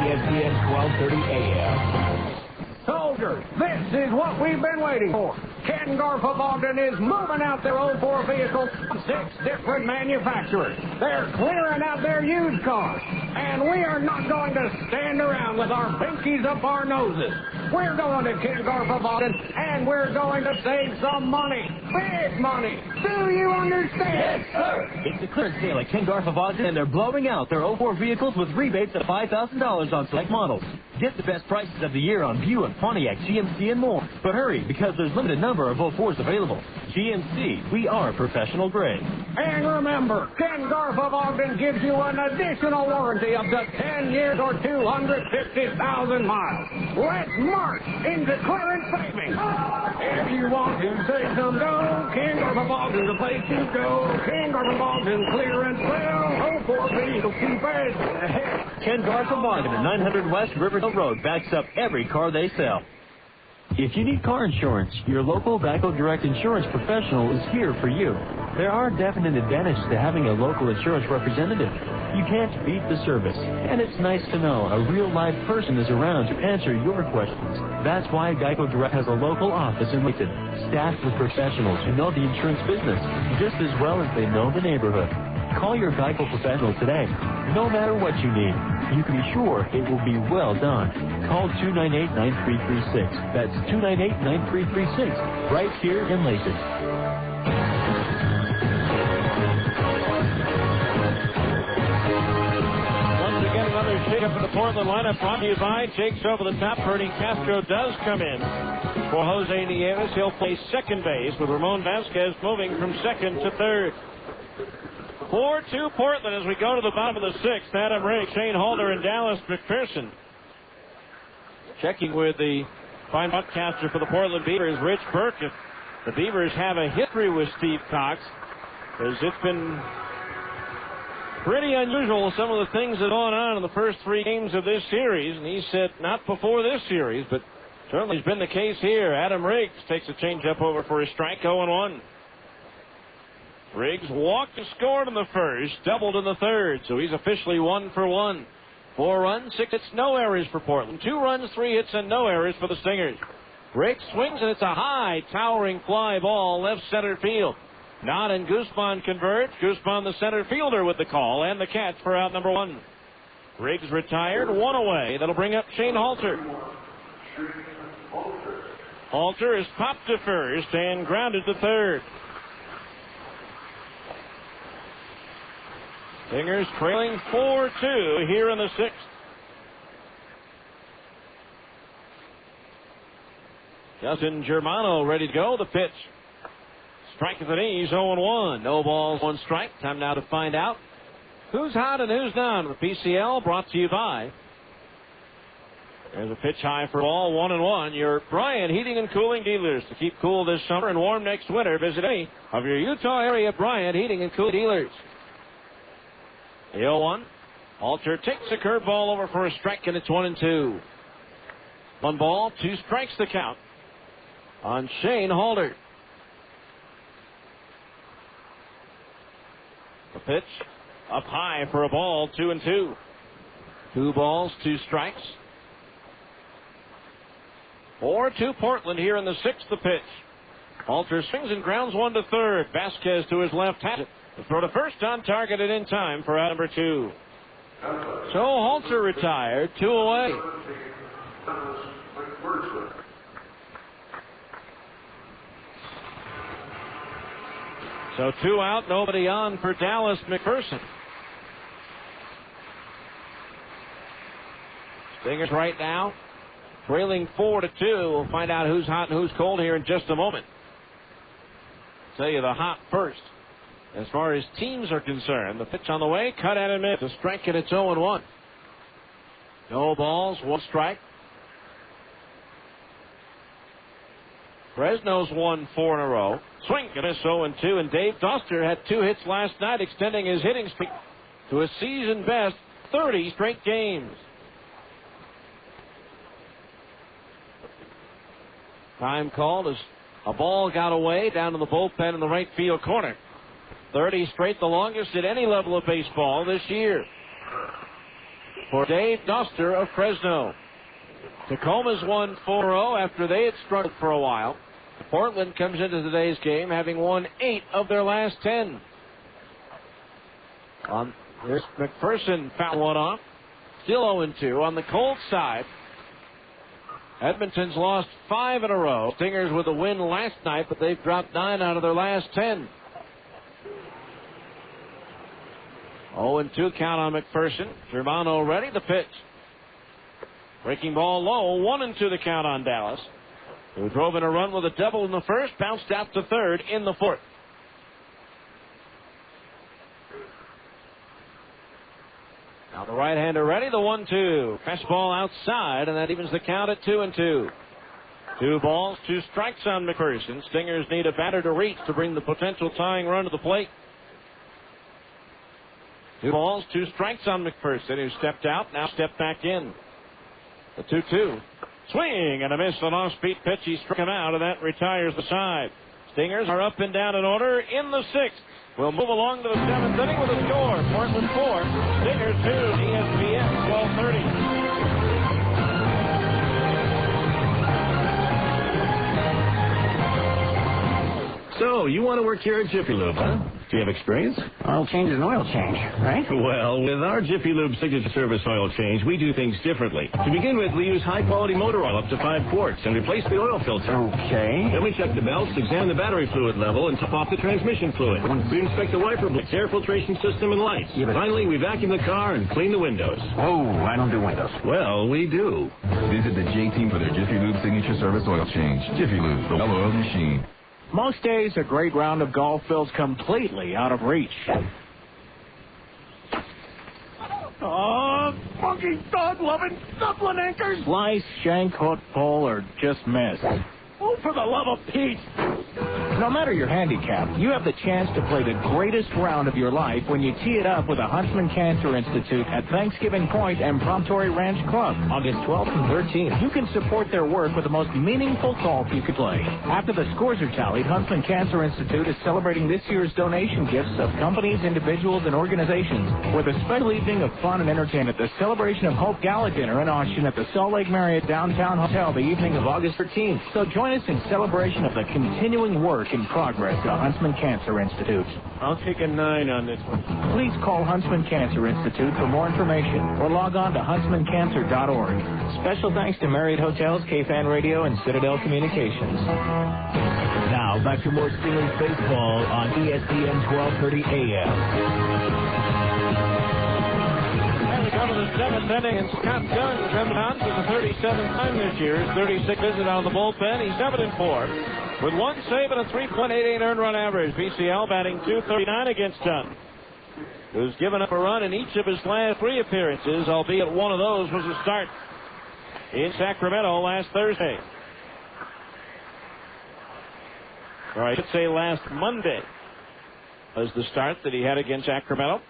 ESPN 1230 AM. Soldiers, this is what we've been waiting for. Ken Garf of Ogden is moving out their 04 vehicles from 6 different manufacturers. They're clearing out their used cars. And we are not going to stand around with our pinkies up our noses. We're going to Ken Garf of Ogden, and we're going to save some money. big money. Do you understand? Yes, sir. It's a clearance sale at Ken Garf of Ogden, and they're blowing out their 04 vehicles with rebates of $5,000 on select models. Get the best prices of the year on Buick, Pontiac, GMC, and more. But hurry, because there's limited number of 04s available. GMC, we are professional grade. And remember, Ken Garf of Ogden gives you an additional warranty up to 10 years or 250,000 miles. Let's march into clearance savings. If you want to save some dough, Ken Garf of Ogden's the place you go. Ken Garf of Ogden clearance sale. 04 vehicles keep edge ahead. Ken Garf of Ogden at 900 West Riverdale Road backs up every car they sell. If you need car insurance, your local Geico Direct Insurance professional is here for you. There are definite advantages to having a local insurance representative. You can't beat the service, and it's nice to know a real live person is around to answer your questions. That's why Geico Direct has a local office in Layton, staffed with professionals who know the insurance business just as well as they know the neighborhood. Call your Geico professional today. No matter what you need, you can be sure it will be well done. Call 298-9336. That's 298-9336, right here in Layton. Once again, another shake-up for the Portland lineup brought to you by Jakes over the top. Bernie Castro does come in for Jose Nieves. He'll play second base with Ramon Vasquez moving from second to third. 4-2 Portland as we go to the bottom of the sixth. Adam Riggs, Shane Halder, and Dallas McPherson. Checking with the fine broadcaster for the Portland Beavers, Rich Burke. If the Beavers have a history with Steve Cox, as it's been pretty unusual, some of the things that have gone on in the first three games of this series. And he said not before this series, but certainly has been the case here. Adam Riggs takes a changeup over for a strike, 0-1. Riggs walked and scored in the first, doubled in the third, so he's officially 1 for 1. 4 runs, 6 hits, no errors for Portland. 2 runs, 3 hits, and no errors for the Stingers. Riggs swings, and it's a high, towering fly ball left center field. Nod and Guzman converge. Guzman, the center fielder, with the call and the catch for out number 1. Riggs retired, 1 away. That'll bring up Shane Halter. Halter is popped to first and grounded to third. Stingers trailing 4-2 here in the sixth. Justin Germano ready to go. The pitch. Strike at the knees, 0-1. No balls, 1 strike. Time now to find out who's hot and who's not. The PCL brought to you by. There's a pitch high for ball, 1-1. Your Bryant Heating and Cooling dealers. To keep cool this summer and warm next winter, visit any of your Utah area Bryant Heating and Cooling dealers. The 0-1. Halter takes a curveball over for a strike, and it's 1-2. 1 ball, 2 strikes the count on Shane Halter. The pitch up high for a ball, 2-2. 2 balls, 2 strikes. 4-2 Portland here in the sixth. The pitch. Halter swings and grounds 1 to third. Vasquez to his left has it. The throw to first on target and in time for out number 2. So Halter retired, 2 away. So 2 out, nobody on for Dallas McPherson. Stingers right now trailing 4-2. We'll find out who's hot and who's cold here in just a moment. Tell you the hot first. As far as teams are concerned, the pitch on the way, cut and miss. A strike, and it's 0-1. No balls, 1 strike. Fresno's won 4 in a row. Swing and miss, 0-2. And Dave Doster had 2 hits last night, extending his hitting streak to a season best 30 straight games. Time called as a ball got away down in the bullpen in the right field corner. 30 straight, the longest at any level of baseball this year for Dave Doster of Fresno. Tacoma's won 4-0 after they had struggled for a while. Portland comes into today's game having won 8 of their last 10. Here's McPherson fouled one off. Still 0-2 on the cold side. Edmonton's lost 5 in a row. Stingers with a win last night, but they've dropped 9 out of their last 10. 0-2 count on McPherson. Germano ready. The pitch. Breaking ball low. 1-2 the count on Dallas, who drove in a run with a double in the first, bounced out to third in the fourth. Now the right-hander ready. The 1-2. Fastball outside, and that evens the count at 2-2. 2 balls, 2 strikes on McPherson. Stingers need a batter to reach to bring the potential tying run to the plate. 2 balls, 2 strikes on McPherson, who stepped out, now stepped back in. The 2-2. Swing and a miss, an off-speed pitch. He struck him out, and that retires the side. Stingers are up and down in order in the 6th. We'll move along to the 7th inning with a score. Portland 4, Stingers 2, ESPN 1230. So, you want to work here at Jiffy Lube, huh? Do you have experience? Oil change is an oil change, right? Well, with our Jiffy Lube Signature Service oil change, we do things differently. To begin with, we use high-quality motor oil up to 5 quarts and replace the oil filter. Okay. Then we check the belts, examine the battery fluid level, and top off the transmission fluid. We inspect the wiper blades, air filtration system, and lights. Yeah, finally, we vacuum the car and clean the windows. Oh, I don't do windows. Well, we do. Visit the J Team for their Jiffy Lube Signature Service oil change. Jiffy Lube, the well-oiled machine. Most days, a great round of golf feels completely out of reach. Oh, funky, dog-loving Dublin anchors! Slice, shank, hook, pull, or just miss. Oh, for the love of Pete! No matter your handicap, you have the chance to play the greatest round of your life when you tee it up with the Huntsman Cancer Institute at Thanksgiving Point and Promontory Ranch Club, August 12th and 13th. You can support their work with the most meaningful golf you could play. After the scores are tallied, Huntsman Cancer Institute is celebrating this year's donation gifts of companies, individuals, and organizations with a special evening of fun and entertainment, the Celebration of Hope Gala Dinner in Austin at the Salt Lake Marriott Downtown Hotel the evening of August 13th. So join us in celebration of the continuing work in progress at Huntsman Cancer Institute. I'll take a 9 on this one. Please call Huntsman Cancer Institute for more information or log on to huntsmancancer.org. Special thanks to Marriott Hotels, KFan Radio, and Citadel Communications. Now back to more Steelers baseball on ESPN 1230 AM. And we come to the 7th inning, and Scott Dunn coming on for the 37th time this year. His 36th visit on the bullpen. He's 7-4. With 1 save and a 3.88 earned run average. PCL batting .239 against Dunn, who's given up a run in each of his last 3 appearances, albeit one of those was a start in Sacramento last Thursday. Or I should say last Monday was the start that he had against Sacramento.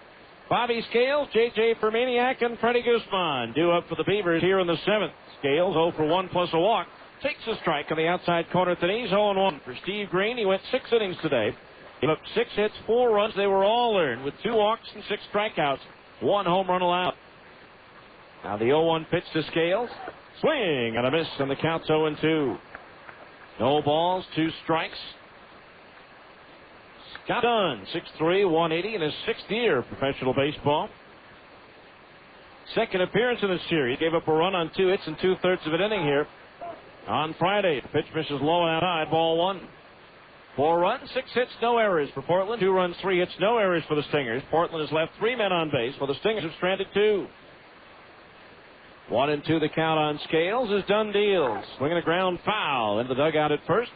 Bobby Scales, J.J. Fermaniak, and Freddie Guzman due up for the Beavers here in the 7th. Scales 0 for 1 plus a walk. Takes a strike on the outside corner. He's 0-1 for Steve Green. He went 6 innings today. He took 6 hits, 4 runs. They were all earned with 2 walks and 6 strikeouts. 1 home run allowed. Now the 0-1 pitch to Scales. Swing and a miss, and the count's 0-2. No balls, 2 strikes. Scott Dunn, 6'3", 180 in his 6th year of professional baseball. 2nd appearance in the series. Gave up a run on 2 hits and 2/3 of an inning here on Friday. The pitch misses low and outside, ball 1. 4 runs, 6 hits, no errors for Portland. 2 runs, 3 hits, no errors for the Stingers. Portland has left 3 men on base, while the Stingers have stranded 2. 1-2 the count on Scales as Dunn deals. Swinging a ground foul in the dugout at first.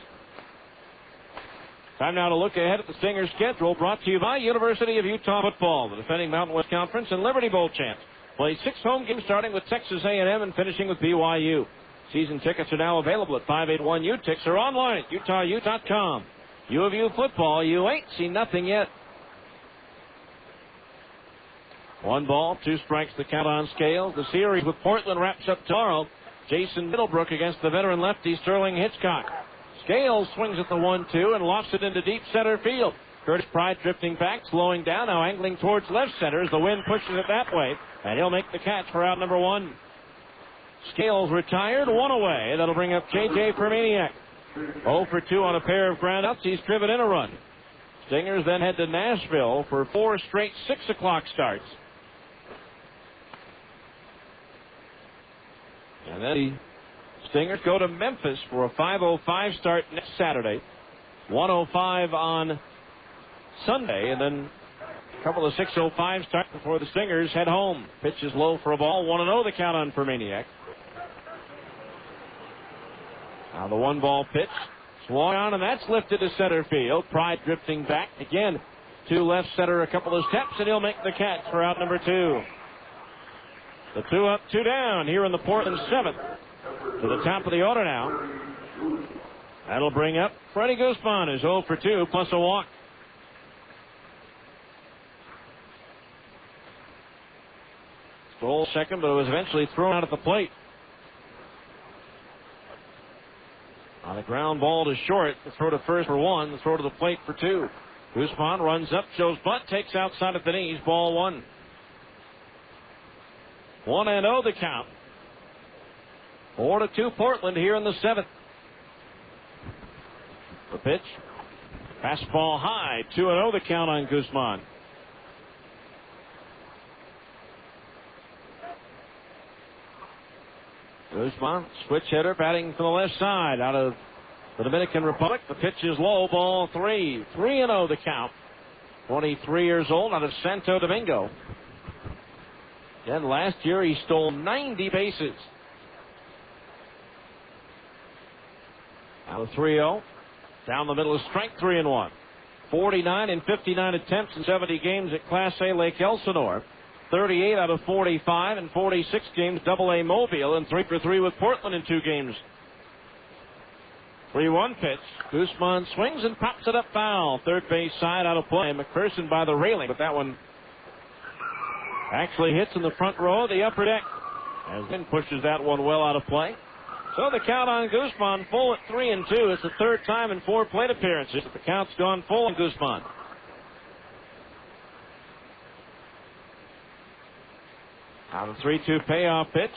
Time now to look ahead at the Stingers' schedule, brought to you by University of Utah Football, the defending Mountain West Conference and Liberty Bowl champs. Play 6 home games starting with Texas A&M and finishing with BYU. Season tickets are now available at 581-UTIX or online at UtahU.com. U of U football, you ain't seen nothing yet. 1 ball, 2 strikes the count on Scales. The series with Portland wraps up tomorrow. Jason Middlebrook against the veteran lefty Sterling Hitchcock. Scales swings at the 1-2 and lofts it into deep center field. Curtis Pride drifting back, slowing down, now angling towards left center as the wind pushes it that way, and he'll make the catch for out number 1. Scales retired, 1 away. That'll bring up J.J. Fermaniak. 0 for 2 on a pair of groundouts. He's driven in a run. Stingers then head to Nashville for 4 straight 6 o'clock starts. And then the Stingers go to Memphis for a 5:05 start next Saturday. 1:05 on Sunday, and then a couple of 6:05 starts before the Stingers head home. Pitch is low for a ball. 1-0 the count on Fermaniac. Now the 1-ball pitch. Swung on, and that's lifted to center field. Pride drifting back again to left center a couple of steps, and he'll make the catch for out number 2. The 2 up, 2 down here in the Portland 7th. To the top of the order now. That'll bring up Freddie Guzman, who's 0 for 2, plus a walk. Stole second, but it was eventually thrown out at the plate. On a ground ball to short, the throw to first for 1, the throw to the plate for 2. Guzman runs up, shows butt, takes outside at the knees, ball 1. 1-0 the count. 4-2 Portland here in the 7th. The pitch. Fastball high. 2-0 the count on Guzman. Guzman, switch hitter, batting from the left side out of the Dominican Republic. The pitch is low, ball 3. 3-0 the count. 23 years old out of Santo Domingo. And last year he stole 90 bases. Now 3-0. Down the middle is strike 3-1. 49 and 59 attempts in 70 games at Class A Lake Elsinore. 38 out of 45 and 46 games Double-A Mobile, and 3 for 3 with Portland in 2 games. 3-1 pitch. Guzman swings and pops it up foul. Third base side out of play. McPherson by the railing, but that one actually hits in the front row of the upper deck. As Lynn pushes that one well out of play. So the count on Guzman full at 3-2. It's the third time in 4 plate appearances that the count's gone full on Guzman. Now the 3-2 payoff pitch.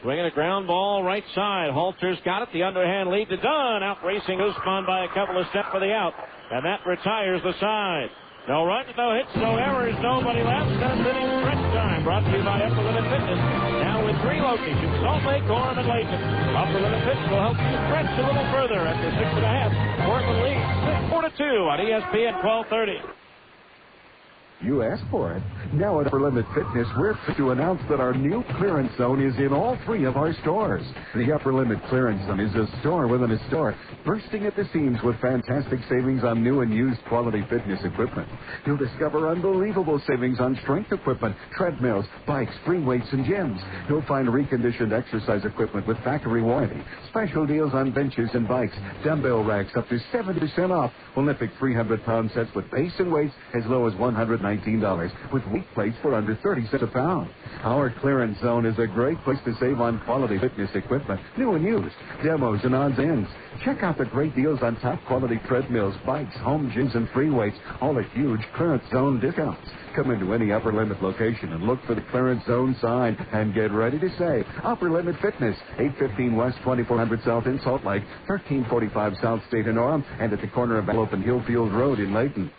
Swinging a ground ball right side. Halter's got it. The underhand lead to Dunn. Out racing Guzman by a couple of steps for the out. And that retires the side. No runs, no hits, no errors, nobody left. 7th inning stretch time. Brought to you by Upper Limit Fitness. Now with 3 locations, Salt Lake, Orem, and Layton. Upper Limit Fitness will help you stretch a little further after 6.5. Portland leads 4-2 on ESPN 1230. You asked for it. Now at Upper Limit Fitness, we're pleased to announce that our new clearance zone is in all 3 of our stores. The Upper Limit Clearance Zone is a store within a store, bursting at the seams with fantastic savings on new and used quality fitness equipment. You'll discover unbelievable savings on strength equipment, treadmills, bikes, free weights, and gyms. You'll find reconditioned exercise equipment with factory warranty, special deals on benches and bikes, dumbbell racks up to 70% off, Olympic 300-pound sets with base and weights as low as $119, with weight plates for under 30 cents a pound. Our clearance zone is a great place to save on quality fitness equipment, new and used, demos and odds ends. Check out the great deals on top quality treadmills, bikes, home gyms, and free weights, all at huge clearance zone discounts. Come into any Upper Limit location and look for the clearance zone sign and get ready to save. Upper Limit Fitness, 815 West 2400 South in Salt Lake, 1345 South State in Orem, and at the corner of Antelope and Hillfield Road in Layton.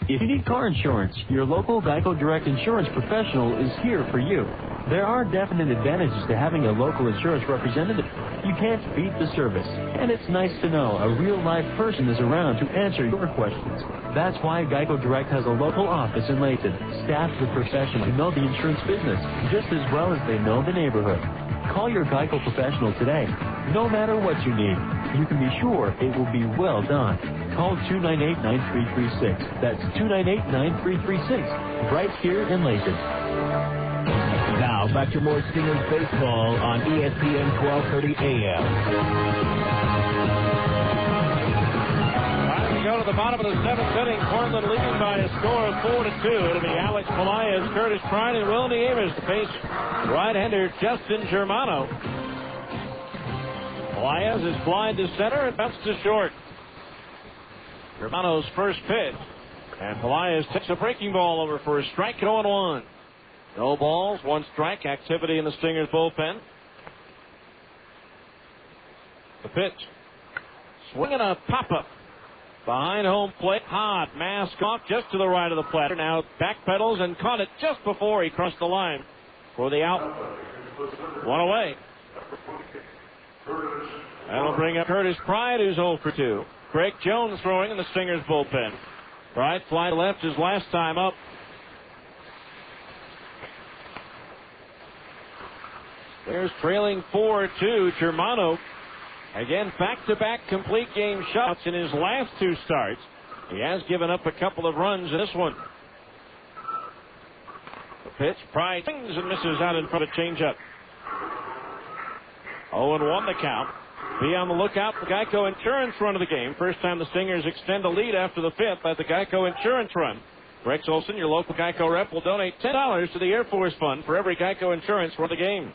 If you need car insurance, your local Geico Direct insurance professional is here for you. There are definite advantages to having a local insurance representative. You can't beat the service, and it's nice to know a real-life person is around to answer your questions. That's why Geico Direct has a local office in Layton, staffed with professionals who know the insurance business just as well as they know the neighborhood. Call your Geico professional today. No matter what you need, you can be sure it will be well done. Call 298-9336. That's 298-9336. Right here in Layton. Now, back to more Stingers baseball on ESPN 1230 AM. Time to go to the bottom of the 7th inning. Portland leading by a score of 4-2. It'll be Alex Pelaez, Curtis Pride, and Willie Ames to face right-hander Justin Germano. Pelaez is flying to center and bounced to short. Germano's first pitch. And Pelaez takes a breaking ball over for a strike at 0-1. No balls, 1 strike. Activity in the Stingers bullpen. The pitch. Swinging a pop-up. Behind home plate. Hot. Mask off just to the right of the plate. Now backpedals and caught it just before he crossed the line for the out. 1 away. That'll bring up Curtis Pride, who's 0 for 2. Greg Jones throwing in the Stingers bullpen. Pride fly left his last time up. There's trailing 4-2. Germano, again, back-to-back complete game shots in his last 2 starts. He has given up a couple of runs in this one. The pitch, Pride swings and misses out in front of changeup. 0-1 the count. Be on the lookout for Geico Insurance run of the game. First time the Stingers extend a lead after the 5th at the Geico Insurance run. Rex Olson, your local Geico rep, will donate $10 to the Air Force Fund for every Geico Insurance run of the game.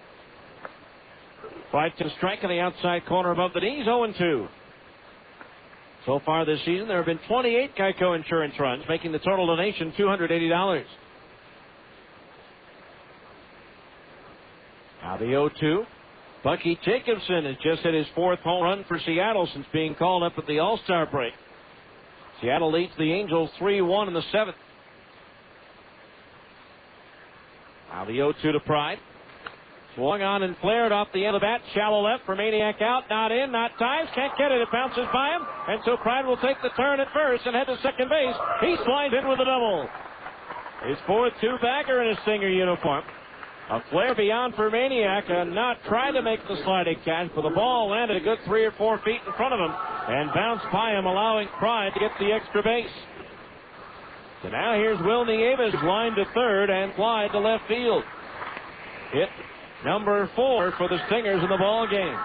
Fight to strike in the outside corner above the knees, 0-2. So far this season, there have been 28 Geico Insurance runs, making the total donation $280. Now the 0-2. Bucky Jacobson has just hit his 4th home run for Seattle since being called up at the All-Star break. Seattle leads the Angels 3-1 in the 7th. Now the 0-2 to Pride. Swung on and flared off the end of the bat. Shallow left for Maniac out. Not in, not times. Can't get it. It bounces by him. And so Pride will take the turn at first and head to second base. He slides in with a double. His 4th two-bagger in his Stinger uniform. A flare beyond for Maniac, and not trying to make the sliding catch, but the ball landed a good 3 or 4 feet in front of him and bounced by him, allowing Pride to get the extra base. So now here's Will Nieves, line to third and fly to left field. Hit number 4 for the Stingers in the ball game,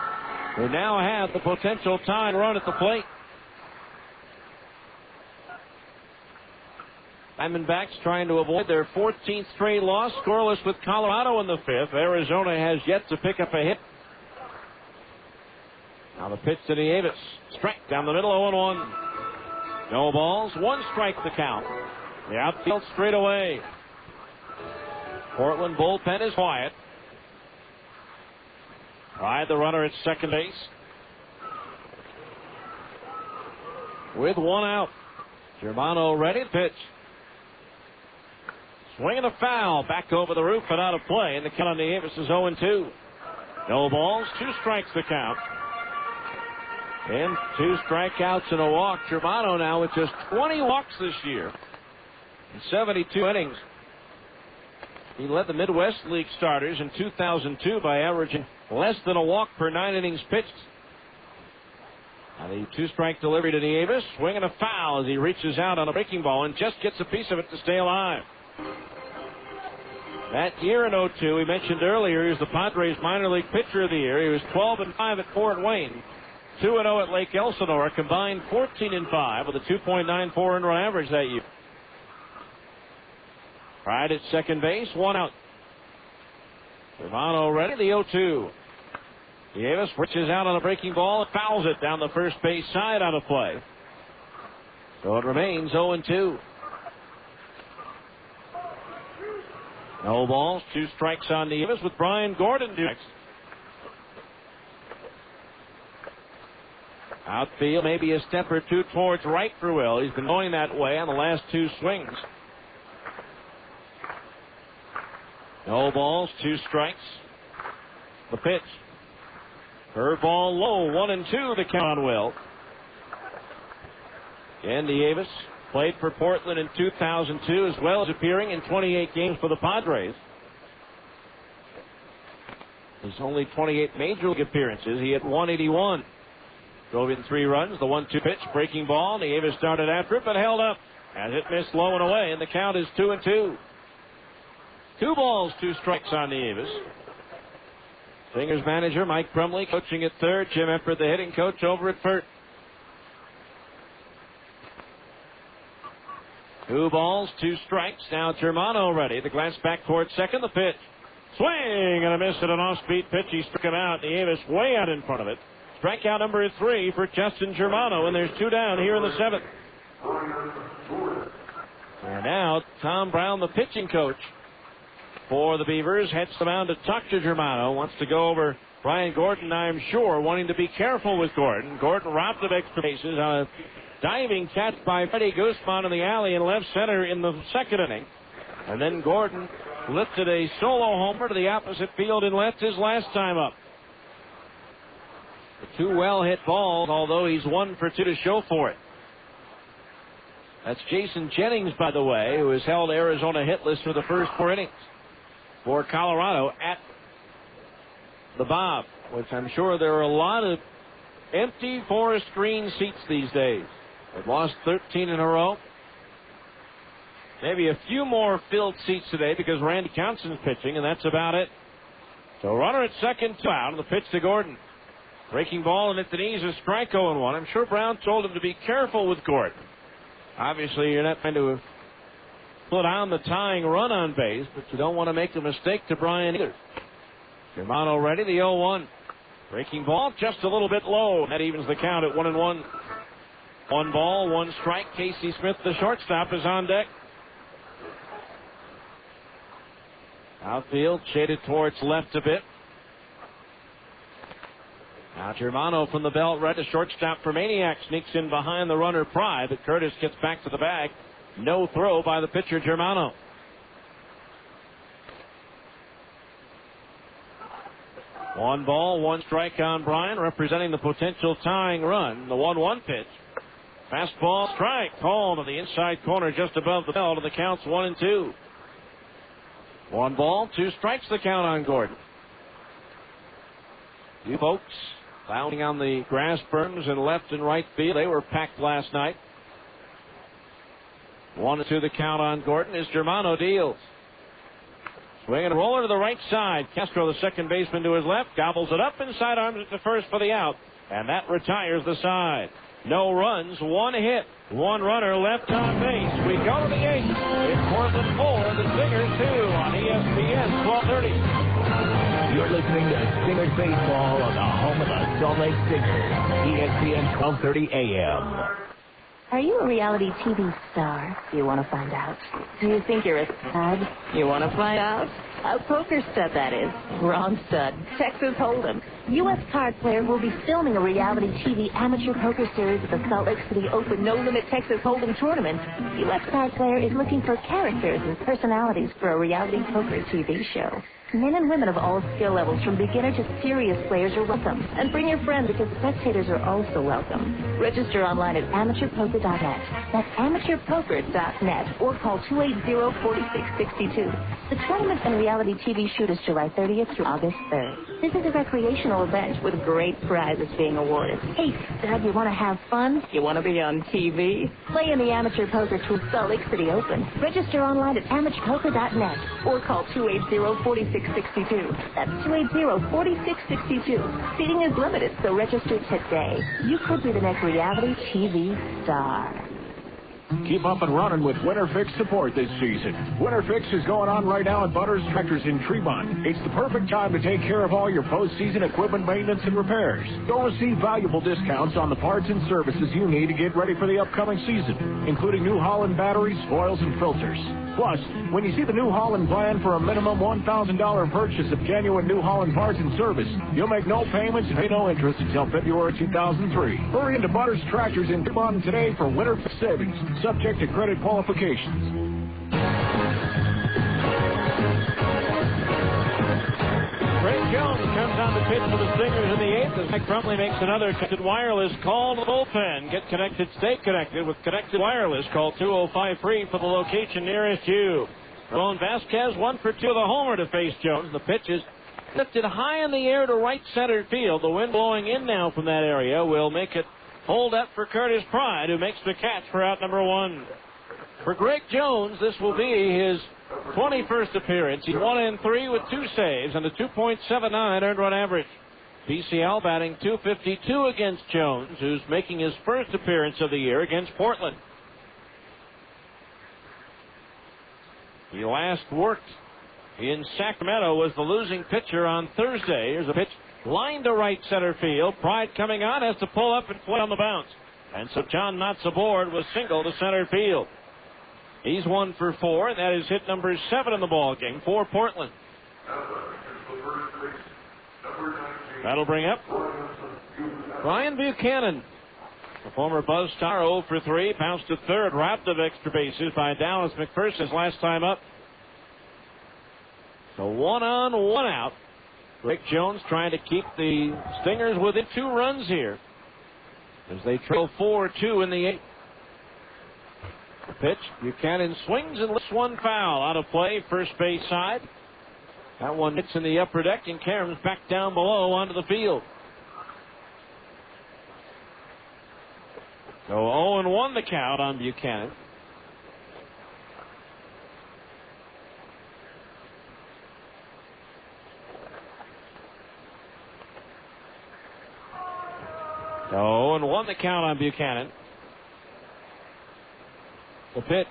who now have the potential tying run at the plate. Diamondbacks trying to avoid their 14th straight loss, scoreless with Colorado in the 5th. Arizona has yet to pick up a hit. Now the pitch to Nieves. Strike down the middle, 0-1. No balls, 1 strike the count. The outfield straight away. Portland bullpen is quiet. Pride, the runner at second base. With 1 out. Germano ready to pitch. Swinging a foul, back over the roof and out of play, and the count on Nieves is 0-2. No balls, 2 strikes the count. And 2 strikeouts and a walk. Germano now with just 20 walks this year in 72 innings. He led the Midwest League starters in 2002 by averaging less than a walk per 9 innings pitched. Now the 2-strike delivery to Nieves, swinging a foul as he reaches out on a breaking ball and just gets a piece of it to stay alive. That year in 02, we mentioned earlier, he was the Padres minor league pitcher of the year. He was 12-5 at Fort Wayne, 2-0 at Lake Elsinore, combined 14-5 with a 2.94 earned run average that year. Pride at second base, 1 out. Germano ready, the 0-2. Nieves reaches out on a breaking ball and fouls it down the first base side out of play. So it remains 0-2. No balls, 2 strikes on Nieves with Brian Gordon next. Outfield maybe a step or 2 towards right for Will. He's been going that way on the last 2 swings. No balls, 2 strikes. The pitch. Curveball low, 1-2 the count on Will. And Nieves played for Portland in 2002 as well as appearing in 28 games for the Padres. His only 28 major league appearances. He hit 181. Drove in 3 runs. The 1-2 pitch, breaking ball. Nieves started after it but held up as it missed low and away, and the count is 2-2. 2 balls, 2 strikes on Nieves. Stingers manager Mike Brumley coaching at third. Jim Efford, the hitting coach, over at first. 2 balls, 2 strikes. Now Germano ready. The glance back towards second. The pitch. Swing and a miss at an off-speed pitch. He struck him out. Nieves way out in front of it. Strikeout number 3 for Justin Germano, and there's 2 down here in the 7th. And now Tom Brown, the pitching coach for the Beavers, heads the mound to talk to Germano. Wants to go over Brian Gordon, I'm sure, wanting to be careful with Gordon. Gordon robbed of extra bases on a diving catch by Freddie Guzman in the alley in left center in the 2nd inning. And then Gordon lifted a solo homer to the opposite field in left his last time up. Two well-hit balls, although he's 1 for 2 to show for it. That's Jason Jennings, by the way, who has held Arizona hitless for the first 4 innings for Colorado at the Bob, which I'm sure there are a lot of empty Forest Green seats these days. They've lost 13 in a row. Maybe a few more filled seats today because Randy Johnson's pitching, and that's about it. So runner at second, 2 out, and the pitch to Gordon. Breaking ball, and at the knees, a strike 0-1. I'm sure Brown told him to be careful with Gordon. Obviously, you're not going to put on the tying run on base, but you don't want to make a mistake to Brian either. Germano ready, the 0-1. Breaking ball, just a little bit low. That evens the count at 1-1. 1 ball, 1 strike. Casey Smith, the shortstop, is on deck. Outfield shaded towards left a bit. Now Germano from the belt right to shortstop for Maniac. Sneaks in behind the runner Pride, but Curtis gets back to the bag. No throw by the pitcher Germano. One ball, 1 strike on Bryan, representing the potential tying run. The 1-1 pitch. Fastball strike called to the inside corner just above the belt, and the count's 1-2. 1 ball, 2 strikes, the count on Gordon. You folks lounging on the grass berms in left and right field. They were packed last night. 1-2 the count on Gordon as Germano deals. Swing and roller to the right side. Castro, the second baseman, to his left, gobbles it up inside arms at the first for the out, and that retires the side. No runs, 1 hit, 1 runner left on base. We go to the 8th. It's Portland 4, the Stingers 2 on ESPN 1230. You're listening to Stingers Baseball on the home of the Salt Lake Stingers, ESPN 1230 AM. Are you a reality TV star? You want to find out? Do you think you're a stud? You want to find out? A poker stud, that is. Wrong stud. Texas Hold'em. U.S. card players will be filming a reality TV amateur poker series at the Salt Lake City Open No Limit Texas Hold'em tournament. U.S. card player is looking for characters and personalities for a reality poker TV show. Men and women of all skill levels, from beginner to serious players, are welcome. And bring your friend, because spectators are also welcome. Register online at amateurpoker.net. That's amateurpoker.net, or call 280-4662. The tournament and reality TV shoot is July 30th through August 3rd. This is a recreational event with great prizes being awarded. Hey, Doug, you want to have fun? You want to be on TV? Play in the Amateur Poker Tour Salt Lake City Open. Register online at amateurpoker.net, or call 280-4662. That's 280-4662. Seating is limited, so register today. You could be the next reality TV star. Keep up and running with Winter Fix support this season. Winter Fix is going on right now at Butters Tractors in Tremont. It's the perfect time to take care of all your postseason equipment maintenance and repairs. You'll receive valuable discounts on the parts and services you need to get ready for the upcoming season, including New Holland batteries, oils, and filters. Plus, when you see the New Holland plan for a minimum $1,000 purchase of genuine New Holland parts and service, you'll make no payments and pay no interest until February 2003. Hurry into Butters Tractors in Tremont today for Winter Fix savings, subject to credit qualifications. Greg Jones comes on the pitch for the Stingers in the 8th as Mike Brumley makes another connected wireless call to the bullpen. Get connected, stay connected with Connected Wireless. Call 205-FREE for the location nearest you. Ramon Vasquez, 1 for 2 of the homer to face Jones. The pitch is lifted high in the air to right center field. The wind blowing in now from that area will make it hold up for Curtis Pride, who makes the catch for out number 1. For Greg Jones, this will be his 21st appearance. He's 1-3 with 2 saves and a 2.79 earned run average. PCL batting .252 against Jones, who's making his first appearance of the year against Portland. He last worked in Sacramento, was the losing pitcher on Thursday. Here's a pitch lined to right center field. Pride coming on, has to pull up and play on the bounce. And so John Knotts aboard was single to center field. He's 1 for 4, and that is hit number 7 in the ball game for Portland. That'll bring up Ryan Buchanan, the former Buzz star, 0 for 3, bounced to third, robbed of extra bases by Dallas McPherson's last time up. So 1 on, 1 out. Rick Jones trying to keep the Stingers within 2 runs here as they trail 4-2 in the 8th. The pitch, Buchanan swings and lifts one foul out of play, first base side. That one hits in the upper deck and caroms back down below onto the field. So 0-1 the count on Buchanan. So 0-1 the count on Buchanan. The pitch.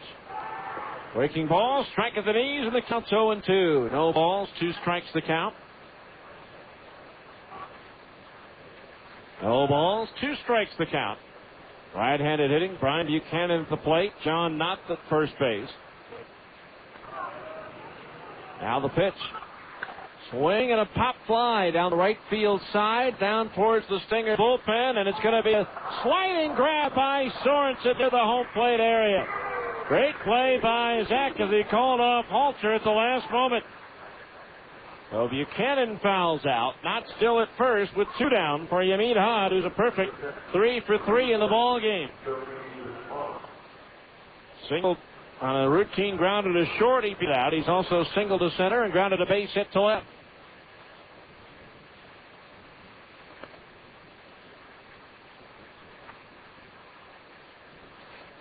Breaking ball, strike at the knees, and the count's 0-2. No balls, 2 strikes the count. No balls, 2 strikes the count. Right-handed hitting, Brian Buchanan at the plate, John Knott at first base. Now the pitch. Swing and a pop fly down the right field side, down towards the Stinger bullpen, and it's going to be a sliding grab by Sorensen to the home plate area. Great play by Zach as he called off Halter at the last moment. So Buchanan fouls out, not still at first with 2 down for Yamid Haad, who's a perfect 3 for 3 in the ball game. Single on a routine grounder to short, he beat out. He's also singled to center and grounded a base hit to left.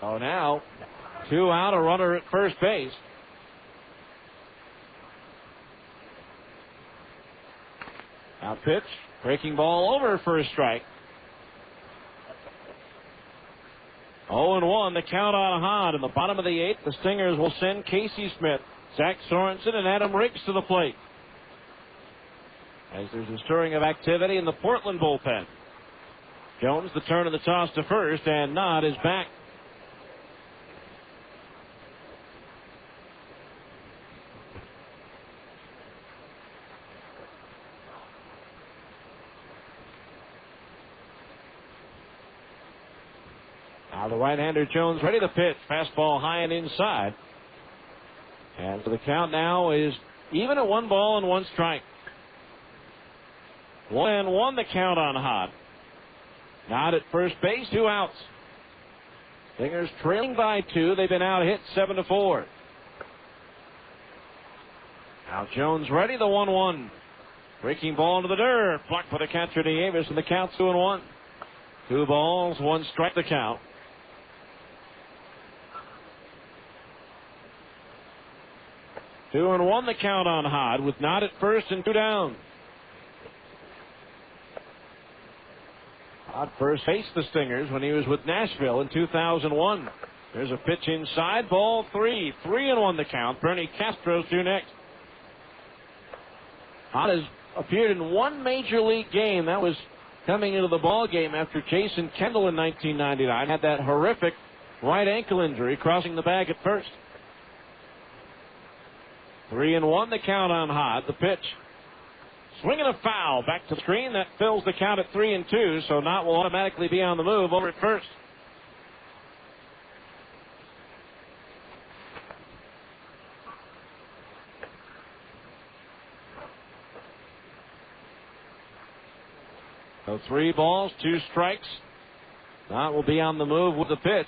Oh, now 2 out, a runner at first base. Now pitch, breaking ball over for a strike. 0-1, the count on Hahn. In the bottom of the 8th, the Stingers will send Casey Smith, Zach Sorensen, and Adam Riggs to the plate. As there's a stirring of activity in the Portland bullpen. Jones, the turn of the toss to first, and Nod is back. Now the right-hander Jones ready to pitch. Fastball high and inside. And so the count now is even at 1 ball and 1 strike. 1-1 the count on Hahn. Not at first base, 2 outs. Stingers trailing by 2. They've been out hit 7-4. Now Jones ready, the 1-1. Breaking ball into the dirt. Blocked by the catcher Davis, and the count's 2-1. 2 balls, 1 strike the count. 2-1 the count on Hahn with Nod at first and 2 down. Hahn first faced the Stingers when he was with Nashville in 2001. There's a pitch inside, ball 3. 3-1 the count. Bernie Castro's due next. Hahn has appeared in 1 major league game. That was coming into the ball game after Jason Kendall in 1999 had that horrific right ankle injury crossing the bag at first. 3-1 the count on Hahn. The pitch. Swinging a foul. Back to the screen. That fills the count at 3-2. So Knott will automatically be on the move over at first. So 3 balls, 2 strikes. Knott will be on the move with the pitch.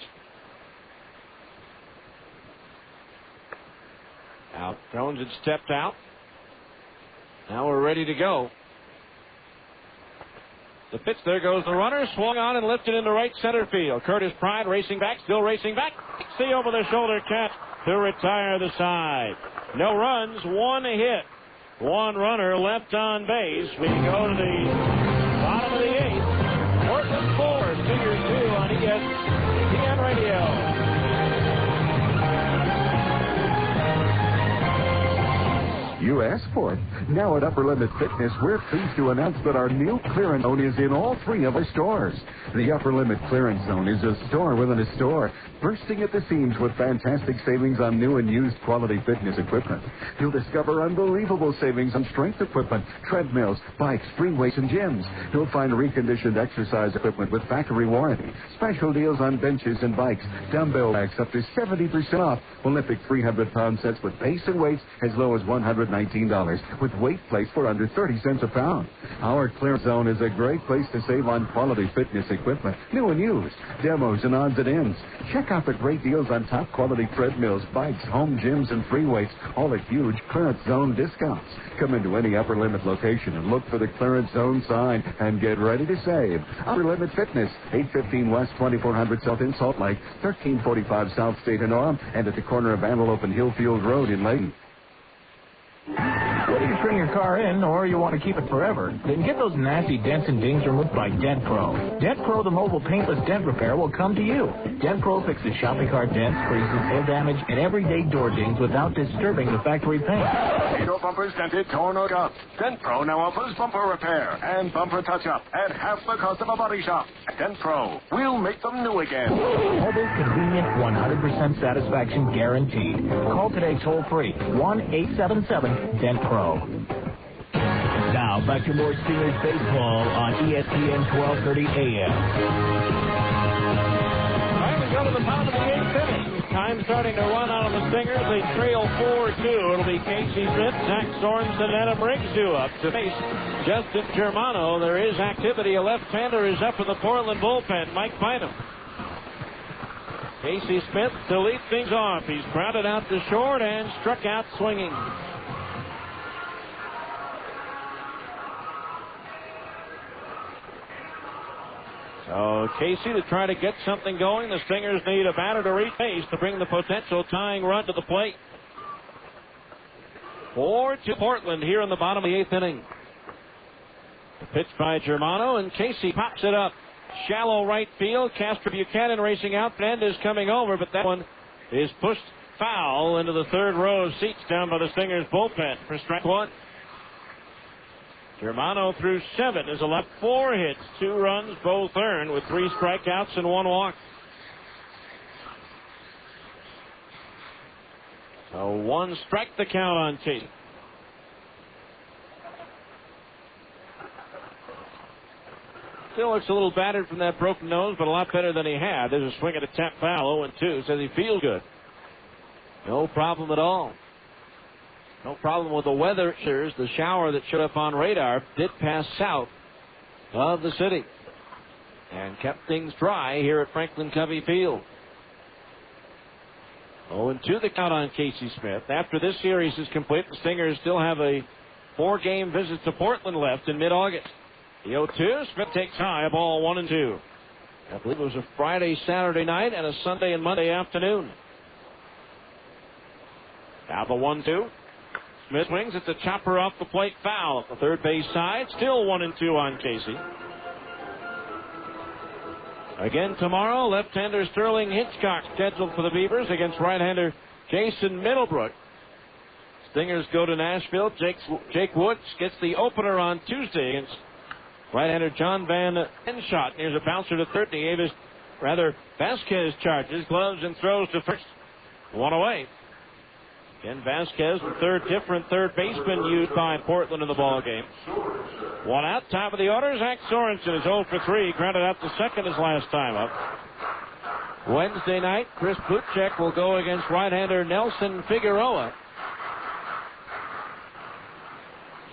Now Jones had stepped out. Now we're ready to go. The pitch, there goes the runner, swung on and lifted into right center field. Curtis Pride racing back, still racing back. See over the shoulder catch to retire the side. No runs, 1 hit. 1 runner left on base. We go to the bottom of the 8th. Portland 4, Stingers 2 on ESPN Radio. You asked for it. Now at Upper Limit Fitness, we're pleased to announce that our new clearance zone is in all 3 of our stores. The Upper Limit Clearance Zone is a store within a store, bursting at the seams with fantastic savings on new and used quality fitness equipment. You'll discover unbelievable savings on strength equipment, treadmills, bikes, free weights, and gyms. You'll find reconditioned exercise equipment with factory warranty, special deals on benches and bikes, dumbbell racks up to 70% off, Olympic 300-pound sets with base and weights as low as $199. $19 with weight placed for under 30 cents a pound. Our clearance zone is a great place to save on quality fitness equipment, new and used, demos and odds and ends. Check out the great deals on top quality treadmills, bikes, home gyms, and free weights, all at huge clearance zone discounts. Come into any Upper Limit location and look for the clearance zone sign and get ready to save. Upper Limit Fitness, 815 West 2400 South in Salt Lake, 1345 South State in Orem, and at the corner of Antelope and Hillfield Road in Layton. Whether you trade your car in or you want to keep it forever, then get those nasty dents and dings removed by Dent Pro. Dent Pro, the mobile paintless dent repair, will come to you. Dent Pro fixes shopping cart dents, creases, hail damage, and everyday door dings without disturbing the factory paint. Need your bumpers dented, torn, or scuffed? Dent Pro now offers bumper repair and bumper touch-up at half the cost of a body shop. Dent Pro, we'll make them new again. Mobile, convenient, 100% satisfaction guaranteed. Call today toll-free, 1-877-DENT Pro. Now, back to more Stingers baseball on ESPN 1230 AM. All right, we go to the bottom of the eighth inning. Time starting to run out of the Stingers. They trail 4-2. It'll be Casey Smith, Zach Sorensen, and Adam Riggs due up to face Justin Germano. There is activity. A left-hander is up in the Portland bullpen, Mike Bynum. Casey Smith to lead things off. He's grounded out to short and struck out swinging. So Casey to try to get something going. The Stingers need a batter to reach base to bring the potential tying run to the plate. 4-2 Portland here in the bottom of the eighth inning. The pitch by Germano, and Casey pops it up. Shallow right field. Castor Buchanan racing out. Fernandez coming over, but that one is pushed foul into the third row of seats down by the Stingers bullpen for strike one. Germano through 7 has allowed 4 hits, 2 runs, both earned, with 3 strikeouts and 1 walk. So 1 strike the count on Casey. Still looks a little battered from that broken nose, but a lot better than he had. There's a swing at a tap foul, 0-2. Says he feels good. No problem at all. No problem with the weather. The shower that showed up on radar did pass south of the city and kept things dry here at Franklin Covey Field. 0-2 the count on Casey Smith. After this series is complete, the Stingers still have a 4-game visit to Portland left in mid-August. The 0-2, Smith takes high, a ball 1-2. I believe it was a Friday, Saturday night, and a Sunday and Monday afternoon. Now the 1-2. Smith swings at the chopper off the plate, foul at the third base side. Still 1-2 on Casey. Again tomorrow, left-hander Sterling Hitchcock scheduled for the Beavers against right-hander Jason Middlebrook. Stingers go to Nashville. Jake Woods gets the opener on Tuesday against right-hander John Van Enschot. Here's a bouncer to third. Vasquez charges, gloves, and throws to first. 1 away. Again, Vasquez, the different third baseman used by Portland in the ballgame. 1 out, top of the order. Zach Sorensen is 0 for 3. Grounded out to second his last time up. Wednesday night, Chris Butchek will go against right-hander Nelson Figueroa.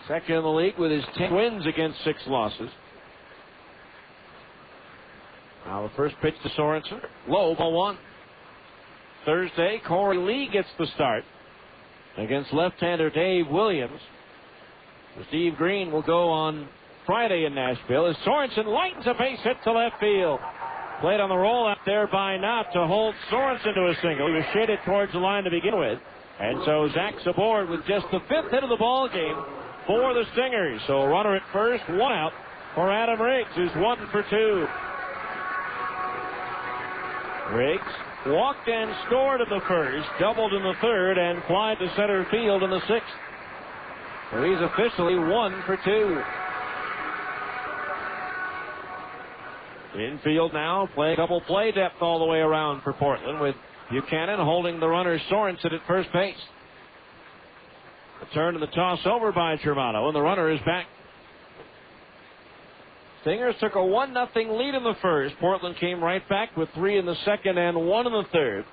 Second in the league with his 10 wins against 6 losses. Now the first pitch to Sorensen. Low, ball 1. Thursday, Corey Lee gets the start against left-hander Dave Williams. Steve Green will go on Friday in Nashville as Sorensen lightens a base hit to left field. Played on the roll out there by Knott to hold Sorensen to a single. He was shaded towards the line to begin with. And so Zach's aboard with just the 5th hit of the ball game for the Stingers. So a runner at first, 1 out for Adam Riggs, who's 1 for 2. Riggs walked and scored in the first, doubled in the third, and flied to center field in the 6th. So he's officially 1 for 2. Infield now, play a couple play depth all the way around for Portland, with Buchanan holding the runner Sorensen at first base. The turn and the toss over by Germano, and the runner is back. Stingers took a 1-0 lead in the first. Portland came right back with 3 in the second and 1 in the third.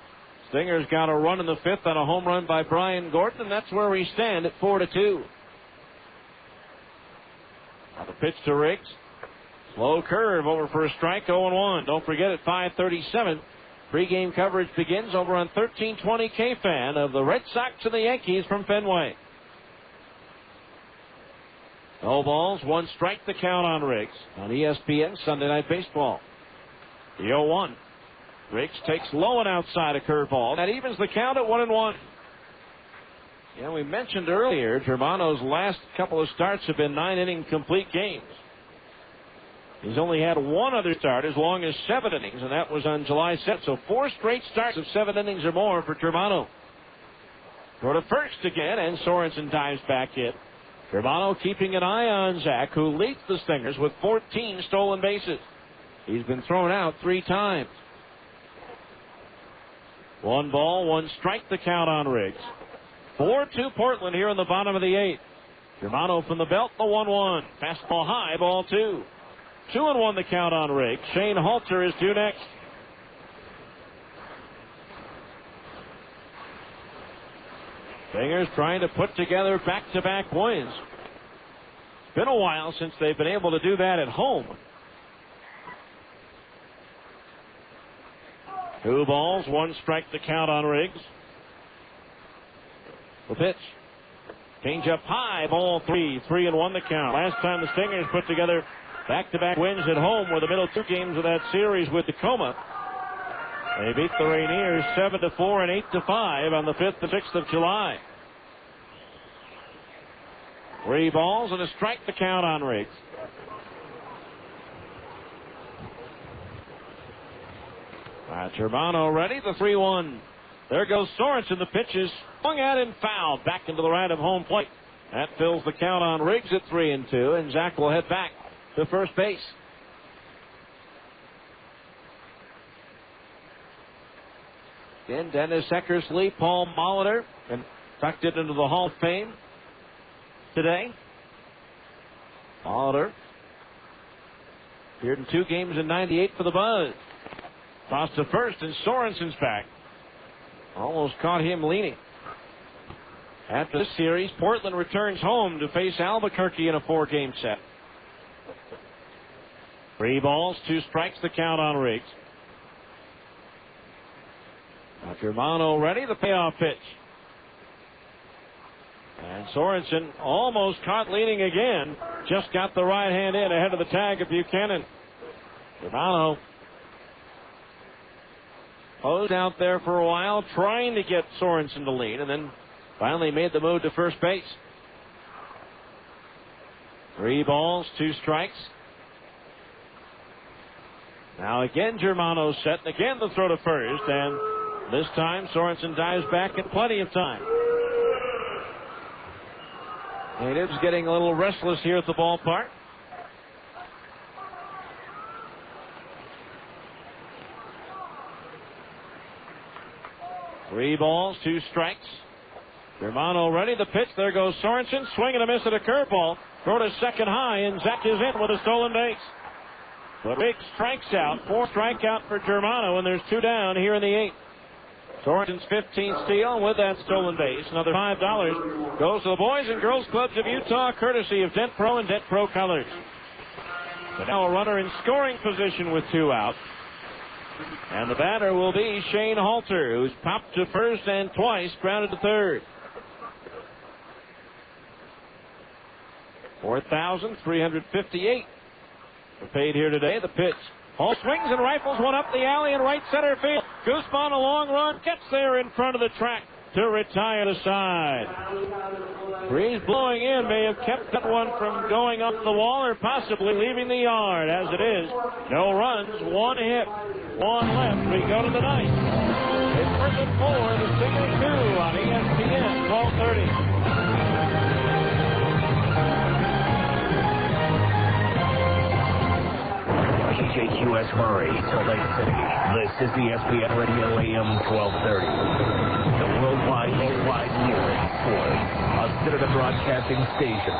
Stingers got a run in the 5th on a home run by Brian Gordon, and that's where we stand at 4-2. Now the pitch to Riggs. Slow curve over for a strike, 0-1. Don't forget at 5:37, pregame coverage begins over on 1320 KFAN of the Red Sox and the Yankees from Fenway. No balls, 1 strike, the count on Riggs on ESPN Sunday Night Baseball. The 0-1. Riggs takes low and outside a curveball. That evens the count at 1-1. Yeah, we mentioned earlier, Germano's last couple of starts have been 9-inning complete games. He's only had 1 other start as long as 7 innings, and that was on July 7th. So 4 straight starts of 7 innings or more for Germano. Go to first again, and Sorensen dives back in. Germano keeping an eye on Zach, who leads the Stingers with 14 stolen bases. He's been thrown out 3 times. 1 ball, 1 strike, the count on Riggs. 4-2 Portland here in the bottom of the 8th. Germano from the belt, the 1-1. Fastball high, ball 2. 2-1 the count on Riggs. Shane Halter is due next. Stingers trying to put together back-to-back wins. It's been a while since they've been able to do that at home. 2 balls, 1 strike, the count on Riggs. The pitch. Change up high, ball 3. 3-1 the count. Last time the Stingers put together back-to-back wins at home were the middle 2 games of that series with Tacoma. They beat the Rainiers 7-4 and 8-5 on the 5th and 6th of July. 3 balls and a strike, the count on Riggs. Germano ready, the 3-1. There goes Sorensen. The pitch is swung at and fouled back into the right of home plate. That fills the count on Riggs at 3-2, and Zach will head back to first base. Again, Dennis Eckersley, Paul Molitor, and inducted into the Hall of Fame today. Molitor appeared in 2 games in '98 for the Buzz. Toss to first, and Sorensen's back. Almost caught him leaning. After this series, Portland returns home to face Albuquerque in a 4-game set. 3 balls, 2 strikes, the count on Riggs. Germano ready, the payoff pitch. And Sorensen almost caught leaning again. Just got the right hand in ahead of the tag of Buchanan. Germano posed out there for a while, trying to get Sorensen to lean, and then finally made the move to first base. 3 balls, 2 strikes. Now again Germano set, and again the throw to first, and this time Sorensen dives back in plenty of time. Natives getting a little restless here at the ballpark. Three balls, 2 strikes. Germano ready, the pitch. There goes Sorensen, swing and a miss at a curveball. Throw to second high, and Zach is in with a stolen base. The big strikes out, 4 strikeout for Germano, and there's 2 down here in the 8th. Sorensen's 15th steal with that stolen base. Another $5 goes to the Boys and Girls Clubs of Utah, courtesy of Dent Pro and Dent Pro Colors. But now a runner in scoring position with 2 out. And the batter will be Shane Halter, who's popped to first and twice grounded to third. 4,358 are paid here today. The pitch. Hall swings and rifles one up the alley in right center field. Guzman, a long run, gets there in front of the track to retire the side. Breeze blowing in may have kept that one from going up the wall or possibly leaving the yard. As it is, no runs, 1 hit, 1 left. We go to the 9th. It's Portland 4, the Stingers 2 on ESPN 1230. KQS Murray, Salt Lake City. This is ESPN Radio AM 1230. The worldwide leader in sports. A Citadel Broadcasting Station.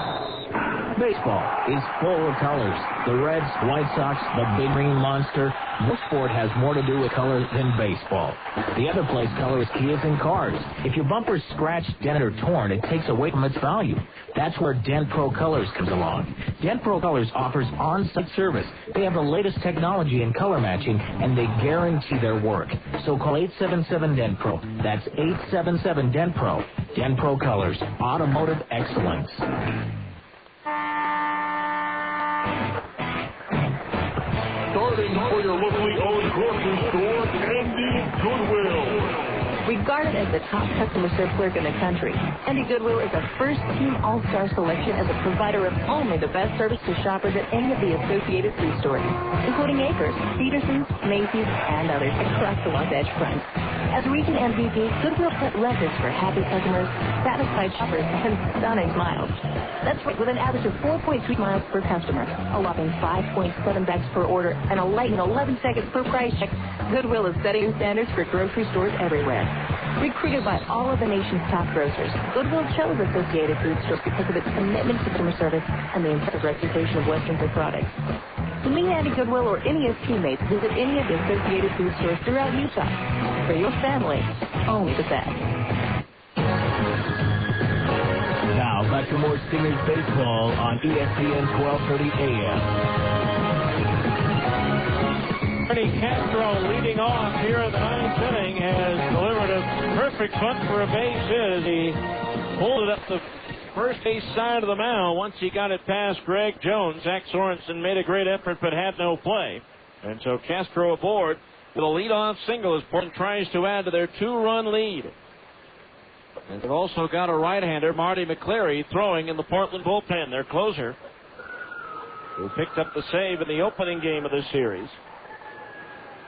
Baseball is full of colors. The Reds, White Sox, the Big Green Monster. Most sport has more to do with color than baseball. The other place color is key is in cars. If your bumper's scratched, dented, or torn, it takes away from its value. That's where Dent Pro Colors comes along. Dent Pro Colors offers on-site service. They have the latest technology in color matching, and they guarantee their work. So call 877-DENT-PRO. That's 877-DENT-PRO. Dent Pro Colors, automotive excellence. Starting for your locally owned grocery store, Andy Goodwill. Regarded as the top customer service clerk in the country, Andy Goodwill is a first-team all-star selection as a provider of only the best service to shoppers at any of the associated food stores, including Acres, Peterson's, Macy's, and others across the Los Edge front. As region MVP, Goodwill set records for happy customers, satisfied shoppers, and stunning smiles. That's right, with an average of 4.3 miles per customer, a whopping 5.7 bags per order, and a lightning 11 seconds per price check, Goodwill is setting standards for grocery stores everywhere. Recruited by all of the nation's top grocers, Goodwill chose Associated Food Stores because of its commitment to customer service and the impressive reputation of Western Food Products. To meet Andy Goodwill or any of his teammates, visit any of the Associated Food Stores throughout Utah. For your family, only the best. Now, back to more Stingers baseball on ESPN 1230 AM. Ernie Castro leading off here in the ninth inning has delivered a perfect bunt for a base hit as he pulled it up the first base side of the mound. Once he got it past Greg Jones, Zach Sorensen made a great effort but had no play. And so Castro aboard with a leadoff single as Portland tries to add to their two-run lead. And they've also got a right-hander, Marty McCleary, throwing in the Portland bullpen, their closer, who picked up the save in the opening game of this series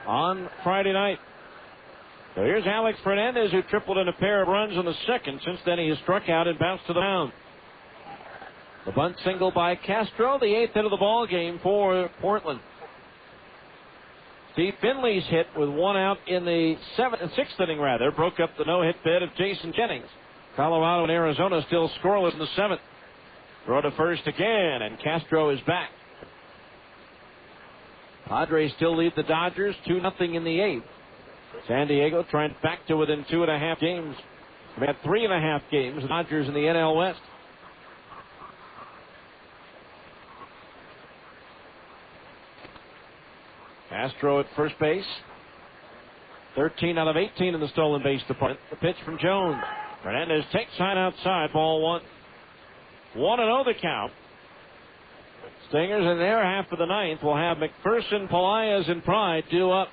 on Friday night. So here's Alex Fernandez, who tripled in a pair of runs in the second. Since then, he has struck out and bounced to the mound. The bunt single by Castro, the eighth hit of the ball game for Portland. Steve Finley's hit with one out in the sixth inning, broke up the no-hit bid of Jason Jennings. Colorado and Arizona still scoreless in the seventh. Throw to first again, and Castro is back. Padres still lead the Dodgers 2-0 in the eighth. San Diego trying back to within 2.5 games. We had 3.5 games. The Dodgers in the NL West. Castro at first base. 13 out of 18 in the stolen base department. The pitch from Jones. Fernandez takes sign outside. Ball one. 1-0 the count. Stingers in their half of the ninth will have McPherson, Pelaez, and Pride due up.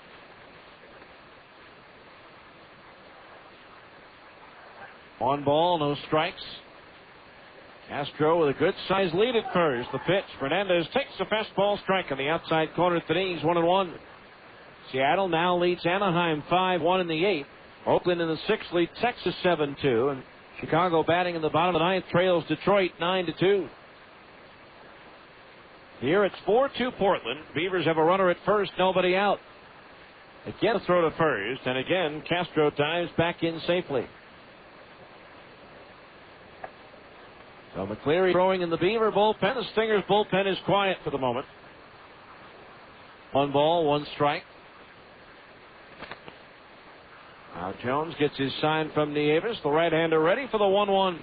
One ball, no strikes. Castro with a good-sized lead at first. The pitch. Fernandez takes a fastball strike on the outside corner at the knees. 1-1. Seattle now leads Anaheim 5-1 in the eighth. Oakland in the sixth leads Texas 7-2. And Chicago batting in the bottom of the ninth trails Detroit 9-2. Here it's 4-2 Portland. Beavers have a runner at first, nobody out. Again, a throw to first, and again, Castro dives back in safely. So McCleary throwing in the Beaver bullpen. The Stingers bullpen is quiet for the moment. One ball, one strike. Now Jones gets his sign from Nieves. The right-hander ready for the 1-1.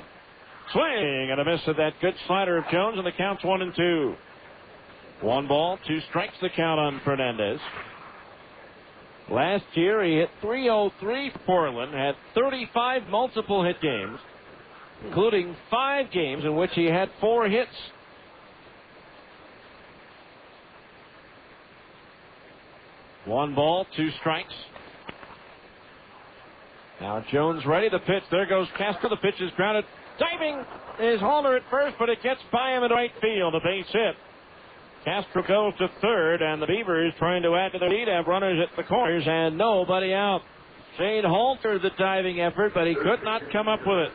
Swing and a miss at that good slider of Jones, and the count's 1-2. One ball, two strikes the count on Fernandez. Last year he hit .303 for Portland, had 35 multiple hit games, including 5 games in which he had 4 hits. One ball, two strikes. Now Jones ready, the pitch. There goes Castro. The pitch is grounded. Diving is Halter at first, but it gets by him in right field. A base hit. Castro goes to third, and the Beavers trying to add to their lead, have runners at the corners, and nobody out. Shane Halter the diving effort, but he could not come up with it.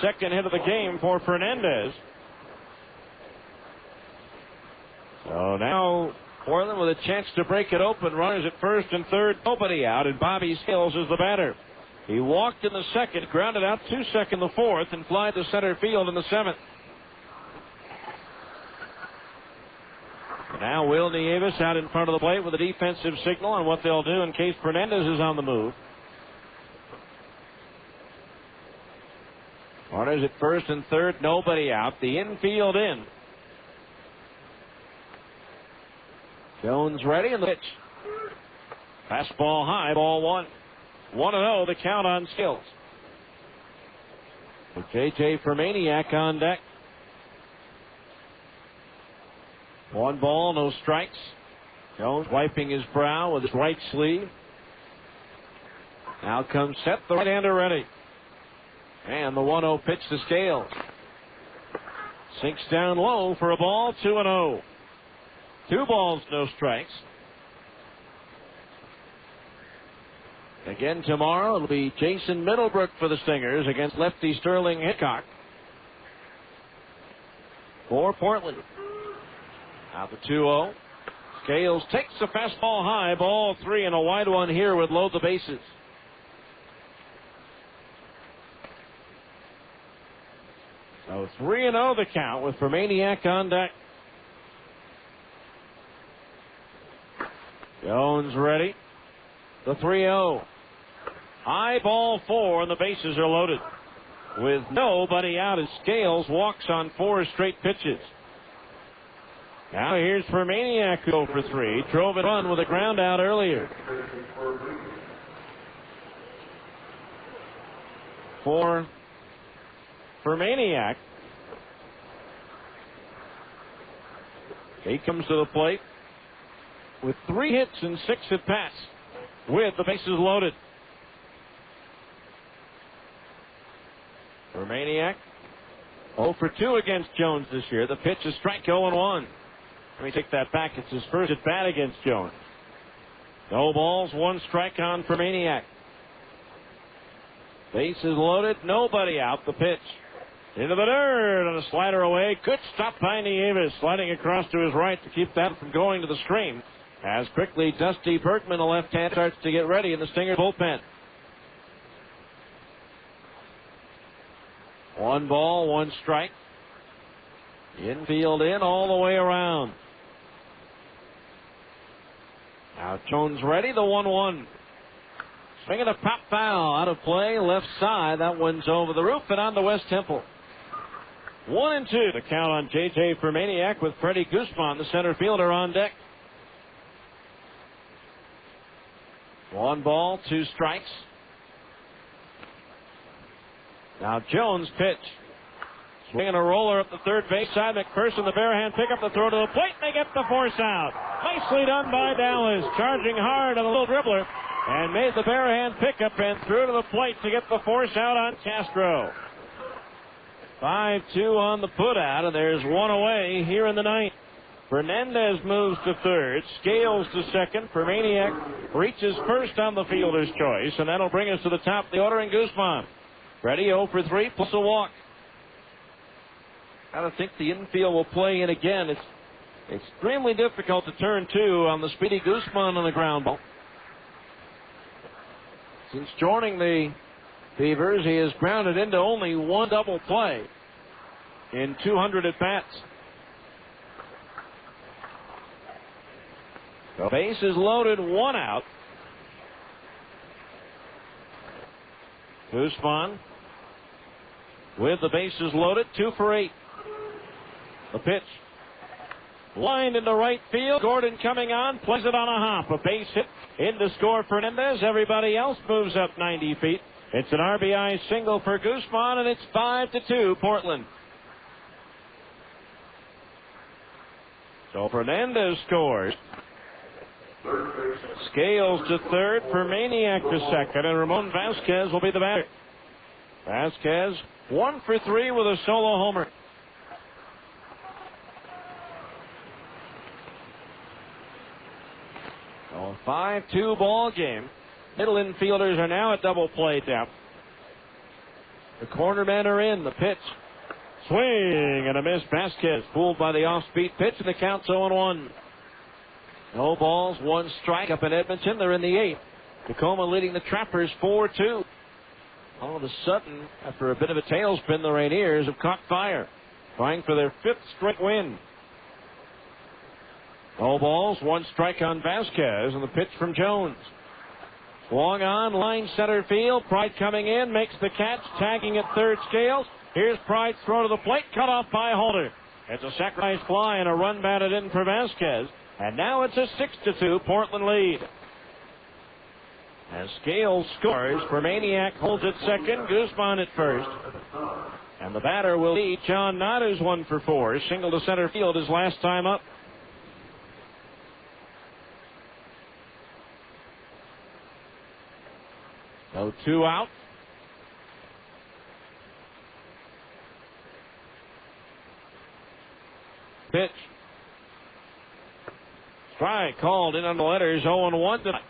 Second hit of the game for Fernandez. So now Portland with a chance to break it open. Runners at first and third, nobody out, and Bobby Scales is the batter. He walked in the second, grounded out 2 seconds in the fourth, and flied to center field in the seventh. Now Will Nieves out in front of the plate with a defensive signal on what they'll do in case Fernandez is on the move. Runners at first and third, nobody out. The infield in. Jones ready in the pitch. Fastball high, ball one. 1-0, the count on Skills. With J.J. Fermaniak on deck. 1 ball, no strikes. Jones wiping his brow with his right sleeve. Now comes Seth, the right-hander ready. And the 1-0 pitch to Scales. Sinks down low for a ball, 2-0. 2 balls, no strikes. Again tomorrow, it'll be Jason Middlebrook for the Stingers against lefty Sterling Hickok. For Portland. Now the 2-0. Scales takes the fastball high, ball 3, and a wide one here would load the bases. So 3-0 the count with Fermaniak on deck. Jones ready. The 3-0. High ball 4, and the bases are loaded. With nobody out as Scales walks on 4 straight pitches. Now here's Fermaniak 0 for 3. Drove it on with a ground out earlier. For Fermaniak. He comes to the plate with 3 hits and 6 at-bats with the bases loaded. Fermaniak 0 for 2 against Jones this year. The pitch is strike 0-1. Let me take that back. It's his first at bat against Jones. No balls, 1 strike on Fermaniak. Bases loaded, nobody out. The pitch into the dirt on a slider away. Good stop by Nieves, sliding across to his right to keep that from going to the screen. As quickly Dusty Berkman, the left hand, starts to get ready in the Stinger bullpen. 1 ball, 1 strike. Infield in all the way around. Now Jones ready, the 1-1. Swinging a pop foul out of play, left side. That one's over the roof and on the West Temple. 1-2. The count on J.J. Fermaniak with Freddie Guzman, the center fielder, on deck. 1 ball, 2 strikes. Now Jones pitch. Swinging a roller up the third base side. McPherson, the bare hand pick up the throw to the plate. They get the force out. Nicely done by Dallas. Charging hard on a little dribbler. And made the bare hand pickup and threw to the plate to get the force out on Castro. 5-2 on the put out, and there's 1 away here in the ninth. Fernandez moves to third. Scales to second. Fermaniak reaches first on the fielder's choice, and that'll bring us to the top of the order in Guzman. Ready, 0 for 3, plus a walk. I don't think the infield will play in again. It's extremely difficult to turn 2 on the speedy Guzman on the ground ball. Since joining the Beavers, he has grounded into only 1 double play in 200 at-bats. The base is loaded, 1 out. Guzman with the bases loaded, 2 for 8. The pitch. Lined into right field. Gordon coming on, plays it on a hop. A base hit in to score Fernandez. Everybody else moves up 90 feet. It's an RBI single for Guzman, and it's 5-2 Portland. So Fernandez scores. Scales to third, Fermaniak to second, and Ramon Vasquez will be the batter. Vasquez 1 for 3 with a solo homer. So a 5-2 ball game. Middle infielders are now at double play depth. The cornermen are in. The pitch. Swing and a miss. Vasquez fooled by the off-speed pitch, and the count's 0-1. No balls, 1 strike up in Edmonton. They're in the 8th. Tacoma leading the Trappers 4-2. All of a sudden, after a bit of a tailspin, the Rainiers have caught fire, trying for their 5th straight win. No balls, one strike on Vasquez, and the pitch from Jones. Swung on, line center field. Pride coming in, makes the catch, tagging at third scales. Here's Pride's throw to the plate, cut off by Halter. It's a sacrifice fly and a run batted in for Vasquez. And now it's a 6-2 Portland lead. As Scales scores, Permaniak holds at second, Guzman at first. And the batter will be John Knott, who's 1 for 4. Single to center field his last time up. So 2 out. Pitch. Strike called in on the letters. 0-1 tonight.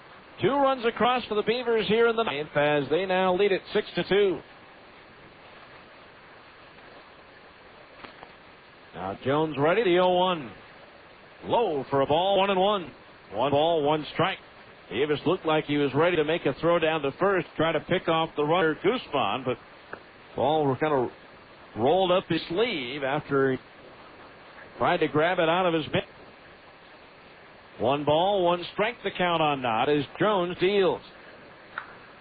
2 runs across for the Beavers here in the ninth as they now lead it 6-2. Now Jones ready. The 0-1. Low for a ball. 1-1. 1 ball, 1 strike. Davis looked like he was ready to make a throw down to first, try to pick off the runner Guzman, but ball kind of rolled up his sleeve after he tried to grab it out of his mitt. 1 ball, 1 strike the count on Knott as Jones deals.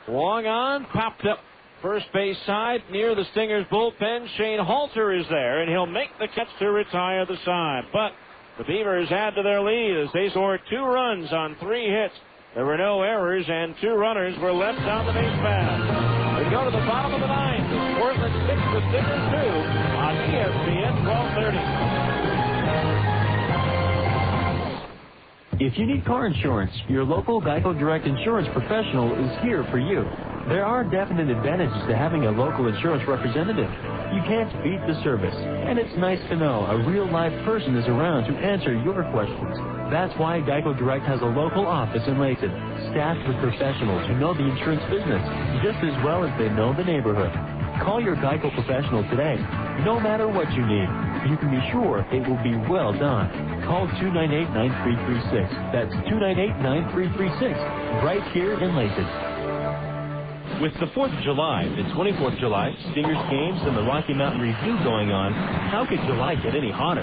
Swung on, popped up first base side near the Stingers bullpen. Shane Halter is there, and he'll make the catch to retire the side. But the Beavers add to their lead as they score 2 runs on 3 hits. There were no errors, and 2 runners were left on the base path. We go to the bottom of the 9th. It's Portland 6 to Stingers 2 on ESPN 1230. If you need car insurance, your local Geico Direct Insurance professional is here for you. There are definite advantages to having a local insurance representative. You can't beat the service, and it's nice to know a real live person is around to answer your questions. That's why Geico Direct has a local office in Layton, staffed with professionals who know the insurance business just as well as they know the neighborhood. Call your Geico professional today. No matter what you need, you can be sure it will be well done. Call 298-9336. That's 298-9336, right here in Layton. With the 4th of July, the 24th of July, Stingers games, and the Rocky Mountain Review going on, how could July get any hotter?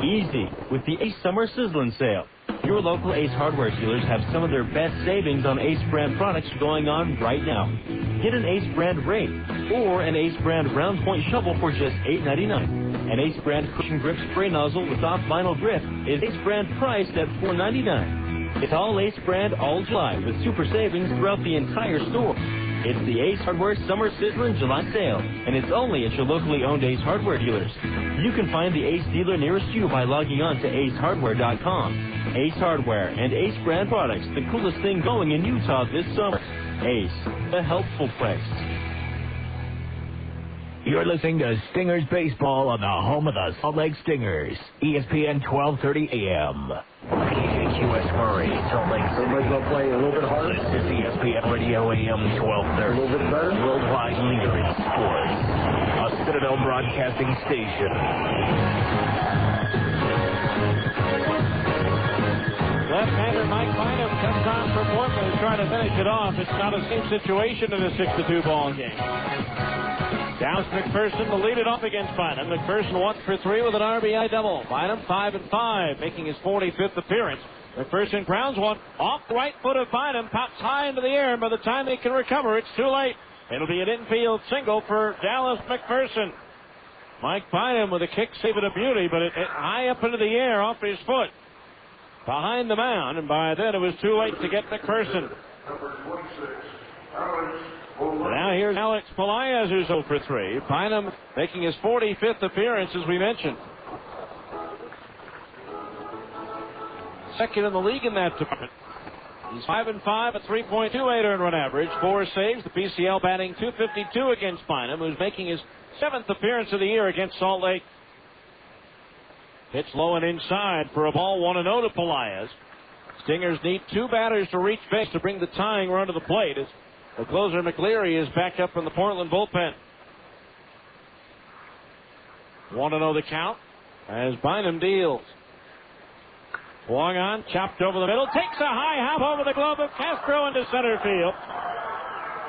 Easy, with the Ace Summer Sizzlin' Sale. Your local Ace Hardware dealers have some of their best savings on Ace brand products going on right now. Get an Ace brand rake or an Ace brand round point shovel for just $8.99. An Ace brand cushion grip spray nozzle with off vinyl grip is Ace brand priced at $4.99. It's all Ace brand all July with super savings throughout the entire store. It's the Ace Hardware Summer Sizzlin' July Sale, and it's only at your locally owned Ace Hardware dealers. You can find the Ace dealer nearest you by logging on to acehardware.com. Ace Hardware and Ace brand products, the coolest thing going in Utah this summer. Ace, the helpful place. You're listening to Stingers Baseball on the home of the Salt Lake Stingers, ESPN 1230 AM. QS Murray, Salt Lake City. Everybody's going to play a little bit harder. This is ESPN Radio AM 1230. A little bit better. Worldwide leader in sports. A Citadel Broadcasting Station. Left-hander Mike Bynum comes on for Portland to try to finish it off. It's not a same situation in a 6-2 ball game. Downs McPherson to lead it off against Bynum. McPherson 1 for 3 with an RBI double. Bynum 5 and 5, making his 45th appearance. McPherson grounds one off the right foot of Bynum, pops high into the air, and by the time he can recover, it's too late. It'll be an infield single for Dallas McPherson. Mike Bynum with a kick saving a beauty, but it high up into the air off his foot. Behind the mound, and by then it was too late to get McPherson. Now here's Alex Pelaez, who's 0 for 3. Bynum making his 45th appearance, as we mentioned. Second in the league in that department. He's 5 and 5, a 3.28 earned run average, 4 saves. The PCL batting .252 against Bynum, who's making his 7th appearance of the year against Salt Lake. Pitch low and inside for a ball, 1-0 to Pelaez. Stingers need 2 batters to reach base to bring the tying run to the plate. As the closer McLeary is back up from the Portland bullpen. 1-0 the count as Bynum deals. Swung on, chopped over the middle, takes a high hop over the glove of Castro into center field.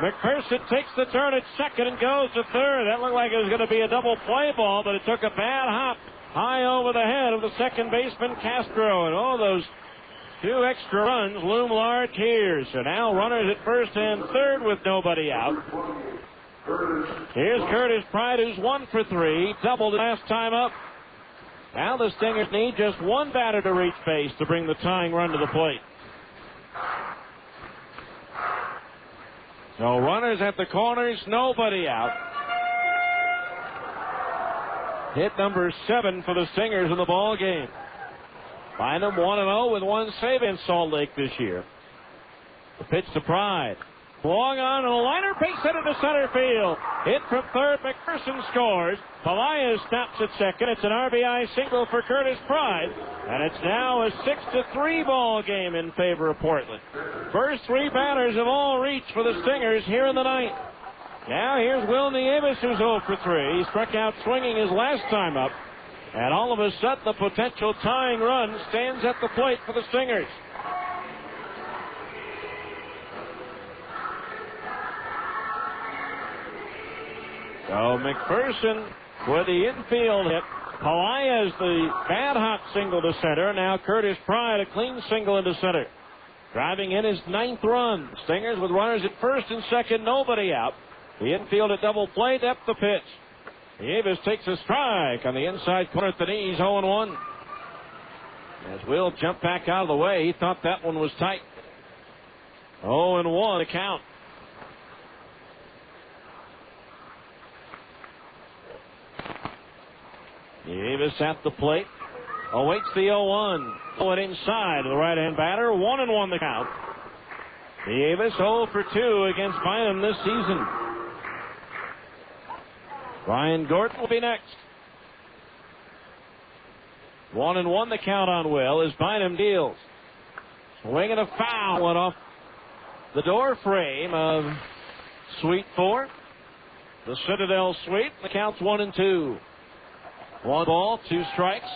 McPherson takes the turn at second and goes to third. That looked like it was going to be a double play ball, but it took a bad hop high over the head of the second baseman, Castro. And all those 2 extra runs loom large here. So now runners at first and third with nobody out. Here's Curtis Pride, who's 1 for 3, doubled last time up. Now the Stingers need just one batter to reach base to bring the tying run to the plate. So runners at the corners, nobody out. Hit number 7 for the Stingers in the ball game. Bynum 1-0 with 1 save in Salt Lake this year. The pitch to Pride. Long on and a liner, base hit into center field. Hit from third, McPherson scores. Pelaez snaps at second. It's an RBI single for Curtis Pride. And it's now a 6-3 ball game in favor of Portland. First 3 batters have all reached for the Stingers here in the ninth. Now here's Will Nieves, who's 0 for 3. He struck out swinging his last time up. And all of a sudden, the potential tying run stands at the plate for the Stingers. So McPherson with the infield hit. Pelaez the bad hot single to center. Now Curtis Pride a clean single into center. Driving in his 9th run. Stingers with runners at first and second, nobody out. The infield at double play, depth the pitch. Nieves takes a strike on the inside corner at the knees, 0-1. As Will jumped back out of the way, he thought that one was tight. 0-1 to count. Nieves at the plate. Awaits the 0-1. Pull it inside to the right-hand batter. 1-1 the count. Nieves 0 for 2 against Bynum this season. Brian Gordon will be next. 1-1 the count on Will as Bynum deals. Swing and a foul went off the door frame of Suite 4. The Citadel Suite. The count's 1-2. 1 ball, 2 strikes.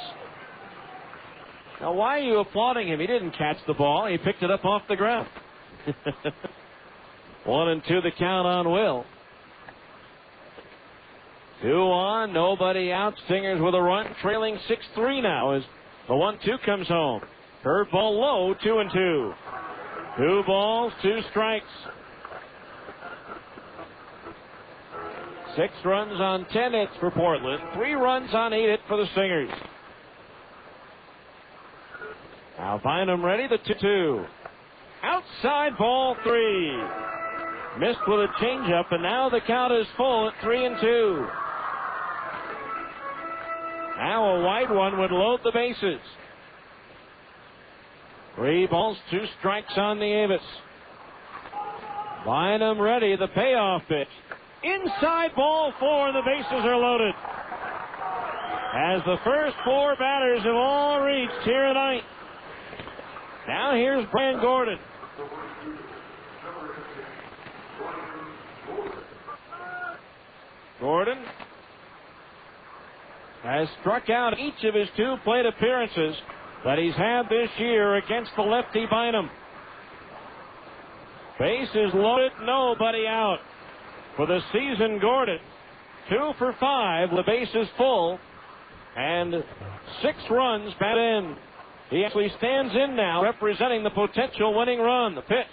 Now, why are you applauding him? He didn't catch the ball. He picked it up off the ground. 1-2 the count on Will. 2 on, nobody out. Stingers with a run, trailing 6-3 now as the 1-2 comes home. Curveball low, 2-2. 2 balls, 2 strikes. 6 runs on 10 hits for Portland. 3 runs on 8 hits for the Stingers. Now Bynum ready, the 2-2. Outside ball 3. Missed with a changeup, and now the count is full at 3-2. Now a wide one would load the bases. 3 balls, 2 strikes on Nieves. Bynum ready, the payoff pitch. Inside ball 4, the bases are loaded. As the first 4 batters have all reached here tonight. Now here's Brian Gordon. Gordon has struck out each of his 2 plate appearances that he's had this year against the lefty Bynum. Bases loaded, nobody out. For the season, Gordon, 2 for 5, the bases full, and 6 runs bat in. He actually stands in now, representing the potential winning run. The pitch.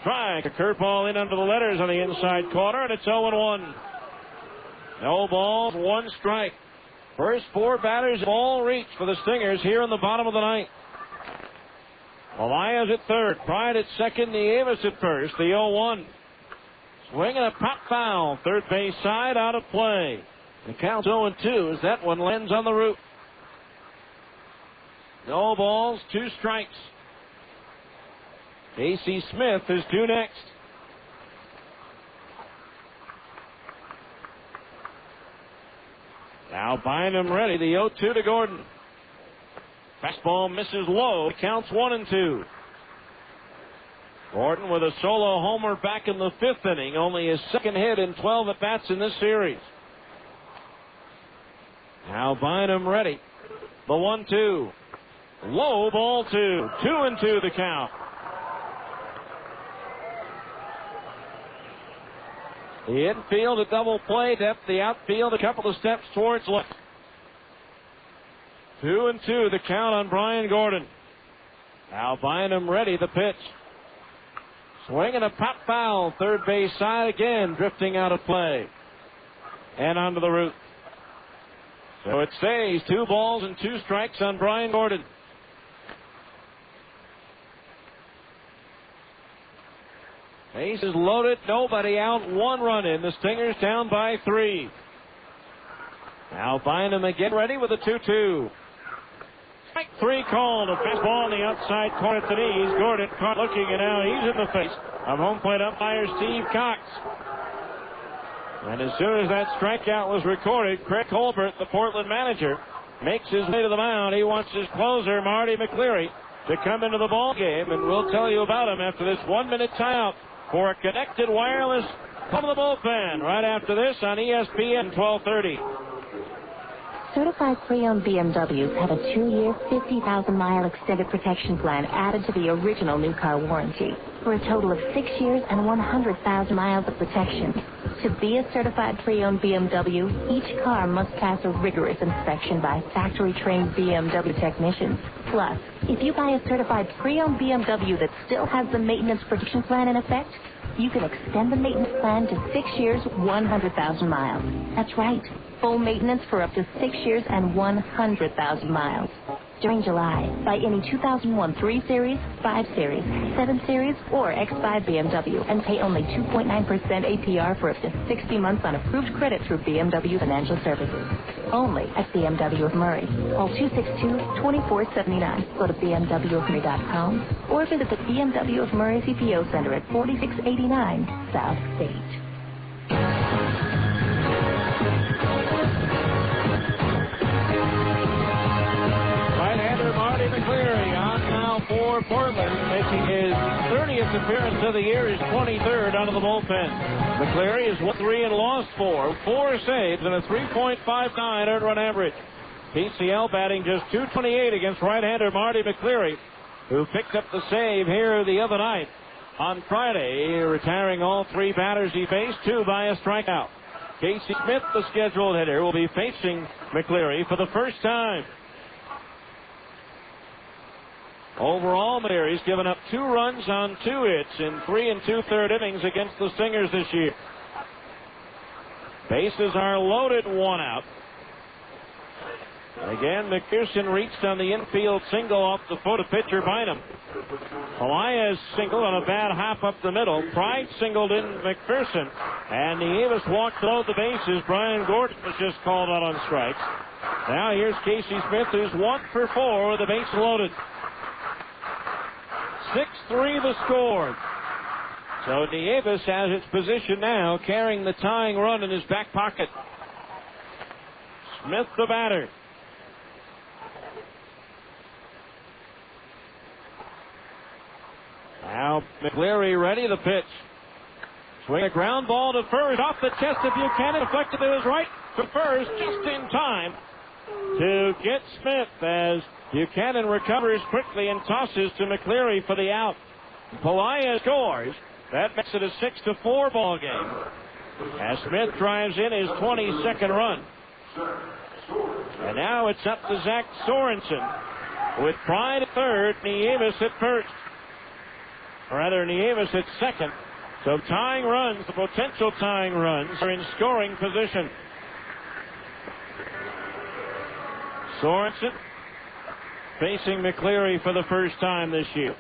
Strike, a curveball in under the letters on the inside corner, and it's 0-1. No balls, 1 strike. First 4 batters have all reached for the Stingers here in the bottom of the ninth. Elias at third, Pride at second, Nieves at first, the 0-1. Swing and a pop foul, third base side, out of play. The count's 0-2 as that one lands on the roof. No balls, 2 strikes. Casey Smith is due next. Now Bynum ready, the 0-2 to Gordon. Fastball misses low, counts 1-2. Gordon with a solo homer back in the 5th inning, only his 2nd hit in 12 at-bats in this series. Now Bynum ready, the 1-2. Low ball 2, 2-2 the count. The infield a double play, depth the outfield a couple of steps towards left. 2-2, the count on Brian Gordon. Now Bynum ready, the pitch. Swing and a pop foul, third base side again, drifting out of play. And onto the root. So it stays 2 balls and 2 strikes on Brian Gordon. Bases loaded, nobody out, 1 run in. The Stingers down by 3. Now Bynum again ready with a 2-2. Strike 3 called. A fastball on the outside corner to knees. Gordon caught looking, and now he's in the face of home plate umpire Steve Cox. And as soon as that strikeout was recorded, Craig Colbert, the Portland manager, makes his way to the mound. He wants his closer, Marty McCleary, to come into the ball game, and we'll tell you about him after this 1-minute timeout for a connected wireless from the bullpen. Right after this on ESPN 1230. Certified pre-owned BMWs have a 2-year, 50,000-mile extended protection plan added to the original new car warranty for a total of 6 years and 100,000 miles of protection. To be a certified pre-owned BMW, each car must pass a rigorous inspection by factory-trained BMW technicians. Plus, if you buy a certified pre-owned BMW that still has the maintenance protection plan in effect, you can extend the maintenance plan to 6 years, 100,000 miles. That's right. Full maintenance for up to 6 years and 100,000 miles. During July, buy any 2001 3 Series, 5 Series, 7 Series, or X5 BMW and pay only 2.9% APR for up to 60 months on approved credit through BMW Financial Services. Only at BMW of Murray. Call 262-2479. Go to BMWofMurray.com or visit the BMW of Murray CPO Center at 4689 South State. McCleary on now for Portland, making his 30th appearance of the year, his 23rd out of the bullpen. McCleary is 1-3 and lost 4 saves and a 3.59 earned run average. PCL batting just .228 against right-hander Marty McCleary, who picked up the save here the other night on Friday, retiring all 3 batters he faced, 2 by a strikeout. Casey Smith, the scheduled hitter, will be facing McCleary for the first time. Overall, McCleary's given up 2 runs on 2 hits in 3 2/3 innings against the Stingers this year. Bases are loaded, 1 out. Again, McPherson reached on the infield single off the foot of pitcher Bynum. Elias singled on a bad hop up the middle. Pride singled in McPherson, and Nieves walked below the bases. Brian Gordon was just called out on strikes. Now here's Casey Smith, who's 1 for 4 with the base loaded. 6-3 the score. So Nieves has its position now, carrying the tying run in his back pocket. Smith the batter. Now McCleary ready, the pitch. Swing a ground ball to first, off the chest of Buchanan, deflected to his right, to first, just in time to get Smith as Buchanan recovers quickly and tosses to McCleary for the out. Pelaez scores. That makes it a 6-4 ball game. As Smith drives in his 22nd run. And now it's up to Zach Sorensen with Pride at third, Nieves at first. Or rather, Nieves at second. So tying runs, the potential tying runs, are in scoring position. Sorensen facing McCleary for the first time this year.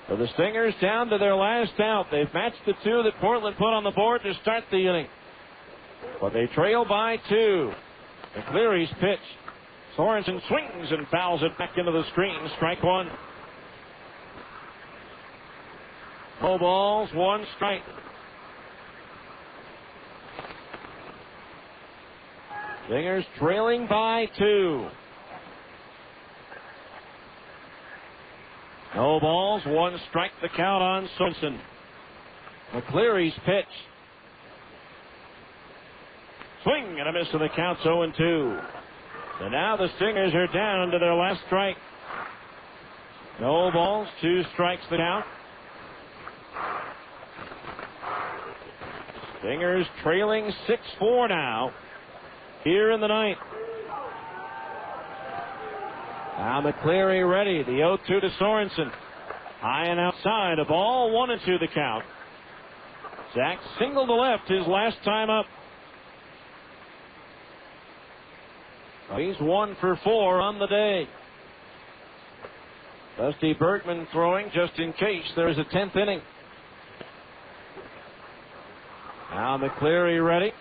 So the Stingers down to their last out. They've matched the 2 that Portland put on the board to start the inning. But they trail by 2. McCleary's pitch. Sorensen swings and fouls it back into the screen. Strike 1. No balls, 1 strike. Stingers trailing by 2. No balls, 1 strike, the count on Sorensen. McCleary's pitch. Swing and a miss, and the count's 0-2. So now the Stingers are down to their last strike. No balls, 2 strikes, the count. Stingers trailing 6-4 now here in the ninth. Now McCleary ready. The 0-2 to Sorensen. High and outside. A ball, 1-2 the count. Zach singled to left his last time up. He's 1 for 4 on the day. Dusty Bergman throwing just in case there's a 10th inning. Now McCleary ready.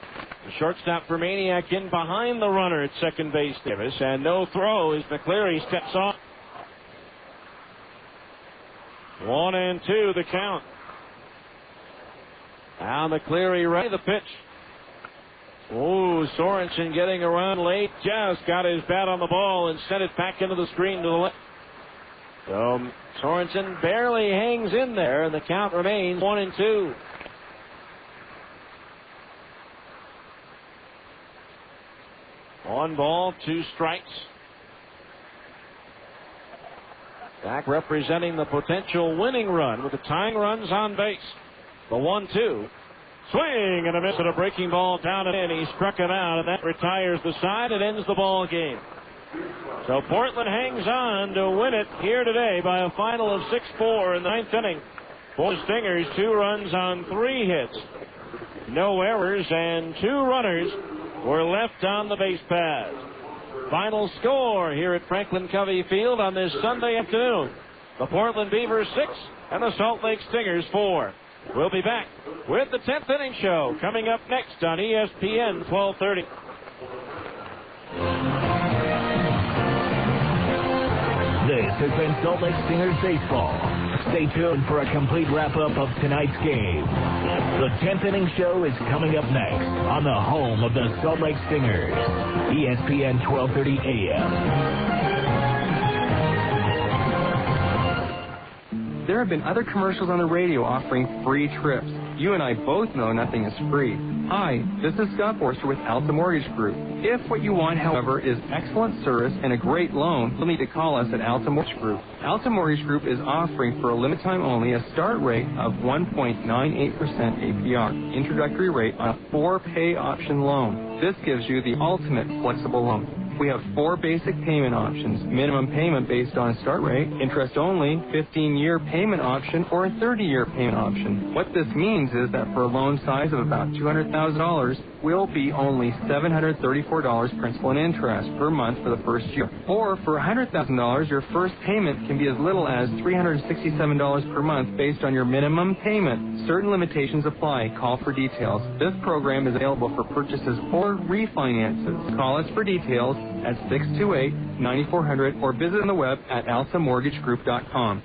The shortstop for Maniac in behind the runner at second base, Davis, and no throw as McCleary steps off. 1-2 the count. Now McCleary ready. The pitch. Oh, Sorensen getting around late. Just got his bat on the ball and sent it back into the screen to the left. So Sorensen barely hangs in there, and the count remains 1-2. One ball, 2 strikes. Back representing the potential winning run with the tying runs on base. The 1-2. Swing and a miss at a breaking ball down and in. He struck it out, and that retires the side and ends the ball game. So Portland hangs on to win it here today by a final of 6-4 in the 9th inning. For the Stingers, 2 runs on 3 hits. No errors, and 2 runners were left on the base paths. Final score here at Franklin Covey Field on this Sunday afternoon. The Portland Beavers 6 and the Salt Lake Stingers 4. We'll be back with the 10th inning show coming up next on ESPN 1230. This has been Salt Lake Stingers baseball. Stay tuned for a complete wrap-up of tonight's game. The 10th inning show is coming up next on the home of the Salt Lake Stingers, ESPN 1230 AM. There have been other commercials on the radio offering free trips. You and I both know nothing is free. Hi, this is Scott Forster with Alta Mortgage Group. If what you want, however, is excellent service and a great loan, you'll need to call us at Alta Mortgage Group. Alta Mortgage Group is offering for a limited time only a start rate of 1.98% APR, introductory rate on a 4-pay option loan. This gives you the ultimate flexible loan. We have 4 basic payment options: minimum payment based on a start rate, interest only, 15-year payment option, or a 30-year payment option. What this means is that for a loan size of about $200,000, will be only $734 principal and interest per month for the first year. Or for $100,000, your first payment can be as little as $367 per month based on your minimum payment. Certain limitations apply. Call for details. This program is available for purchases or refinances. Call us for details at 628-9400 or visit on the web at altamortgagegroup.com.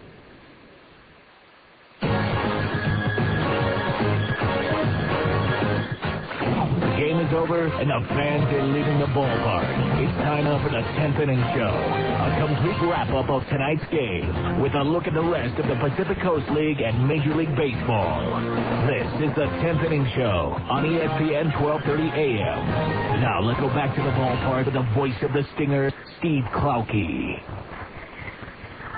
The game is over and the fans are leaving the ballpark. It's time now for the 10th inning show. A complete wrap-up of tonight's game with a look at the rest of the Pacific Coast League and Major League Baseball. This is the 10th inning show on ESPN 1230 AM. Now let's go back to the ballpark with the voice of the Stingers, Steve Klauke.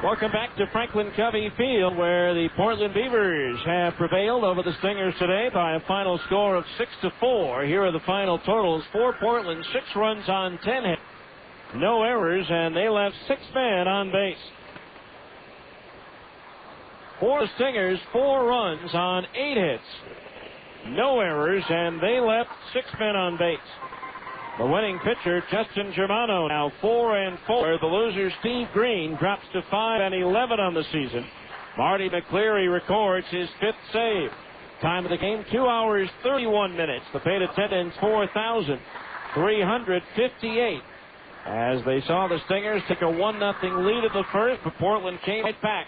Welcome back to Franklin Covey Field, where the Portland Beavers have prevailed over the Stingers today by a final score of 6-4. Here are the final totals for Portland: 6 runs on 10 hits, no errors, and they left 6 men on base. For the Stingers, 4 runs on 8 hits, no errors, and they left 6 men on base. The winning pitcher, Justin Germano, now 4-4. The loser, Steve Green, drops to 5-11 on the season. Marty McCleary records his 5th save. Time of the game, 2 hours, 31 minutes. The paid attendance, 4,358. As they saw the Stingers take a 1-0 lead at the first, but Portland came right back.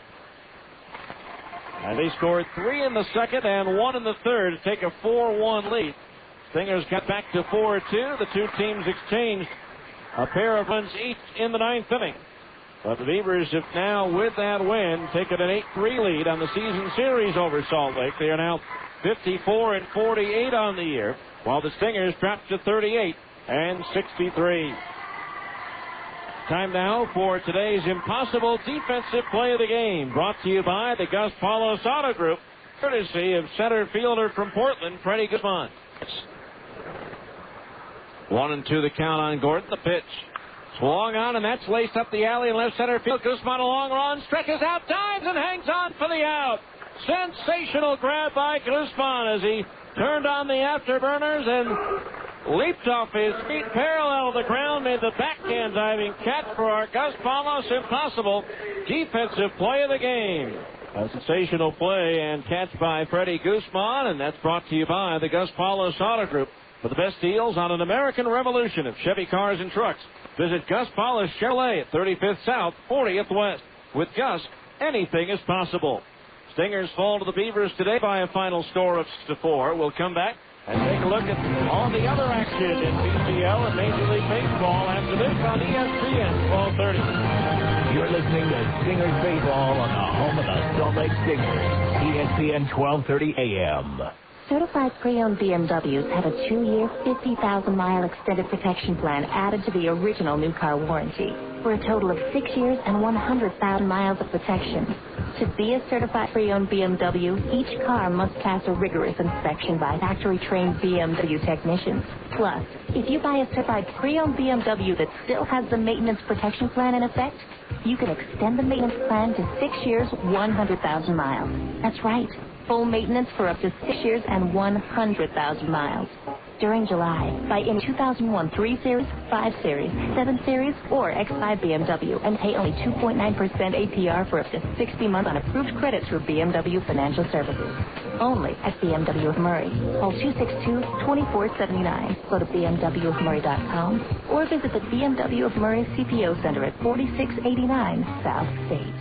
And they scored 3 in the second and 1 in the third to take a 4-1 lead. Stingers got back to 4-2. The two teams exchanged a pair of runs each in the 9th inning. But the Beavers have now, with that win, taken an 8-3 lead on the season series over Salt Lake. They are now 54-48 on the year, while the Stingers dropped to 38-63. Time now for today's impossible defensive play of the game, brought to you by the Gus Paulus Auto Group, courtesy of center fielder from Portland, Freddie Guzman. 1-2 the count on Gordon. The pitch. Swung on, and that's laced up the alley in left center field. Guzman a long run, stretches out, dives, and hangs on for the out. Sensational grab by Guzman as he turned on the afterburners and leaped off his feet parallel to the ground, made the backhand diving catch for our Gus Palos. Impossible defensive play of the game. A sensational play and catch by Freddie Guzman, and that's brought to you by the Gus Palos Auto Group. For the best deals on an American Revolution of Chevy cars and trucks, visit Gus Palos Chevrolet at 35th South, 40th West. With Gus, anything is possible. Stingers fall to the Beavers today by a final score of 6-4. We'll come back and take a look at all the other action in PCL and Major League Baseball after this on ESPN 1230. You're listening to Stingers Baseball on the home of the Salt Lake Stingers, ESPN 1230 AM. Certified pre-owned BMWs have a 2-year, 50,000-mile extended protection plan added to the original new car warranty for a total of 6 years and 100,000 miles of protection. To be a certified pre-owned BMW, each car must pass a rigorous inspection by factory-trained BMW technicians. Plus, if you buy a certified pre-owned BMW that still has the maintenance protection plan in effect, you can extend the maintenance plan to 6 years, 100,000 miles. That's right. Full maintenance for up to 6 years and 100,000 miles. During July, buy in 2001 3 Series, 5 Series, 7 Series, or X5 BMW and pay only 2.9% APR for up to 60 months on approved credit through BMW Financial Services. Only at BMW of Murray. Call 262-2479. Go to bmwofmurray.com or visit the BMW of Murray CPO Center at 4689 South State.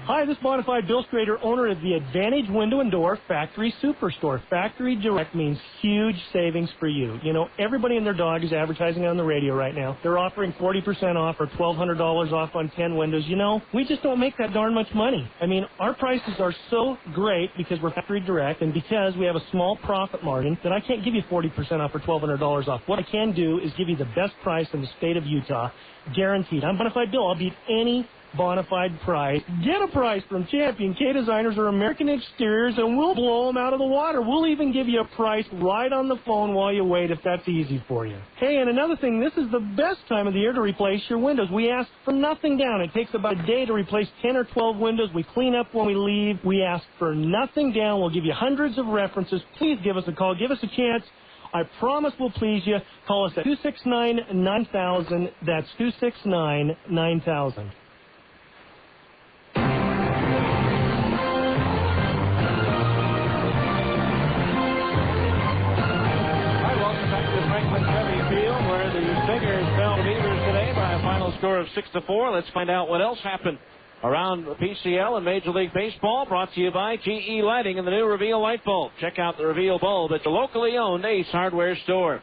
Hi, this is Bonafide Bill Strader, owner of the Advantage Window and Door Factory Superstore. Factory Direct means huge savings for you. You know, everybody and their dog is advertising on the radio right now. They're offering 40% off or $1,200 off on 10 windows. You know, we just don't make that darn much money. I mean, our prices are so great because we're Factory Direct and because we have a small profit margin that I can't give you 40% off or $1,200 off. What I can do is give you the best price in the state of Utah, guaranteed. I'm Bonafide Bill. I'll beat any Bonafide price. Get a price from Champion K Designers or American Exteriors and we'll blow them out of the water. We'll even give you a price right on the phone while you wait if that's easy for you. Hey, and another thing, this is the best time of the year to replace your windows. We ask for nothing down. It takes about a day to replace 10 or 12 windows. We clean up when we leave. We ask for nothing down. We'll give you hundreds of references. Please give us a call. Give us a chance. I promise we'll please you. Call us at 269-9000. That's 269-9000. Stingers fell to Beavers today by a final score of 6-4. Let's find out what else happened around PCL and Major League Baseball. Brought to you by GE Lighting and the new Reveal light bulb. Check out the Reveal bulb at the locally owned Ace Hardware store.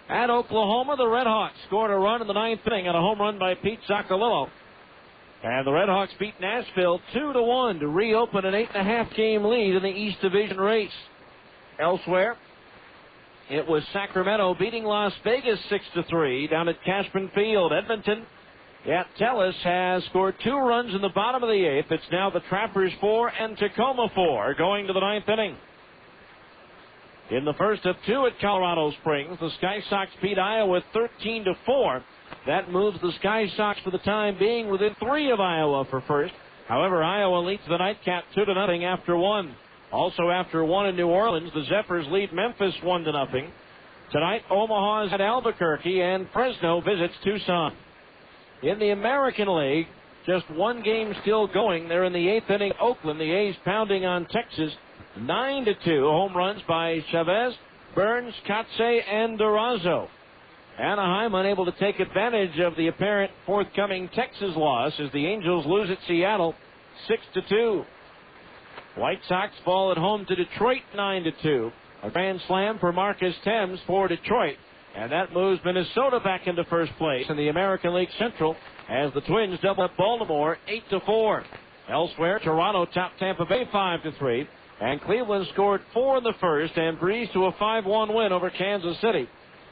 At Oklahoma, the Red Hawks scored a run in the ninth inning on a home run by Pete Zaccolillo. And the Red Hawks beat Nashville 2-1 to reopen an 8.5 game lead in the East Division race. Elsewhere, it was Sacramento beating Las Vegas 6-3 down at Cashman Field. Edmonton at Telus has scored 2 runs in the bottom of the 8th. It's now the Trappers 4 and Tacoma 4 going to the 9th inning. In the first of 2 at Colorado Springs, the Sky Sox beat Iowa 13-4. That moves the Sky Sox for the time being within 3 of Iowa for first. However, Iowa leads the nightcap 2-0 after 1. Also after 1 in New Orleans, the Zephyrs lead Memphis 1-0. Tonight, Omaha is at Albuquerque and Fresno visits Tucson. In the American League, just 1 game still going. They're in the 8th inning. Oakland, the A's pounding on Texas 9-2. Home runs by Chavez, Burns, Katse, and Durazo. Anaheim unable to take advantage of the apparent forthcoming Texas loss as the Angels lose at Seattle 6-2. White Sox fall at home to Detroit 9-2. A grand slam for Marcus Thames for Detroit. And that moves Minnesota back into first place in the American League Central as the Twins double up Baltimore 8-4. Elsewhere, Toronto topped Tampa Bay 5-3. And Cleveland scored 4 in the first and breezed to a 5-1 win over Kansas City.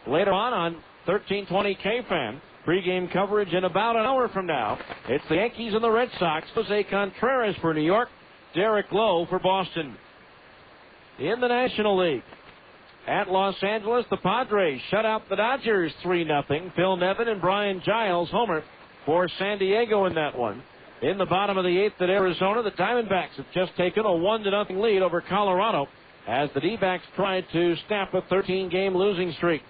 Later on 1320 KFAN, pregame coverage in about an hour from now. It's the Yankees and the Red Sox. Jose Contreras for New York. Derek Lowe for Boston. In the National League, At Los Angeles, the Padres shut out the Dodgers 3-0. Phil Nevin and Brian Giles homer for San Diego in that one. In the bottom of the 8th at Arizona, the Diamondbacks have just taken a 1-0 lead over Colorado as the D-backs tried to snap a 13-game losing streak.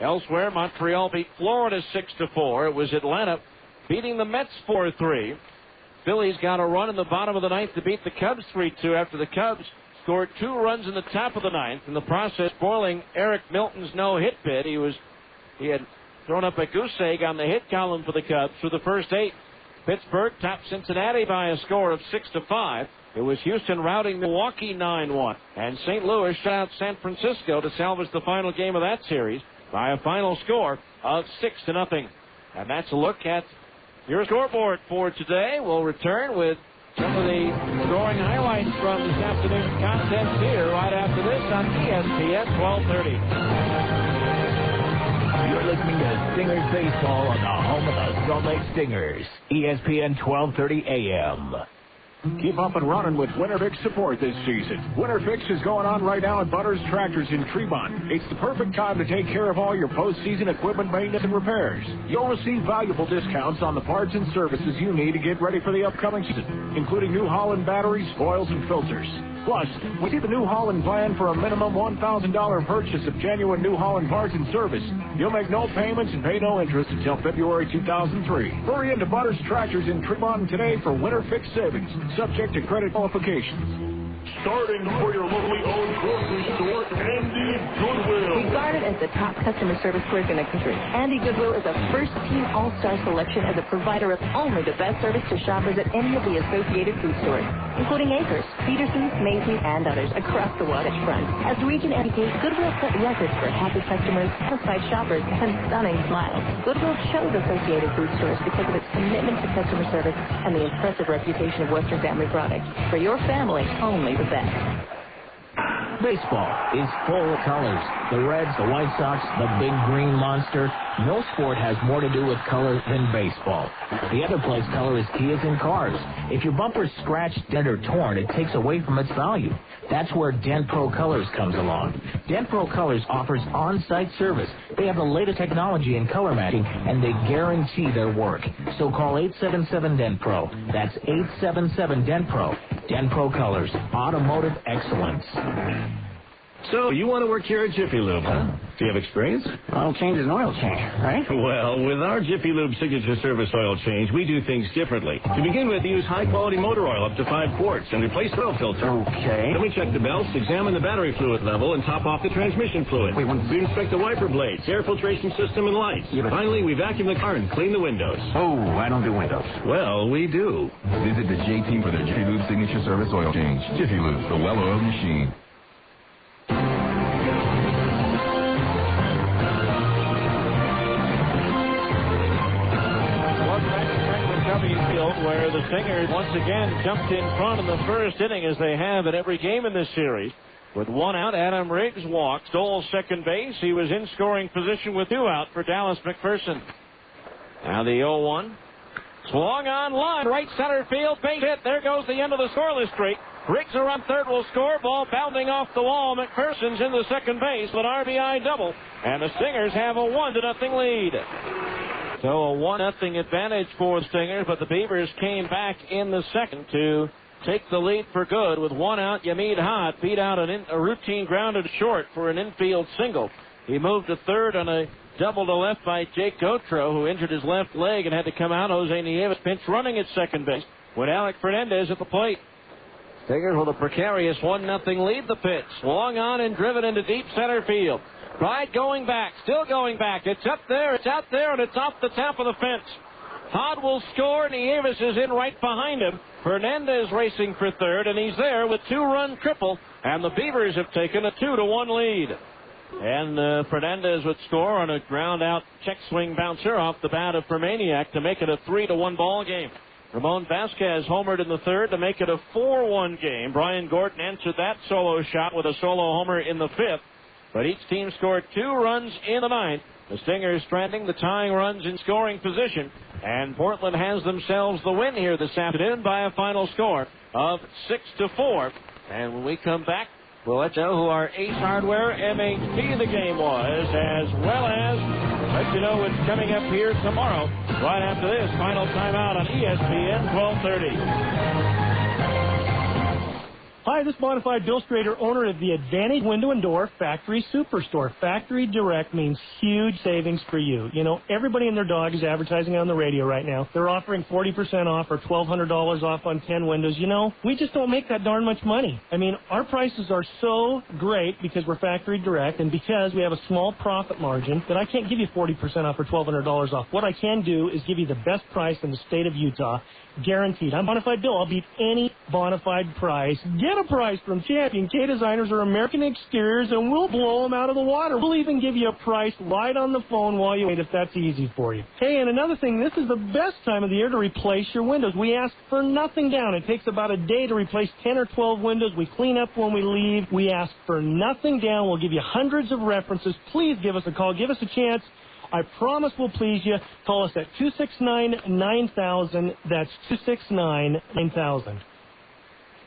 Elsewhere, Montreal beat Florida 6-4. It was Atlanta beating the Mets 4-3. Phillies got a run in the bottom of the 9th to beat the Cubs 3-2 after the Cubs scored 2 runs in the top of the 9th, in the process spoiling Eric Milton's no-hit bid. He had thrown up a goose egg on the hit column for the Cubs through the first 8. Pittsburgh topped Cincinnati by a score of 6-5. It was Houston routing Milwaukee 9-1. And St. Louis shut out San Francisco to salvage the final game of that series by a final score of 6-0. And that's a look at your scoreboard for today. We'll return with some of the scoring highlights from this afternoon's contest here right after this on ESPN 1230. You're listening to Stingers Baseball on the home of the Salt Lake Stingers, ESPN 1230 AM. Keep up and running with Winterfix support this season. Winterfix is going on right now at Butters Tractors in Tremont. It's the perfect time to take care of all your postseason equipment maintenance and repairs. You'll receive valuable discounts on the parts and services you need to get ready for the upcoming season, including New Holland batteries, oils, and filters. Plus, we see the New Holland plan for a minimum $1,000 purchase of genuine New Holland parts and service. You'll make no payments and pay no interest until February 2003. Hurry into Butters Tractors in Tremont today for Winterfix savings, subject to credit qualifications. Starting for your locally owned grocery store, Andy Goodwill. Regarded as the top customer service clerk in the country, Andy Goodwill is a first-team all-star selection as a provider of only the best service to shoppers at any of the associated food stores, including Acres, Peterson's, Macy's, and others across the waterfront. As Region educates, Goodwill set records for happy customers, satisfied shoppers, and stunning smiles. Goodwill chose Associated Food Stores because of its commitment to customer service and the impressive reputation of Western Family Products. For your family, only the best. Baseball is full of colors. The Reds, the White Sox, the big green monster. No sport has more to do with color than baseball. The other place color is key is in cars. If your bumper's scratched, dent, or torn, it takes away from its value. That's where Dent Pro Colors comes along. Dent Pro Colors offers on-site service. They have the latest technology in color matching, and they guarantee their work. So call 877-DENT-PRO. That's 877-DENT-PRO. Dent Pro Colors, automotive excellence. So, you want to work here at Jiffy Lube, huh? Do you have experience? Oil change is an oil change, right? Well, with our Jiffy Lube Signature Service Oil Change, we do things differently. To begin with, we use high-quality motor oil up to 5 quarts and replace the oil filter. Okay. Then we check the belts, examine the battery fluid level, and top off the transmission fluid. We inspect the wiper blades, air filtration system, and lights. Yeah, finally, we vacuum the car and clean the windows. Oh, I don't do windows. Well, we do. Visit the J Team for their Jiffy Lube Signature Service Oil Change. Jiffy Lube, the well-oiled machine. Where the Stingers once again jumped in front in the first inning, as they have in every game in this series. With 1 out, Adam Riggs walked, stole second base. He was in scoring position with 2 out for Dallas McPherson. Now the 0-1. Swung on line, right center field, base hit. There goes the end of the scoreless streak. Riggs around third will score. Ball bounding off the wall. McPherson's in the second base with an RBI double. And the Stingers have a 1-0 lead. So a 1-0 advantage for the Stingers, but the Beavers came back in the second to take the lead for good. With 1 out, Yamid Hott beat out a routine grounded short for an infield single. He moved to third on a double to left by Jake Gautreaux, who injured his left leg and had to come out. Jose Nieves pinch running at second base with Alec Fernandez at the plate. Stingers with a precarious 1-0 lead. The pitch swung on and driven into deep center field. Pride going back, still going back. It's up there, it's out there, and it's off the top of the fence. Todd will score. Nieves is in right behind him. Fernandez racing for third, and he's there with 2-run triple. And the Beavers have taken a 2-1 lead. And Fernandez would score on a ground-out check swing bouncer off the bat of Fermaniac to make it a 3-1 ball game. Ramon Vasquez homered in the third to make it a 4-1 game. Brian Gordon answered that solo shot with a solo homer in the fifth. But each team scored 2 runs in the ninth. The Stingers stranding the tying runs in scoring position. And Portland has themselves the win here this afternoon by a final score of 6-4. And when we come back, We'll let you know who our Ace Hardware MHP of the game was, as well as let you know what's coming up here tomorrow, right after this final timeout on ESPN 1230. Hi, this is Bonafide Bill Strader, owner of the Advantage Window and Door Factory Superstore. Factory Direct means huge savings for you. You know, everybody and their dog is advertising on the radio right now. They're offering 40% off or $1,200 off on 10 windows. You know, we just don't make that darn much money. I mean, our prices are so great because we're Factory Direct and because we have a small profit margin that I can't give you 40% off or $1,200 off. What I can do is give you the best price in the state of Utah. Guaranteed. I'm Bonafide Bill. I'll beat any Bonafide price. Get a price from Champion K Designers or American Exteriors, and we'll blow them out of the water. We'll even give you a price right on the phone while you wait if that's easy for you. Hey, and another thing, this is the best time of the year to replace your windows. We ask for nothing down. It takes about a day to replace 10 or 12 windows. We clean up when we leave. We ask for nothing down. We'll give you hundreds of references. Please give us a call. Give us a chance. I promise we'll please you. Call us at 269-9000. That's 269-9000.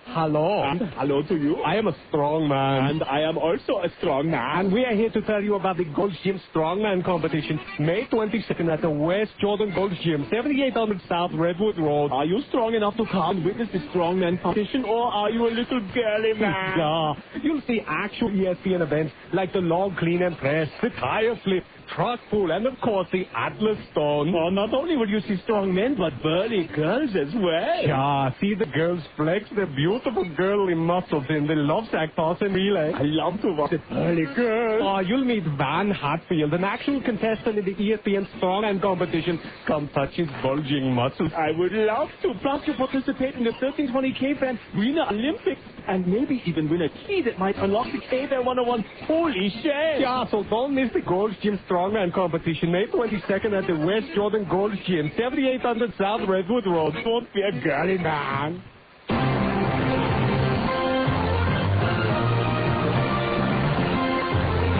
Hello. Hello to you. I am a strong man. And I am also a strong man. And we are here to tell you about the Gold's Gym Strongman competition, May 22nd at the West Jordan Gold's Gym, 7800 South Redwood Road. Are you strong enough to come and witness the strongman competition, or are you a little girly man? Yeah. You'll see actual ESPN events like the log clean and press, the tire flip, truck pull, and of course the Atlas Stone. Oh, not only will you see strong men, but burly girls as well. Yeah, see the girls flex their beautiful girly muscles in the love sack toss and relay. I love to watch the burly girls. Oh, you'll meet Van Hatfield, an actual contestant in the ESPN Strongman competition. Come touch his bulging muscles. I would love to. Plus, you participate in the 1320K Fan Arena Olympics and maybe even win a key that might unlock the K-Fan 101. Holy shit! Yeah, so don't miss the Gold's Gym Strongman competition, May 22nd at the West Jordan Gold's Gym, 7800 South Redwood Road. Don't be a girly man.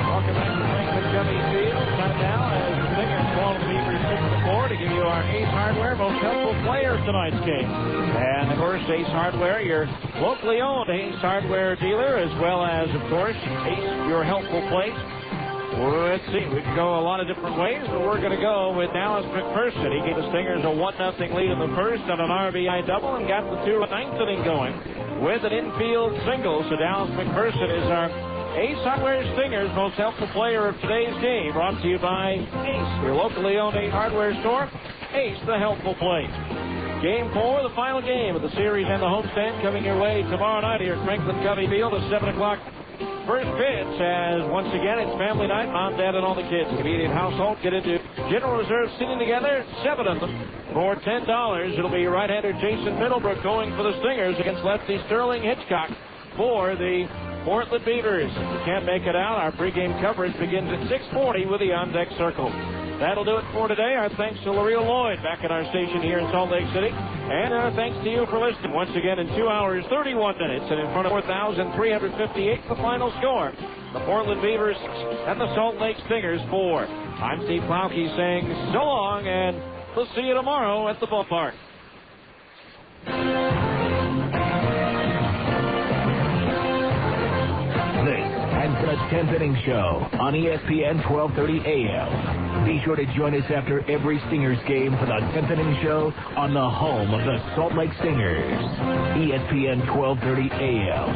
Welcome back to Franklin Covey Field. Time now as the Stingers fall to the Beavers 6-4 to give you our Ace Hardware most helpful player of tonight's game. And of course, Ace Hardware, your locally owned Ace Hardware dealer, as well as, of course, Ace, your helpful place. Well, let's see. We can go a lot of different ways, but we're going to go with Dallas McPherson. He gave the Stingers a 1-0 lead in the first on an RBI double and got the 9th inning going with an infield single. So Dallas McPherson is our Ace Hardware Stingers most helpful player of today's game. Brought to you by Ace, your locally owned Ace Hardware store. Ace, the helpful place. Game 4, the final game of the series and the homestand, coming your way tomorrow night here at Franklin Covey Field at 7 o'clock. First pitch, as once again it's family night, mom, dad, and all the kids. Convenient household, get into General Reserve sitting together, 7 of them for $10. It'll be right-hander Jason Middlebrook going for the Stingers against lefty Sterling Hitchcock for the Portland Beavers. If you can't make it out, our pregame coverage begins at 6:40 with the on-deck circle. That'll do it for today. Our thanks to Lareal Lloyd back at our station here in Salt Lake City. And our thanks to you for listening. Once again, in 2 hours, 31 minutes, and in front of 4,358, the final score. The Portland Beavers and the Salt Lake Stingers 4. I'm Steve Plowkey saying so long, and we'll see you tomorrow at the ballpark. This has been a 10th Inning Show on ESPN 1230 AM. Be sure to join us after every Stingers game for the 10th Inning Show on the home of the Salt Lake Stingers, ESPN 1230 AM.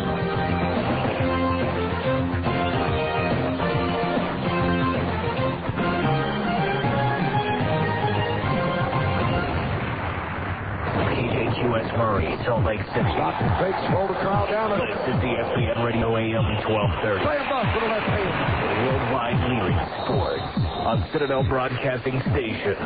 QS Murray, Salt Lake City. Shots and fakes, roll the crowd down. This is the ESPN Radio AM 1230. Play him up, little left hand. Worldwide leader in sports on Citadel Broadcasting Station.